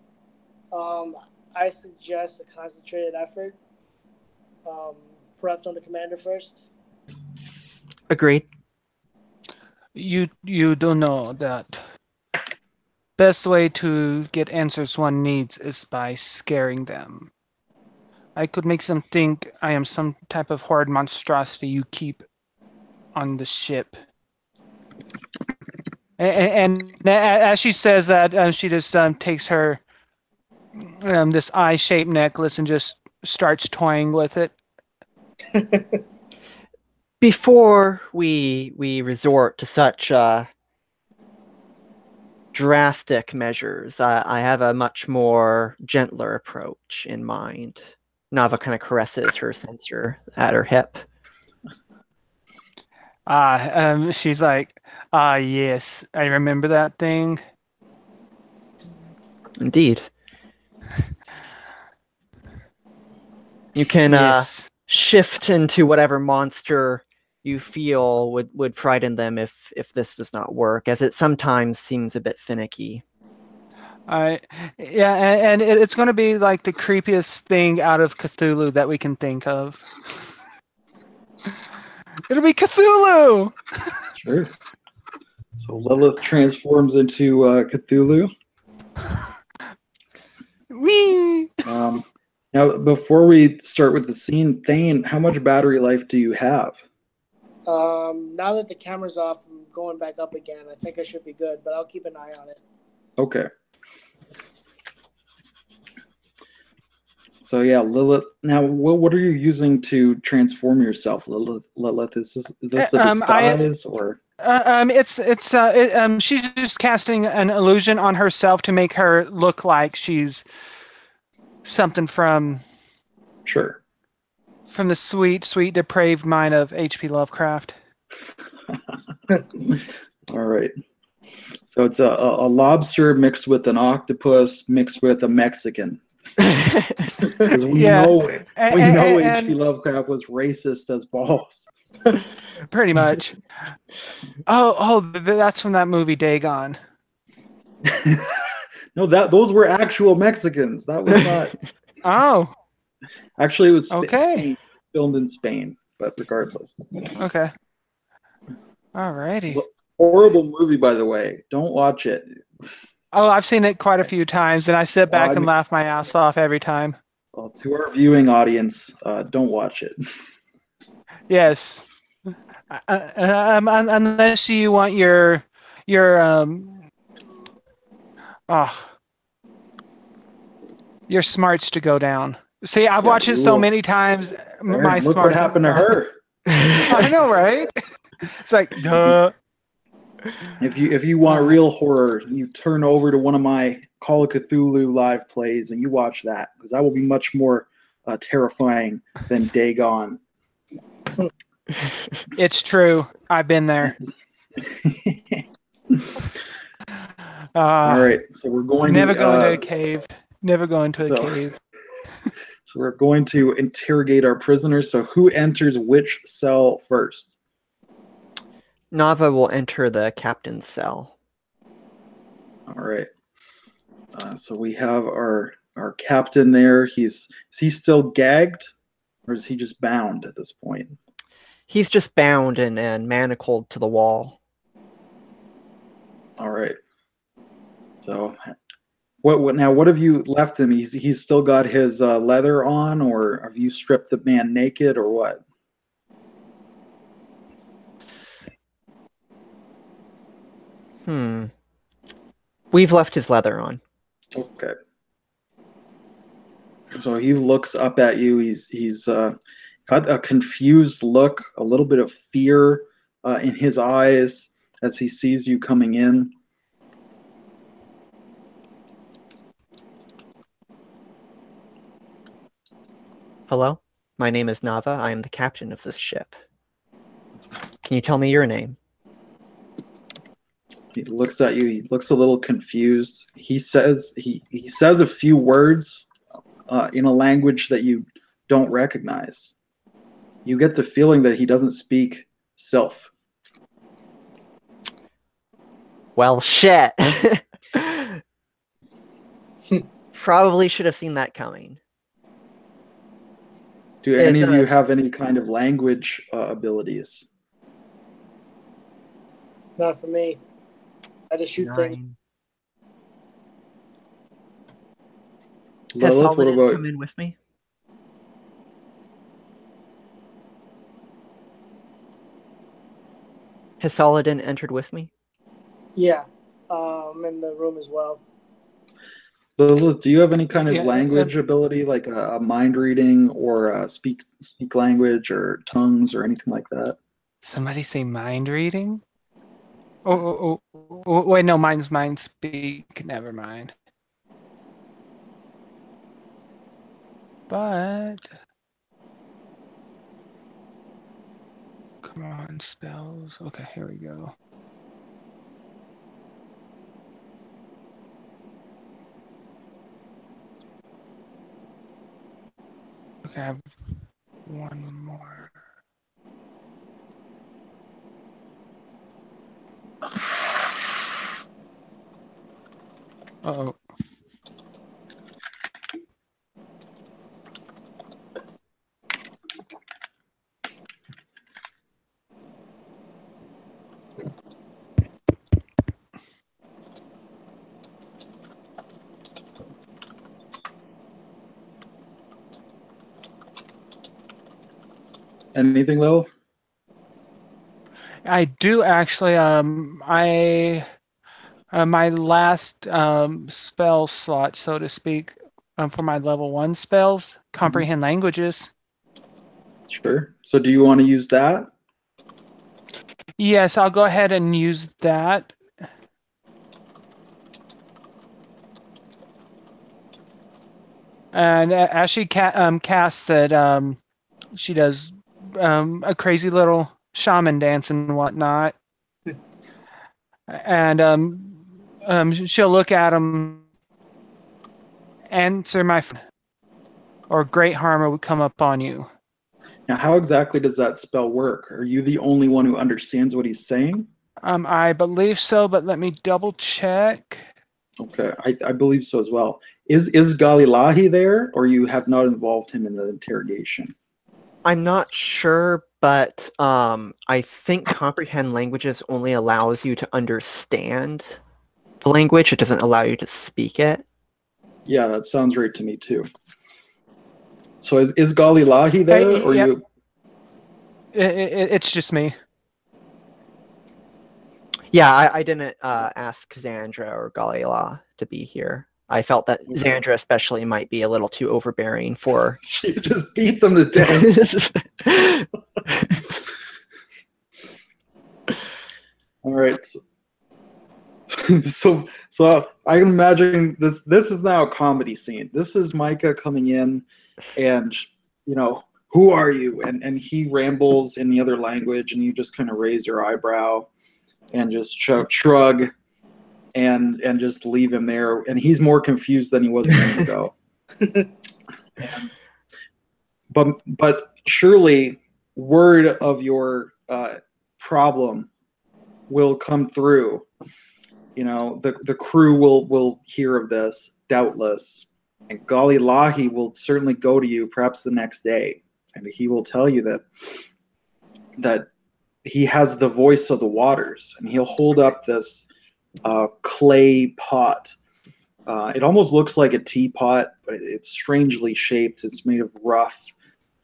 I suggest a concentrated effort. Perhaps on the commander first. Agreed. You do know that best way to get answers one needs is by scaring them. I could make them think I am some type of horrid monstrosity you keep on the ship. And as she says that, she just takes her this eye-shaped necklace and just starts toying with it. Before we resort to such drastic measures, I have a much more gentler approach in mind. Nava kind of caresses her sensor at her hip. She's like, yes, I remember that thing. Indeed. You can Yes. shift into whatever monster you feel would frighten them if this does not work, as it sometimes seems a bit finicky. Yeah, and it's going to be like the creepiest thing out of Cthulhu that we can think of. It'll be Cthulhu! Sure. So Lilith transforms into Cthulhu. Whee! Now, before we start with the scene, Thane, how much battery life do you have? Now that the camera's off, I'm going back up again. I think I should be good, but I'll keep an eye on it. Okay. So yeah, Lilith. Now, what are you using to transform yourself, Lilith? Is this a disguise or? She's just casting an illusion on herself to make her look like she's something from the sweet depraved mind of H.P. Lovecraft. All right. So it's a lobster mixed with an octopus mixed with a Mexican. Because we know H.P. Lovecraft was racist as balls. Pretty much. Oh, that's from that movie Dagon. No, those were actual Mexicans. That was not. Oh. Actually, it was okay. Filmed in Spain, but regardless. Okay. Alrighty. Horrible movie, by the way. Don't watch it. Oh, I've seen it quite a few times, and I sit back and laugh my ass off every time. Well, to our viewing audience, don't watch it. Yes. Unless you want your smarts to go down. See, I've watched it so many times. Look what happened to her. I know, right? It's like, duh. If you want real horror, you turn over to one of my Call of Cthulhu live plays and you watch that, because that will be much more terrifying than Dagon. It's true. I've been there. All right, so we're going to go into a cave. Never go into a cave. So we're going to interrogate our prisoners. So who enters which cell first? Nava will enter the captain's cell. All right. So we have our captain there. Is he still gagged, or is he just bound at this point? He's just bound and manacled to the wall. All right. So, what have you left him? He's still got his leather on, or have you stripped the man naked, or what? We've left his leather on. Okay. So he looks up at you. He's got a confused look, a little bit of fear in his eyes as he sees you coming in. Hello, my name is Nava. I am the captain of this ship. Can you tell me your name? He looks at you. He looks a little confused. He says he says a few words in a language that you don't recognize. You get the feeling that he doesn't speak Sylph. Well, shit. Probably should have seen that coming. Do any of you have any kind of language abilities? Not for me. I just shoot things. 9. Has Lilith, what Saladin about come in with me? Has Saladin entered with me? Yeah. I'm in the room as well. Lilith? Do you have any kind of Yeah, language ability, like a mind reading or speak language or tongues or anything like that? Somebody say mind reading? Oh, wait, no, mine's mind speak. Never mind. But come on, spells. Okay, here we go. Okay, I have one more. Uh-oh. Anything, Lilith? I do actually. My last spell slot, so to speak, for my level 1 spells, comprehend languages. Sure. So do you want to use that? Yes, I'll go ahead and use that. And as she casts it, she does a crazy little shaman dance and whatnot. And she'll look at him, answer my friend, or great harm would come upon you. Now, how exactly does that spell work? Are you the only one who understands what he's saying? I believe so, but let me double check. Okay, I believe so as well. Is Galilahi there, or you have not involved him in the interrogation? I'm not sure, but I think comprehend languages only allows you to understand the language. It doesn't allow you to speak it. Yeah, that sounds right to me too. So is Galilahi there, or Yep. you? It's just me. Yeah, I didn't ask Xandra or Galila to be here. I felt that Xandra especially might be a little too overbearing for... You just beat them to death. All right. So I can imagine this. This is now a comedy scene. This is Micah coming in, and who are you? And he rambles in the other language, and you just kind of raise your eyebrow, and just shrug, and just leave him there. And he's more confused than he was a minute ago. But surely word of your problem will come through. The crew will hear of this, doubtless, and Galilahi will certainly go to you perhaps the next day, and he will tell you that he has the voice of the waters, and he'll hold up this clay pot. It almost looks like a teapot, but it's strangely shaped. It's made of rough,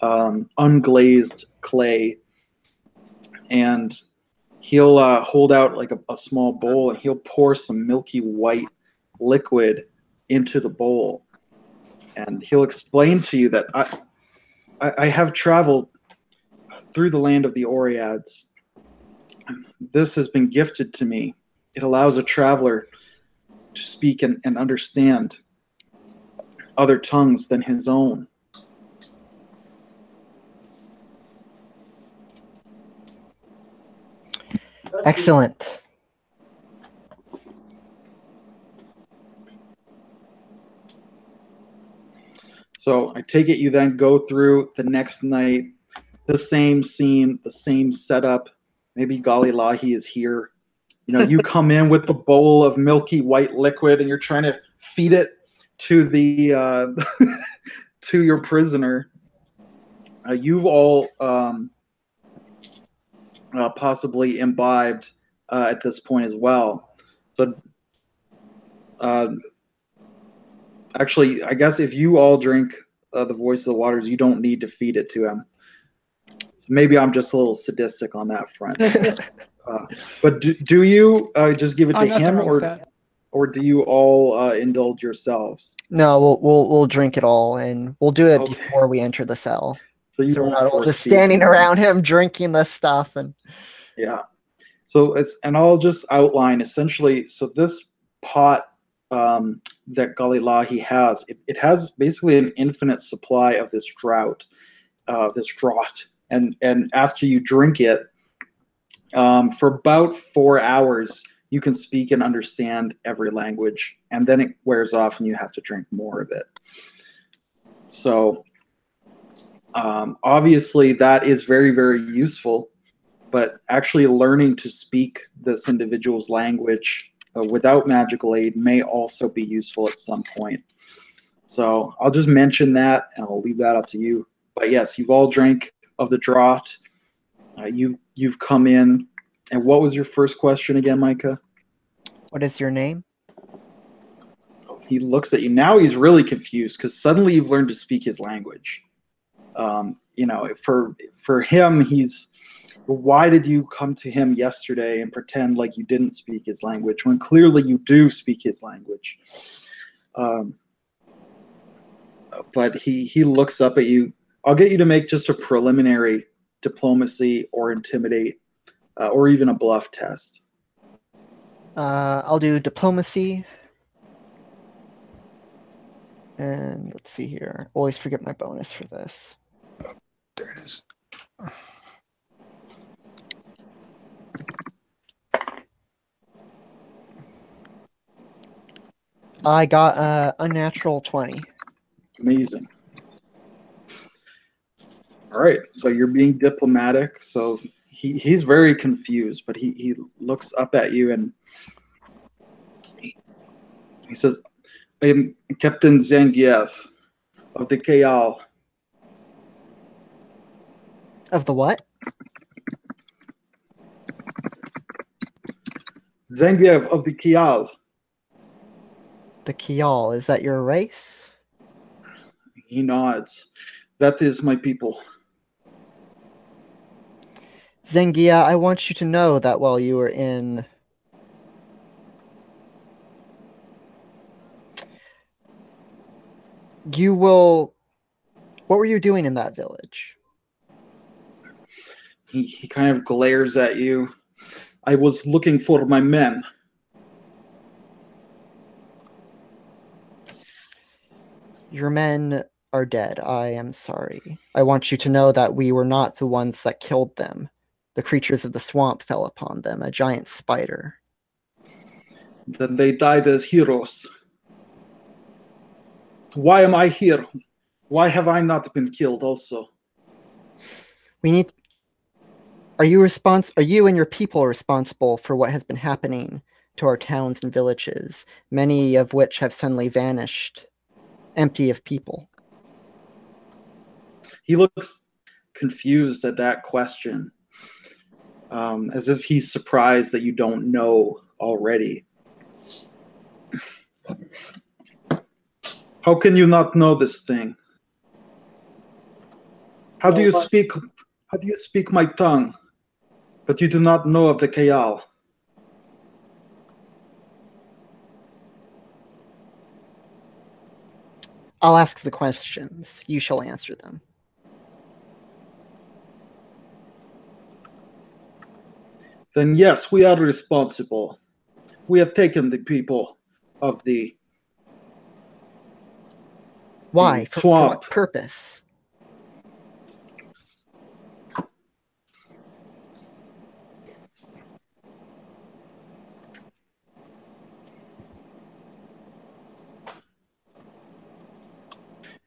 unglazed clay, and he'll hold out like a small bowl, and he'll pour some milky white liquid into the bowl, and he'll explain to you that I have traveled through the land of the Oreads. This has been gifted to me. It allows a traveler to speak and understand other tongues than his own. Excellent. So I take it you then go through the next night, the same scene, the same setup. Maybe Galilahi is here. You know, you come in with the bowl of milky white liquid, and you're trying to feed it to the to your prisoner. You've all possibly imbibed at this point as well. So, actually, I guess if you all drink the voice of the waters, you don't need to feed it to him. So maybe I'm just a little sadistic on that front. But do you just give it to nothing him, wrong with that. or do you all indulge yourselves? No, we'll drink it all, and we'll do it Okay. before we enter the cell. So you So we're won't not all force just feed standing him. around him drinking the stuff. And Yeah. So and I'll just outline essentially. So this pot that Galilahi has, it has basically an infinite supply of this draught, and after you drink it, for about 4 hours, you can speak and understand every language, and then it wears off, and you have to drink more of it. So obviously, that is very, very useful. But actually learning to speak this individual's language without magical aid may also be useful at some point. So I'll just mention that, and I'll leave that up to you. But yes, you've all drank of the draught. You've come in. And what was your first question again, Micah? what is your name? He looks at you. Now he's really confused because suddenly you've learned to speak his language. You know, for him, why did you come to him yesterday and pretend like you didn't speak his language when clearly you do speak his language? But he looks up at you. I'll get you to make just a preliminary diplomacy or intimidate or even a bluff test. I'll do diplomacy. And let's see here. Always forget my bonus for this. There it is. I got a natural 20. Amazing. All right, so you're being diplomatic. So he's very confused, but he looks up at you and he says, "I am Captain Zangief of the Kayal." Of the what? Zangief of the Kayal. The Kial. Is that your race? He nods. That is my people. Zengia, I want you to know that while you were in... You will... What were you doing in that village? He kind of glares at you. I was looking for my men. Your men are dead. I am sorry. I want you to know that we were not the ones that killed them. The creatures of the swamp fell upon them, a giant spider. Then they died as heroes. Why am I here? Why have I not been killed also? We need... Are you and your people responsible for what has been happening to our towns and villages, many of which have suddenly vanished, empty of people? He looks confused at that question, as if he's surprised that you don't know already. How can you not know this thing? How do you speak my tongue, but you do not know of the Kayal? I'll ask the questions. You shall answer them. Then yes, we are responsible. We have taken the people of the Why? For swamp. what purpose?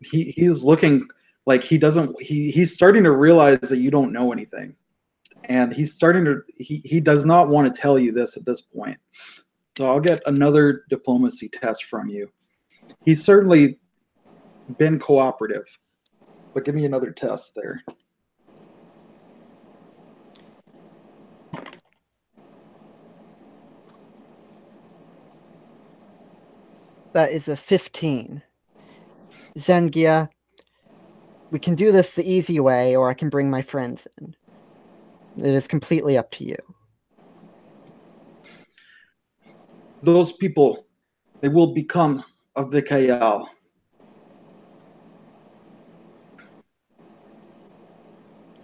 he's looking like he's starting to realize that you don't know anything, and he does not want to tell you this at this point. So I'll get another diplomacy test from you. He's certainly been cooperative, but give me another test there. That is a 15. Zengia, we can do this the easy way, or I can bring my friends in. It is completely up to you. Those people, they will become of the Kayal.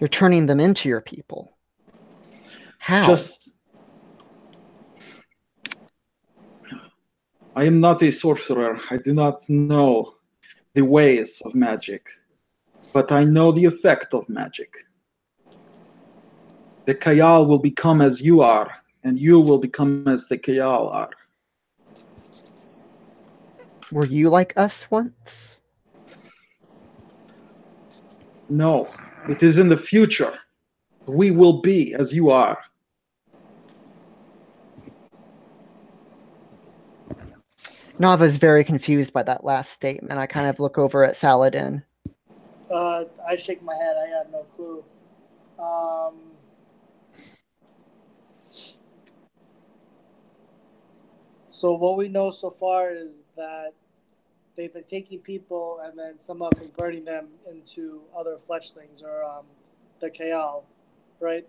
You're turning them into your people. How? I am not a sorcerer. I do not know the ways of magic, but I know the effect of magic. The Kayal will become as you are, and you will become as the Kayal are. Were you like us once? No, it is in the future. We will be as you are. Nava's very confused by that last statement. I kind of look over at Saladin. I shake my head. I have no clue. So what we know so far is that they've been taking people and then somehow converting them into other fletchlings or the Kayal, right?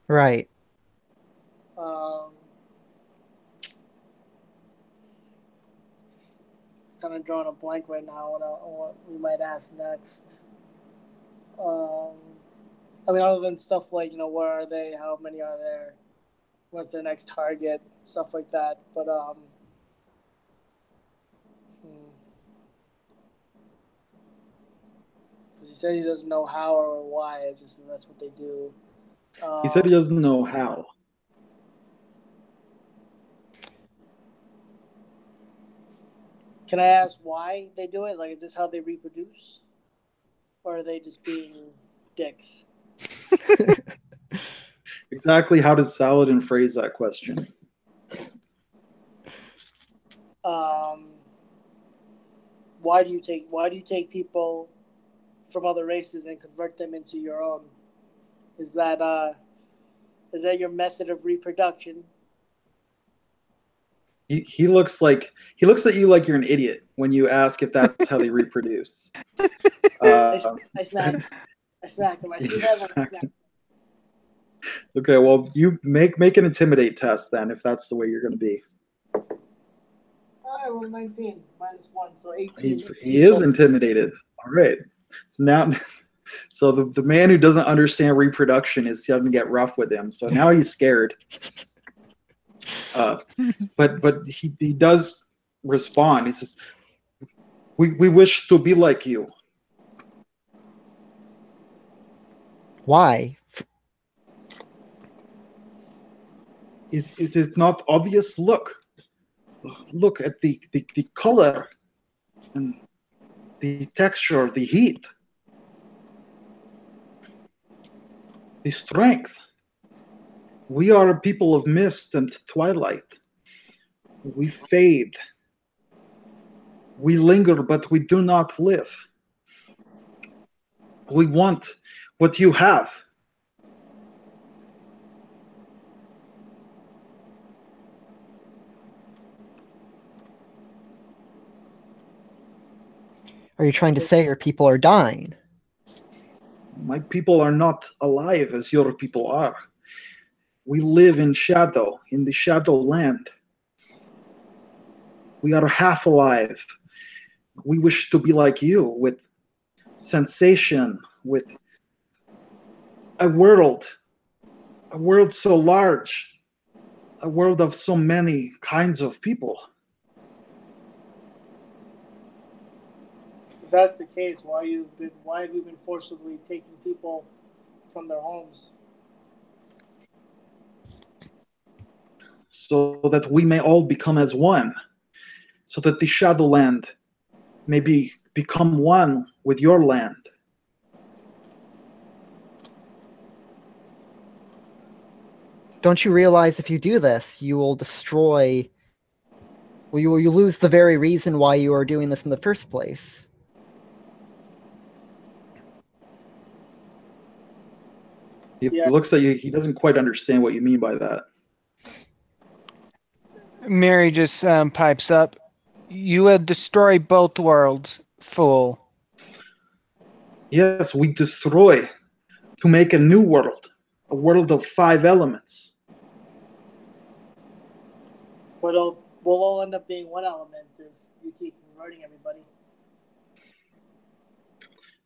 Right. Kind of drawing a blank right now on what we might ask next. I mean, other than stuff like, where are they? How many are there? What's their next target? Stuff like that. But, because he said he doesn't know how or why. It's just that's what they do. He said he doesn't know how. Can I ask why they do it? Like, is this how they reproduce? Or are they just being dicks? Exactly how does Saladin phrase that question? Why do you take people from other races and convert them into your own? Is that your method of reproduction? He looks at you like you're an idiot when you ask if that's how they reproduce. I smack him. I see that. I smack him. Okay, well, you make an intimidate test then, if that's the way you're going to be. All right, well, 19 minus 1, so 18. He is intimidated. All right. So now, the man who doesn't understand reproduction is having to get rough with him. So now he's scared. But he does respond. He says, "We wish to be like you." Why? Is it not obvious? Look at the color and the texture, the heat, the strength. We are a people of mist and twilight. We fade. We linger, but we do not live. We want what you have. Are you trying to say your people are dying? My people are not alive as your people are. We live in shadow, in the shadow land. We are half alive. We wish to be like you, with sensation, with a world so large, a world of so many kinds of people. If that's the case, why have you been forcibly taking people from their homes? So that we may all become as one. So that the Shadowland may be become one with your land. Don't you realize if you do this, you will destroy... Well, you lose the very reason why you are doing this in the first place. He Yeah. looks at you. He doesn't quite understand what you mean by that. Mary just pipes up. You will destroy both worlds, fool. Yes, we destroy to make a new world, a world of 5 elements. But we'll all end up being one element if you keep converting everybody.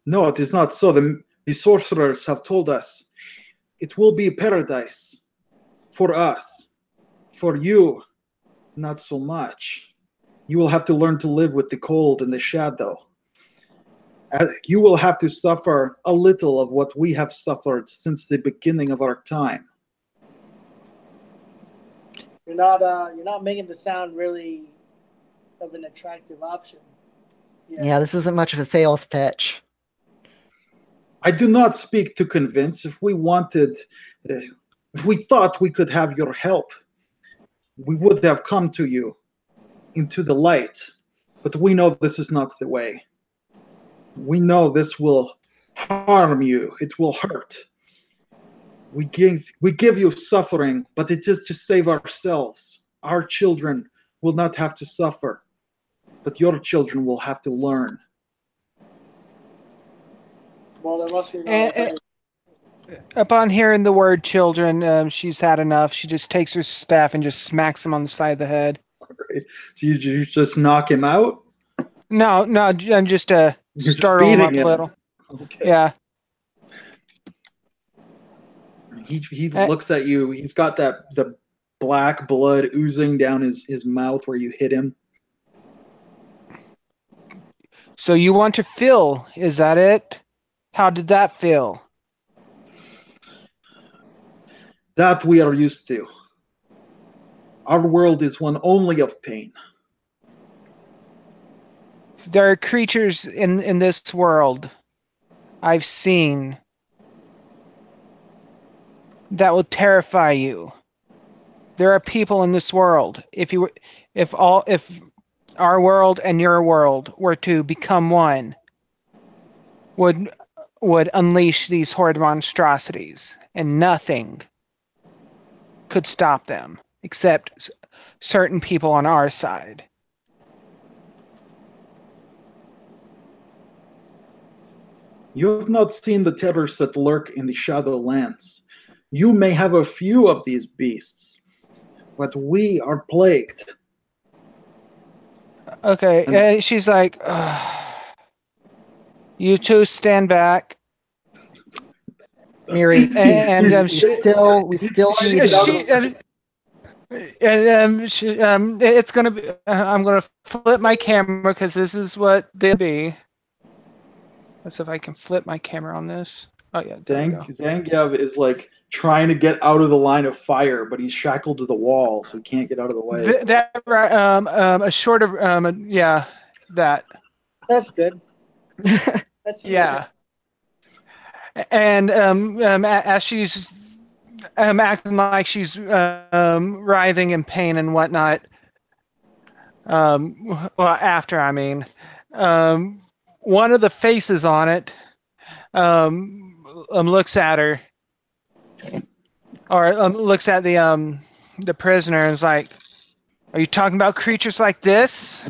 No, it is not so. The sorcerers have told us it will be paradise for us. For you, not so much. You will have to learn to live with the cold and the shadow. You will have to suffer a little of what we have suffered since the beginning of our time. You're not making the sound really of an attractive option. Yeah, this isn't much of a sales pitch. I do not speak to convince. If we thought we could have your help, we would have come to you into the light. But we know this is not the way. We know this will harm you. It will hurt. We give you suffering, but it is to save ourselves. Our children will not have to suffer, but your children will have to learn. Well, there must be Upon hearing the word children, she's had enough. She just takes her staff and just smacks him on the side of the head. Right. So you just knock him out? No, I'm just You're just startle him up beating a him. little. Okay. Yeah. He looks at you. He's got the black blood oozing down his mouth where you hit him. So you want to fill, is that it? How did that feel? That we are used to. Our world is one only of pain. There are creatures in this world I've seen that will terrify you. There are people in this world. If our world and your world were to become one, would unleash these horrid monstrosities, and nothing could stop them except certain people on our side. You have not seen the terrors that lurk in the Shadowlands. You may have a few of these beasts, but we are plagued. Okay, and she's like, "Ugh. You two stand back." Miri, And we still need... it's gonna be. I'm gonna flip my camera because this is what they'll be. Let's see if I can flip my camera on this. Oh yeah, there we go. Zangief is like trying to get out of the line of fire, but he's shackled to the wall, so he can't get out of the way. A short of yeah, that. That's good. That's Yeah. And as she's acting like she's writhing in pain and whatnot, well, after I mean, one of the faces on it looks at her, or looks at the prisoner and is like, "Are you talking about creatures like this?"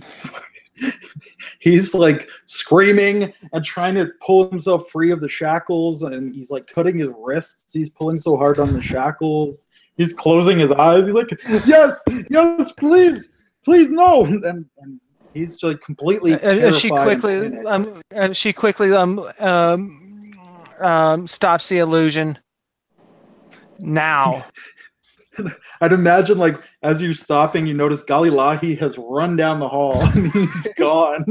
He's like screaming and trying to pull himself free of the shackles, and he's like cutting his wrists. He's pulling so hard on the shackles. He's closing his eyes. He's like, yes, please, no. And he's like completely terrified. She quickly stops the illusion. Now. I'd imagine, like, as you're stopping, you notice Galilahi has run down the hall and he's gone.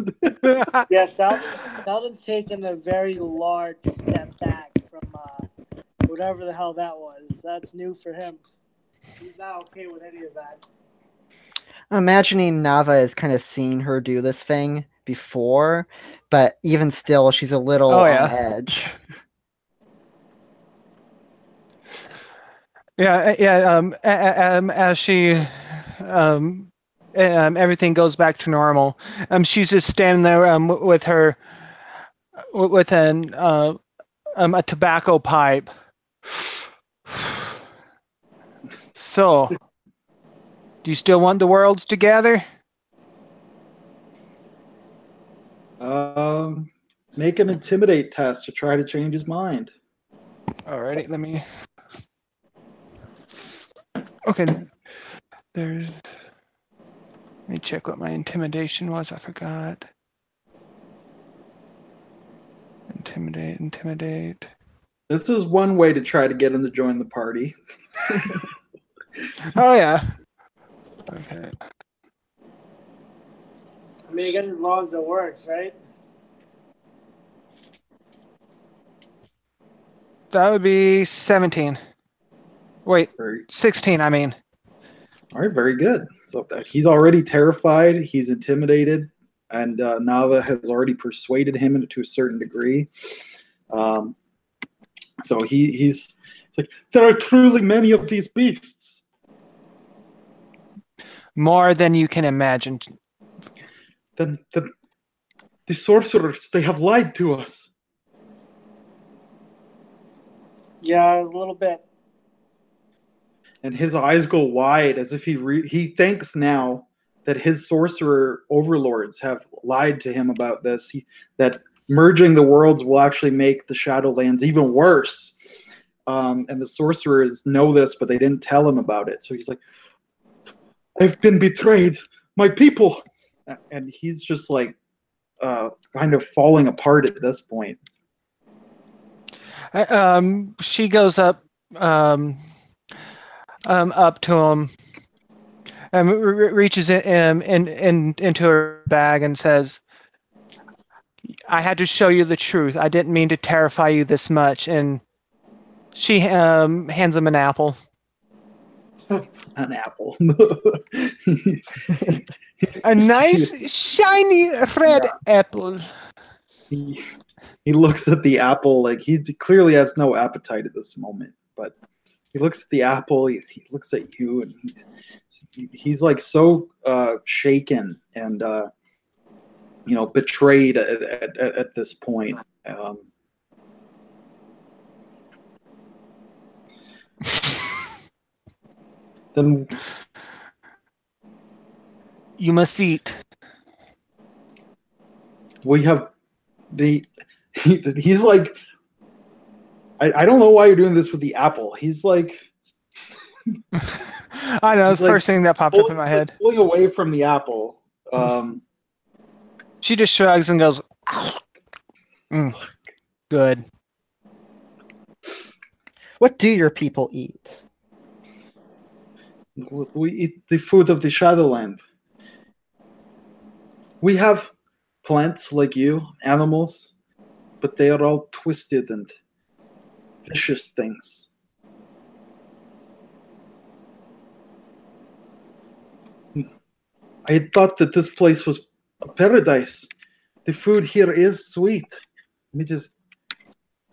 Yeah, Salvin's taken a very large step back from whatever the hell that was. That's new for him. He's not okay with any of that. I'm imagining Nava is kind of seeing her do this thing before, but even still, she's a little Oh, on yeah. edge. Yeah. As she, everything goes back to normal. She's just standing there with her, with a tobacco pipe. So, do you still want the worlds together? Make an intimidate test to try to change his mind. Alrighty, let me. Okay, there's. Let me check what my intimidation was. I forgot. Intimidate. This is one way to try to get him to join the party. Oh yeah. Okay. I mean, I guess as long as it works, right? That would be 17. Wait, 16, I mean. All right, very good. So he's already terrified. He's intimidated, and Nava has already persuaded him to a certain degree. So he's like, there are truly many of these beasts. More than you can imagine. Then the sorcerers, they have lied to us. Yeah, a little bit. And his eyes go wide as if he thinks now that his sorcerer overlords have lied to him about this, that merging the worlds will actually make the Shadowlands even worse. And the sorcerers know this, but they didn't tell him about it. So he's like, I've been betrayed. My people. And he's just like kind of falling apart at this point. She goes up to him and reaches into her bag and says, I had to show you the truth. I didn't mean to terrify you this much. And she hands him an apple. An apple. A nice, shiny red apple. He looks at the apple like he clearly has no appetite at this moment, but he looks at the apple, he looks at you, and he's like so shaken and betrayed at this point. Then you must eat. We have he's like, I don't know why you're doing this with the apple. He's like, I know, the first thing that popped up in my head. Pulling away from the apple. She just shrugs and goes, good. What do your people eat? We eat the food of the Shadowland. We have plants like you, animals, but they are all twisted and vicious things. I had thought that this place was a paradise. The food here is sweet. It is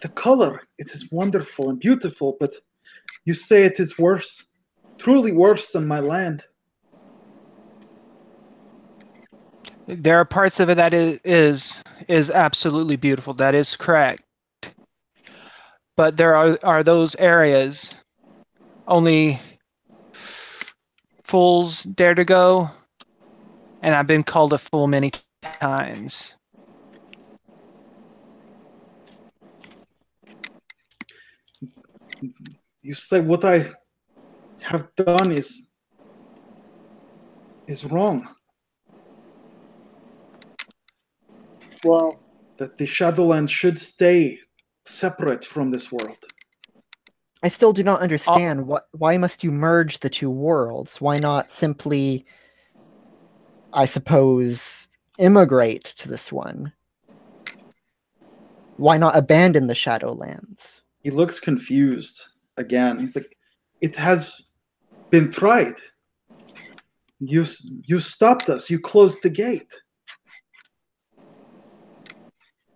the color. It is wonderful and beautiful, but you say it is worse, truly worse than my land. There are parts of it that is absolutely beautiful. That is correct. But there are those areas only fools dare to go, and I've been called a fool many times. You say what I have done is wrong. Well, That the Shadowlands should stay separate from this world. I still do not understand why must you merge the two worlds? Why not simply, I suppose, immigrate to this one? Why not abandon the Shadowlands? He looks confused again. He's like, it has been tried. You stopped us. You closed the gate.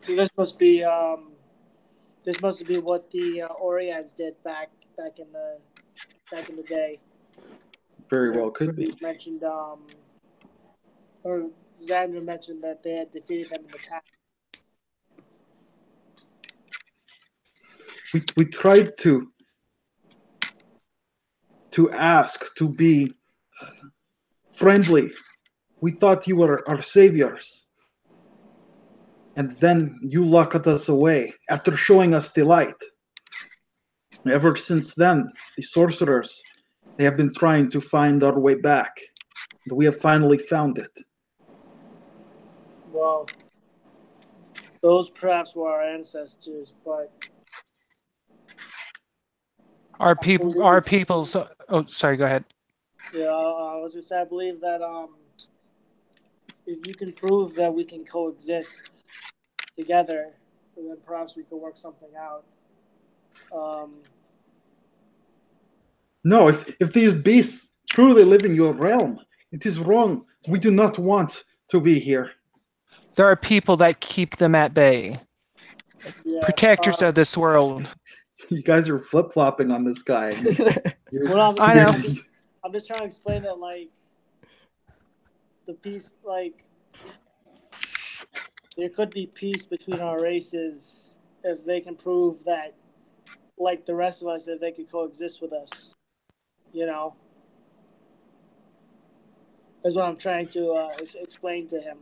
So this must be what the Oriads did back in the day. Very well could be. Mentioned or Xander mentioned that they had defeated them in the past. We tried to ask to be friendly. We thought you were our saviors. And then you locked us away after showing us the light. Ever since then, the sorcerers, they have been trying to find our way back. And we have finally found it. Well, those perhaps were our ancestors, but Our people's. Oh, sorry. Go ahead. yeah, I was just I believe that if you can prove that we can coexist together, then perhaps we could work something out. No, if these beasts truly live in your realm, it is wrong. We do not want to be here. There are people that keep them at bay. Yeah, Protectors of this world. You guys are flip-flopping on this guy. well, I know. I'm just trying to explain that, like, the peace, like, there could be peace between our races if they can prove that, like the rest of us, that they could coexist with us. You know? That's what I'm trying to explain to him.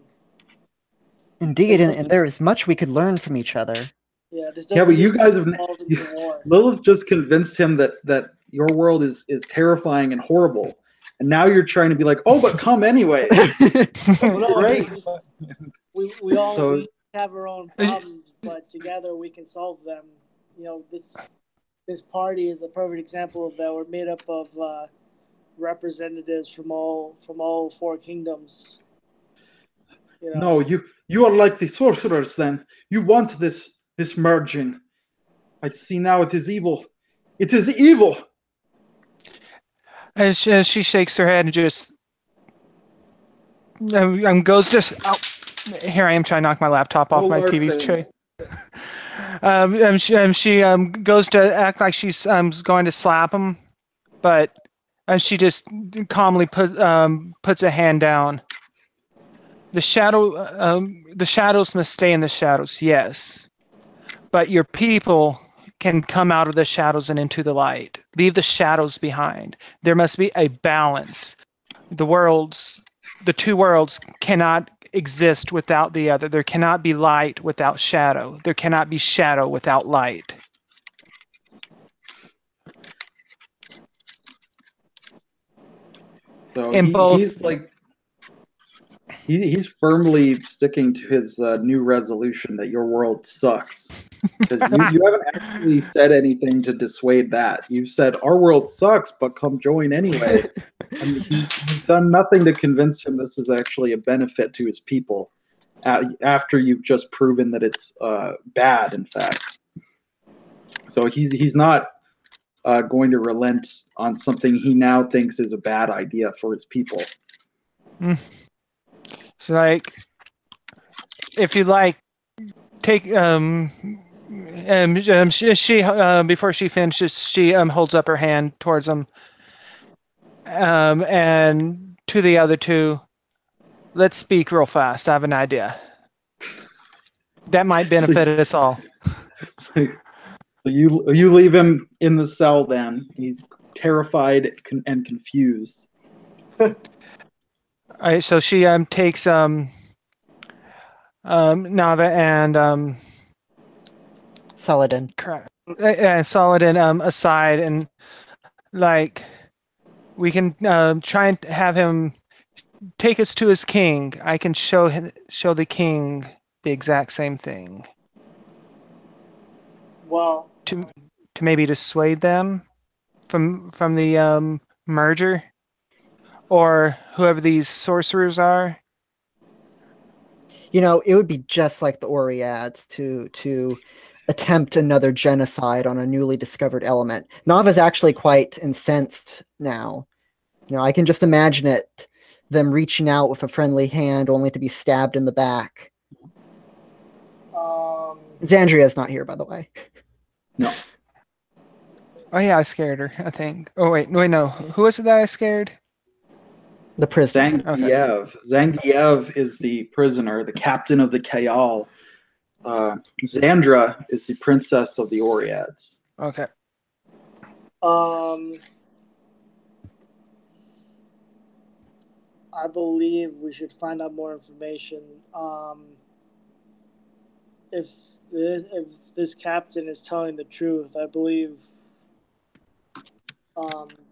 Indeed, and there is much we could learn from each other. Yeah, this Yeah, doesn't but you need guys to have evolve into war. Lilith just convinced him that your world is terrifying and horrible, and now you're trying to be like, oh, but come anyway. Well, no, Great. we all So- we have our own problems, but together we can solve them. You know, this party is a perfect example of that. We're made up of representatives from all four kingdoms. You know? No, you are like the sorcerers. Then you want this merging. I see now. It is evil. It is evil. As she shakes her head and just goes just. Oh, here I am trying to knock my laptop off my TV's tray. She goes to act like she's going to slap him, but she just calmly puts a hand down. The shadows must stay in the shadows, yes, but your people can come out of the shadows and into the light. Leave the shadows behind. There must be a balance. The two worlds cannot exist without the other. There cannot be light without shadow. There cannot be shadow without light. So In both- he's like he's firmly sticking to his new resolution that your world sucks. Because you haven't actually said anything to dissuade that. You've said our world sucks, but come join anyway. And he's done nothing to convince him this is actually a benefit to his people. After you've just proven that it's bad, in fact. So he's not going to relent on something he now thinks is a bad idea for his people. So, like, if you like, take she before she finishes, she holds up her hand towards him, and to the other two, let's speak real fast. I have an idea that might benefit us all. So you leave him in the cell. Then he's terrified and confused. All right, so she takes Nava and Saladin. Saladin aside, and like we can try and have him take us to his king. I can show the king the exact same thing. Well, To maybe dissuade them from the merger, or whoever these sorcerers are. You know, it would be just like the Oriads to attempt another genocide on a newly discovered element. Nava's actually quite incensed now. You know, I can just imagine it, them reaching out with a friendly hand only to be stabbed in the back. Xandria's not here, by the way. No. Oh yeah, I scared her, I think. Oh wait, no. Who was it that I scared? The prisoner. Zangief. Zangief is the prisoner, the captain of the Kayal. Xandra is the princess of the Oriads. Okay. I believe we should find out more information. If this captain is telling the truth, I believe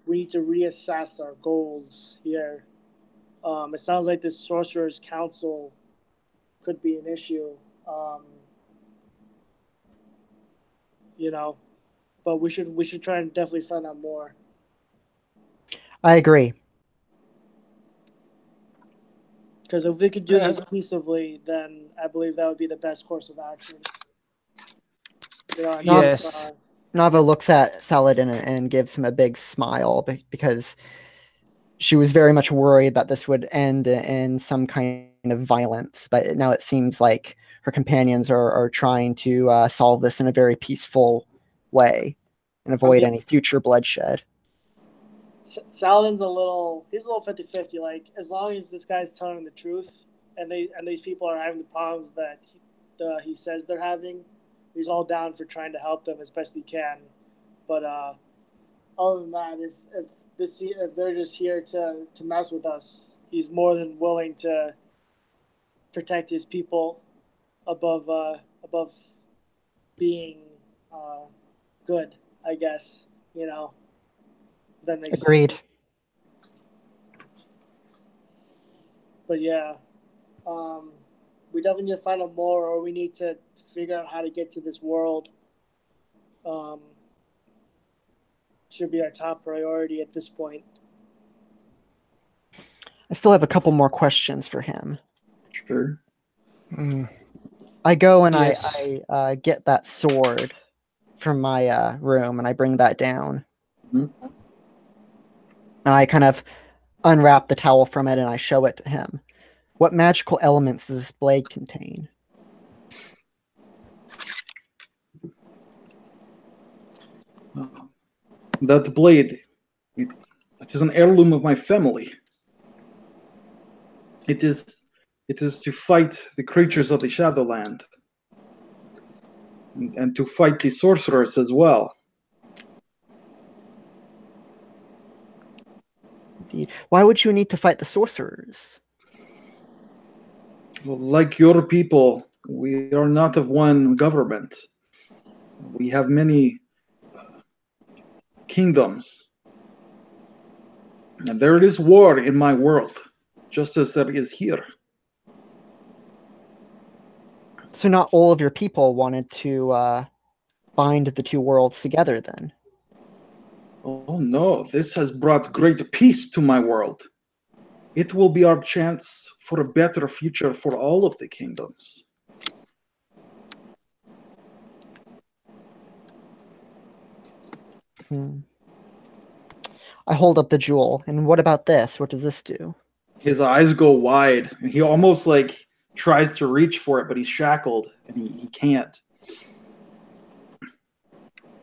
we need to reassess our goals here. It sounds like this Sorcerer's Council could be an issue. But we should try and definitely find out more. I agree. Because if we could do this peaceably, then I believe that would be the best course of action. Yes. Nava looks at Saladin and gives him a big smile because she was very much worried that this would end in some kind of violence. But now it seems like her companions are trying to solve this in a very peaceful way and avoid any future bloodshed. Saladin's a little 50-50. Like, as long as this guy's telling the truth and these people are having the problems that he says they're having, he's all down for trying to help them as best he can. But other than that, if they're just here to mess with us, he's more than willing to protect his people above being good, I guess. That makes Agreed. sense. But yeah, we definitely need to find out more, or we need to figure out how to get to this world. Should be our top priority at this point. I still have a couple more questions for him. Sure. I go and Yes. I get that sword from my room and I bring that down. Mm-hmm. And I kind of unwrap the towel from it and I show it to him. What magical elements does this blade contain? That blade, it is an heirloom of my family. It is to fight the creatures of the Shadowland. And to fight the sorcerers as well. Indeed. Why would you need to fight the sorcerers? Well, like your people, we are not of one government. We have many kingdoms. And there is war in my world, just as there is here. So not all of your people wanted to bind the two worlds together then? Oh no, this has brought great peace to my world. It will be our chance for a better future for all of the kingdoms. I hold up the jewel. And what about this? What does this do? His eyes go wide, and he almost like tries to reach for it, but he's shackled, and he can't.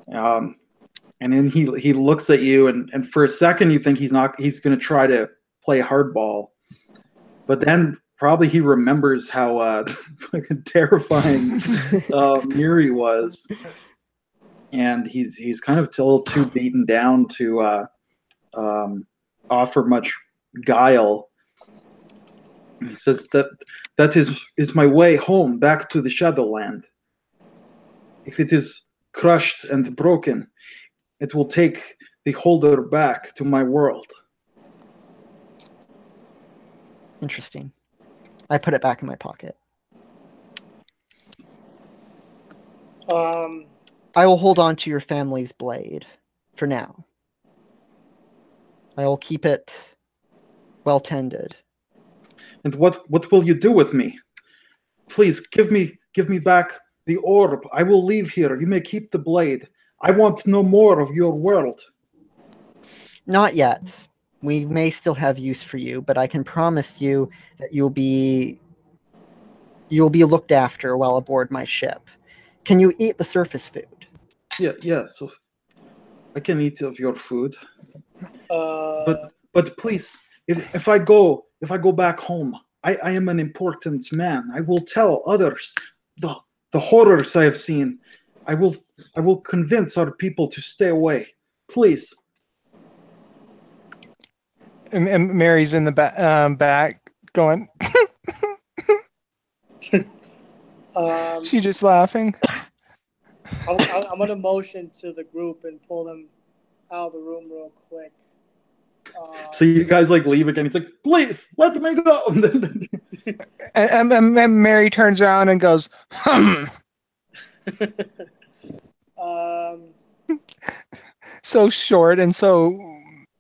And then he looks at you, and for a second you think he's going to try to play hardball, but then probably he remembers how fucking terrifying Miri was, and he's kind of a little too beaten down to offer much guile. He says that is my way home back to the Shadowland. If it is crushed and broken, it will take the holder back to my world. Interesting. I put it back in my pocket. I will hold on to your family's blade for now. I will keep it well tended. And what will you do with me? Please give me back the orb. I will leave here. You may keep the blade. I want no more of your world. Not yet. We may still have use for you, but I can promise you that you'll be You'll be looked after while aboard my ship. Can you eat the surface food? Yeah. So I can eat of your food, Uh, but please, if I go back home, I am an important man. I will tell others the horrors I have seen. I will convince our people to stay away. Please. And Mary's in the back going. She just laughing. I'm gonna motion to the group and pull them out of the room real quick. So you guys like leave again. He's like, please let me go. And Mary turns around and goes, so short and so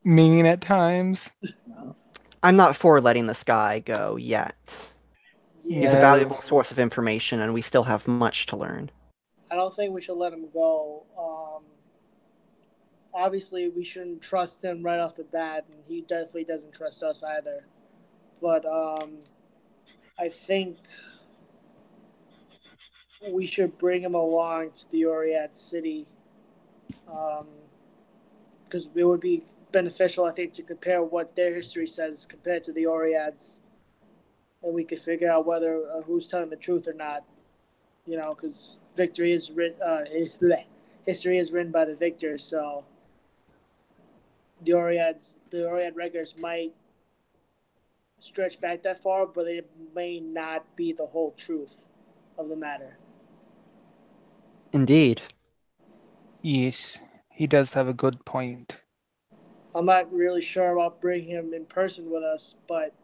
mean at times. I'm not for letting this guy go yet. Yeah, He's a valuable source of information, and we still have much to learn. I don't think we should let him go. Obviously, we shouldn't trust him right off the bat, and he definitely doesn't trust us either. But I think we should bring him along to the Oriad City, because it would be beneficial, I think, to compare what their history says compared to the Oriads, and we could figure out whether who's telling the truth or not. You know, because history is written by the victors, so the Oriad records might stretch back that far, but it may not be the whole truth of the matter. Indeed. Yes, he does have a good point. I'm not really sure about bringing him in person with us, but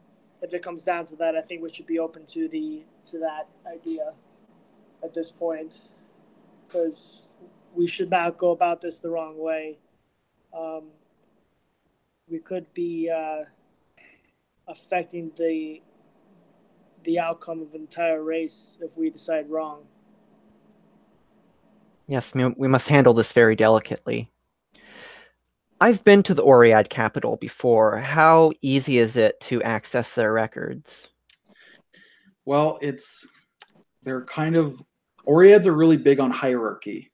if it comes down to that, I think we should be open to that idea at this point, because we should not go about this the wrong way. We could be affecting the outcome of an entire race if we decide wrong. Yes, we must handle this very delicately. I've been to the Oriad capital before. How easy is it to access their records? Well, they're kind of, Oriads are really big on hierarchy.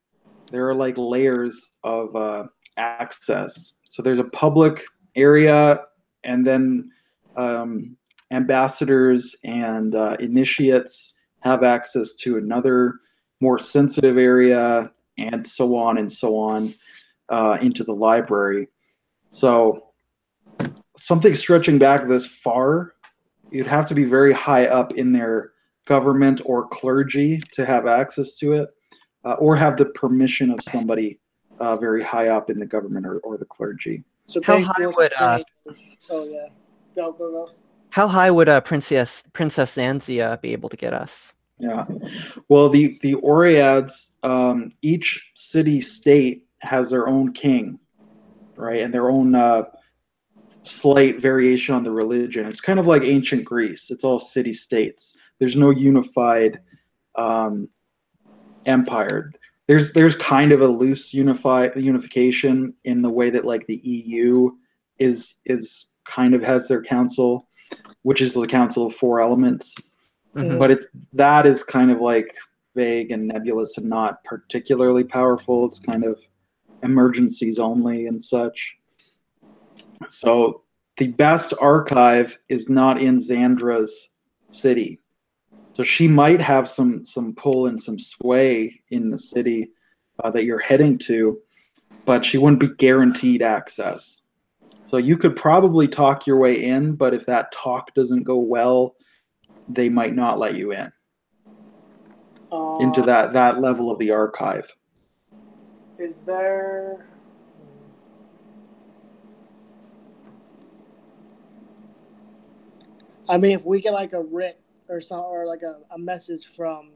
There are like layers of access. So there's a public area, and then ambassadors and initiates have access to another more sensitive area, and so on into the library. So something stretching back this far, you'd have to be very high up in their government or clergy to have access to it, or have the permission of somebody very high up in the government or the clergy. So How high would go. How high would Princess Zanzia be able to get us? Yeah, well, the Oriads, each city-state has their own king, right, and their own slight variation on the religion. It's kind of like ancient Greece. It's all city-states. There's no unified empire. There's kind of a loose unification in the way that like the EU is kind of has their council, which is the Council of Four Elements. Mhm. But that is kind of like vague and nebulous and not particularly powerful. It's kind of emergencies only and such. So the best archive is not in Zandra's city. So she might have some pull and some sway in the city that you're heading to, but she wouldn't be guaranteed access. So you could probably talk your way in, but if that talk doesn't go well, they might not let you in into that level of the archive. Is there? I mean, if we get like a writ or like a message from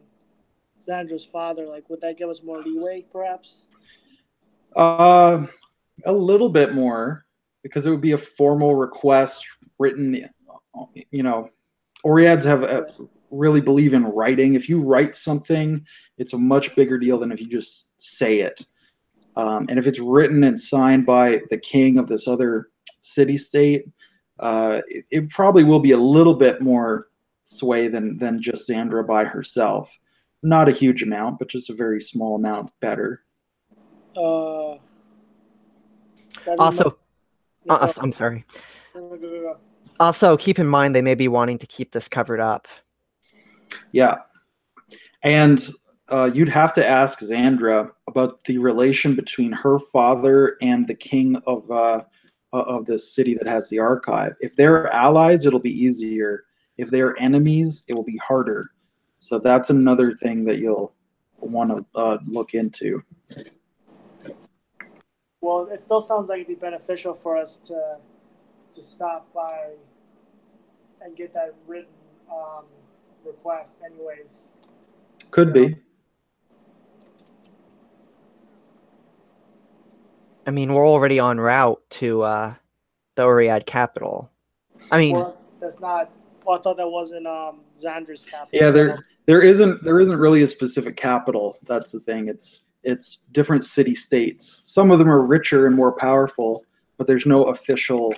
Zandra's father, like would that give us more leeway, perhaps? A little bit more, because it would be a formal request written. You know, Oriads have really believe in writing. If you write something, it's a much bigger deal than if you just say it. And if it's written and signed by the king of this other city-state, it probably will be a little bit more sway than just Xandra by herself. Not a huge amount, but just a very small amount better. that'd be Also, my- I'm sorry. Go. Also, keep in mind they may be wanting to keep this covered up. Yeah. And you'd have to ask Xandra about the relation between her father and the king of this city that has the archive. If they're allies, it'll be easier. If they're enemies, it will be harder. So that's another thing that you'll want to look into. Well, it still sounds like it'd be beneficial for us to stop by and get that written request, anyways. Could be. I mean, we're already en route to the Uriad capital. I mean, Well, that's not. Well, I thought that wasn't Xandra's capital. Yeah, there isn't really a specific capital. That's the thing. It's different city states. Some of them are richer and more powerful, but there's no official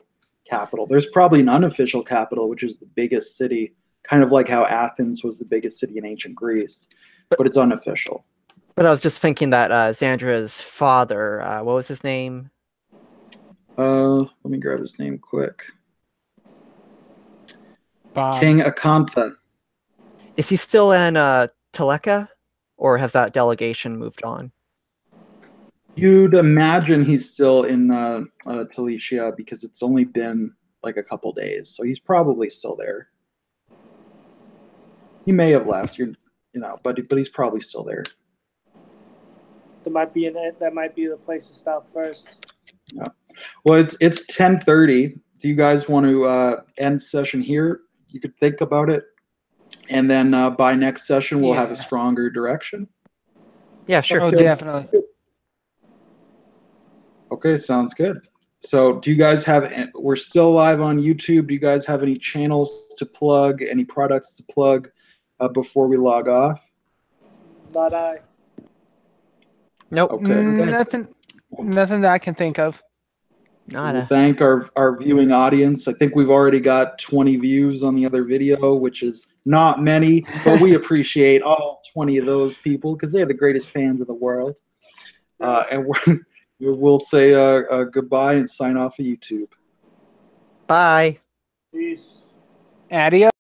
capital. There's probably an unofficial capital, which is the biggest city, kind of like how Athens was the biggest city in ancient Greece, but it's unofficial. but I was just thinking that Xandra's father, what was his name? Let me grab his name quick. Bob. King Acantha. Is he still in Teleka, or has that delegation moved on? You'd imagine he's still in Talicia because it's only been like a couple days, so he's probably still there. He may have left, but he's probably still there. That might be the place to stop first. Yeah. Well, it's 10:30. Do you guys want to end session here? You could think about it, and then by next session we'll have a stronger direction. Yeah, sure. Oh, definitely. Okay, sounds good. So do you guys we're still live on YouTube. Do you guys have any channels to plug, any products to plug before we log off? Not I. Nope. Okay. Nothing that I can think of. We'll Nada. thank our viewing audience. I think we've already got 20 views on the other video, which is not many, but we appreciate all 20 of those people because they're the greatest fans in the world. And we'll say goodbye and sign off of YouTube. Bye. Peace. Adios.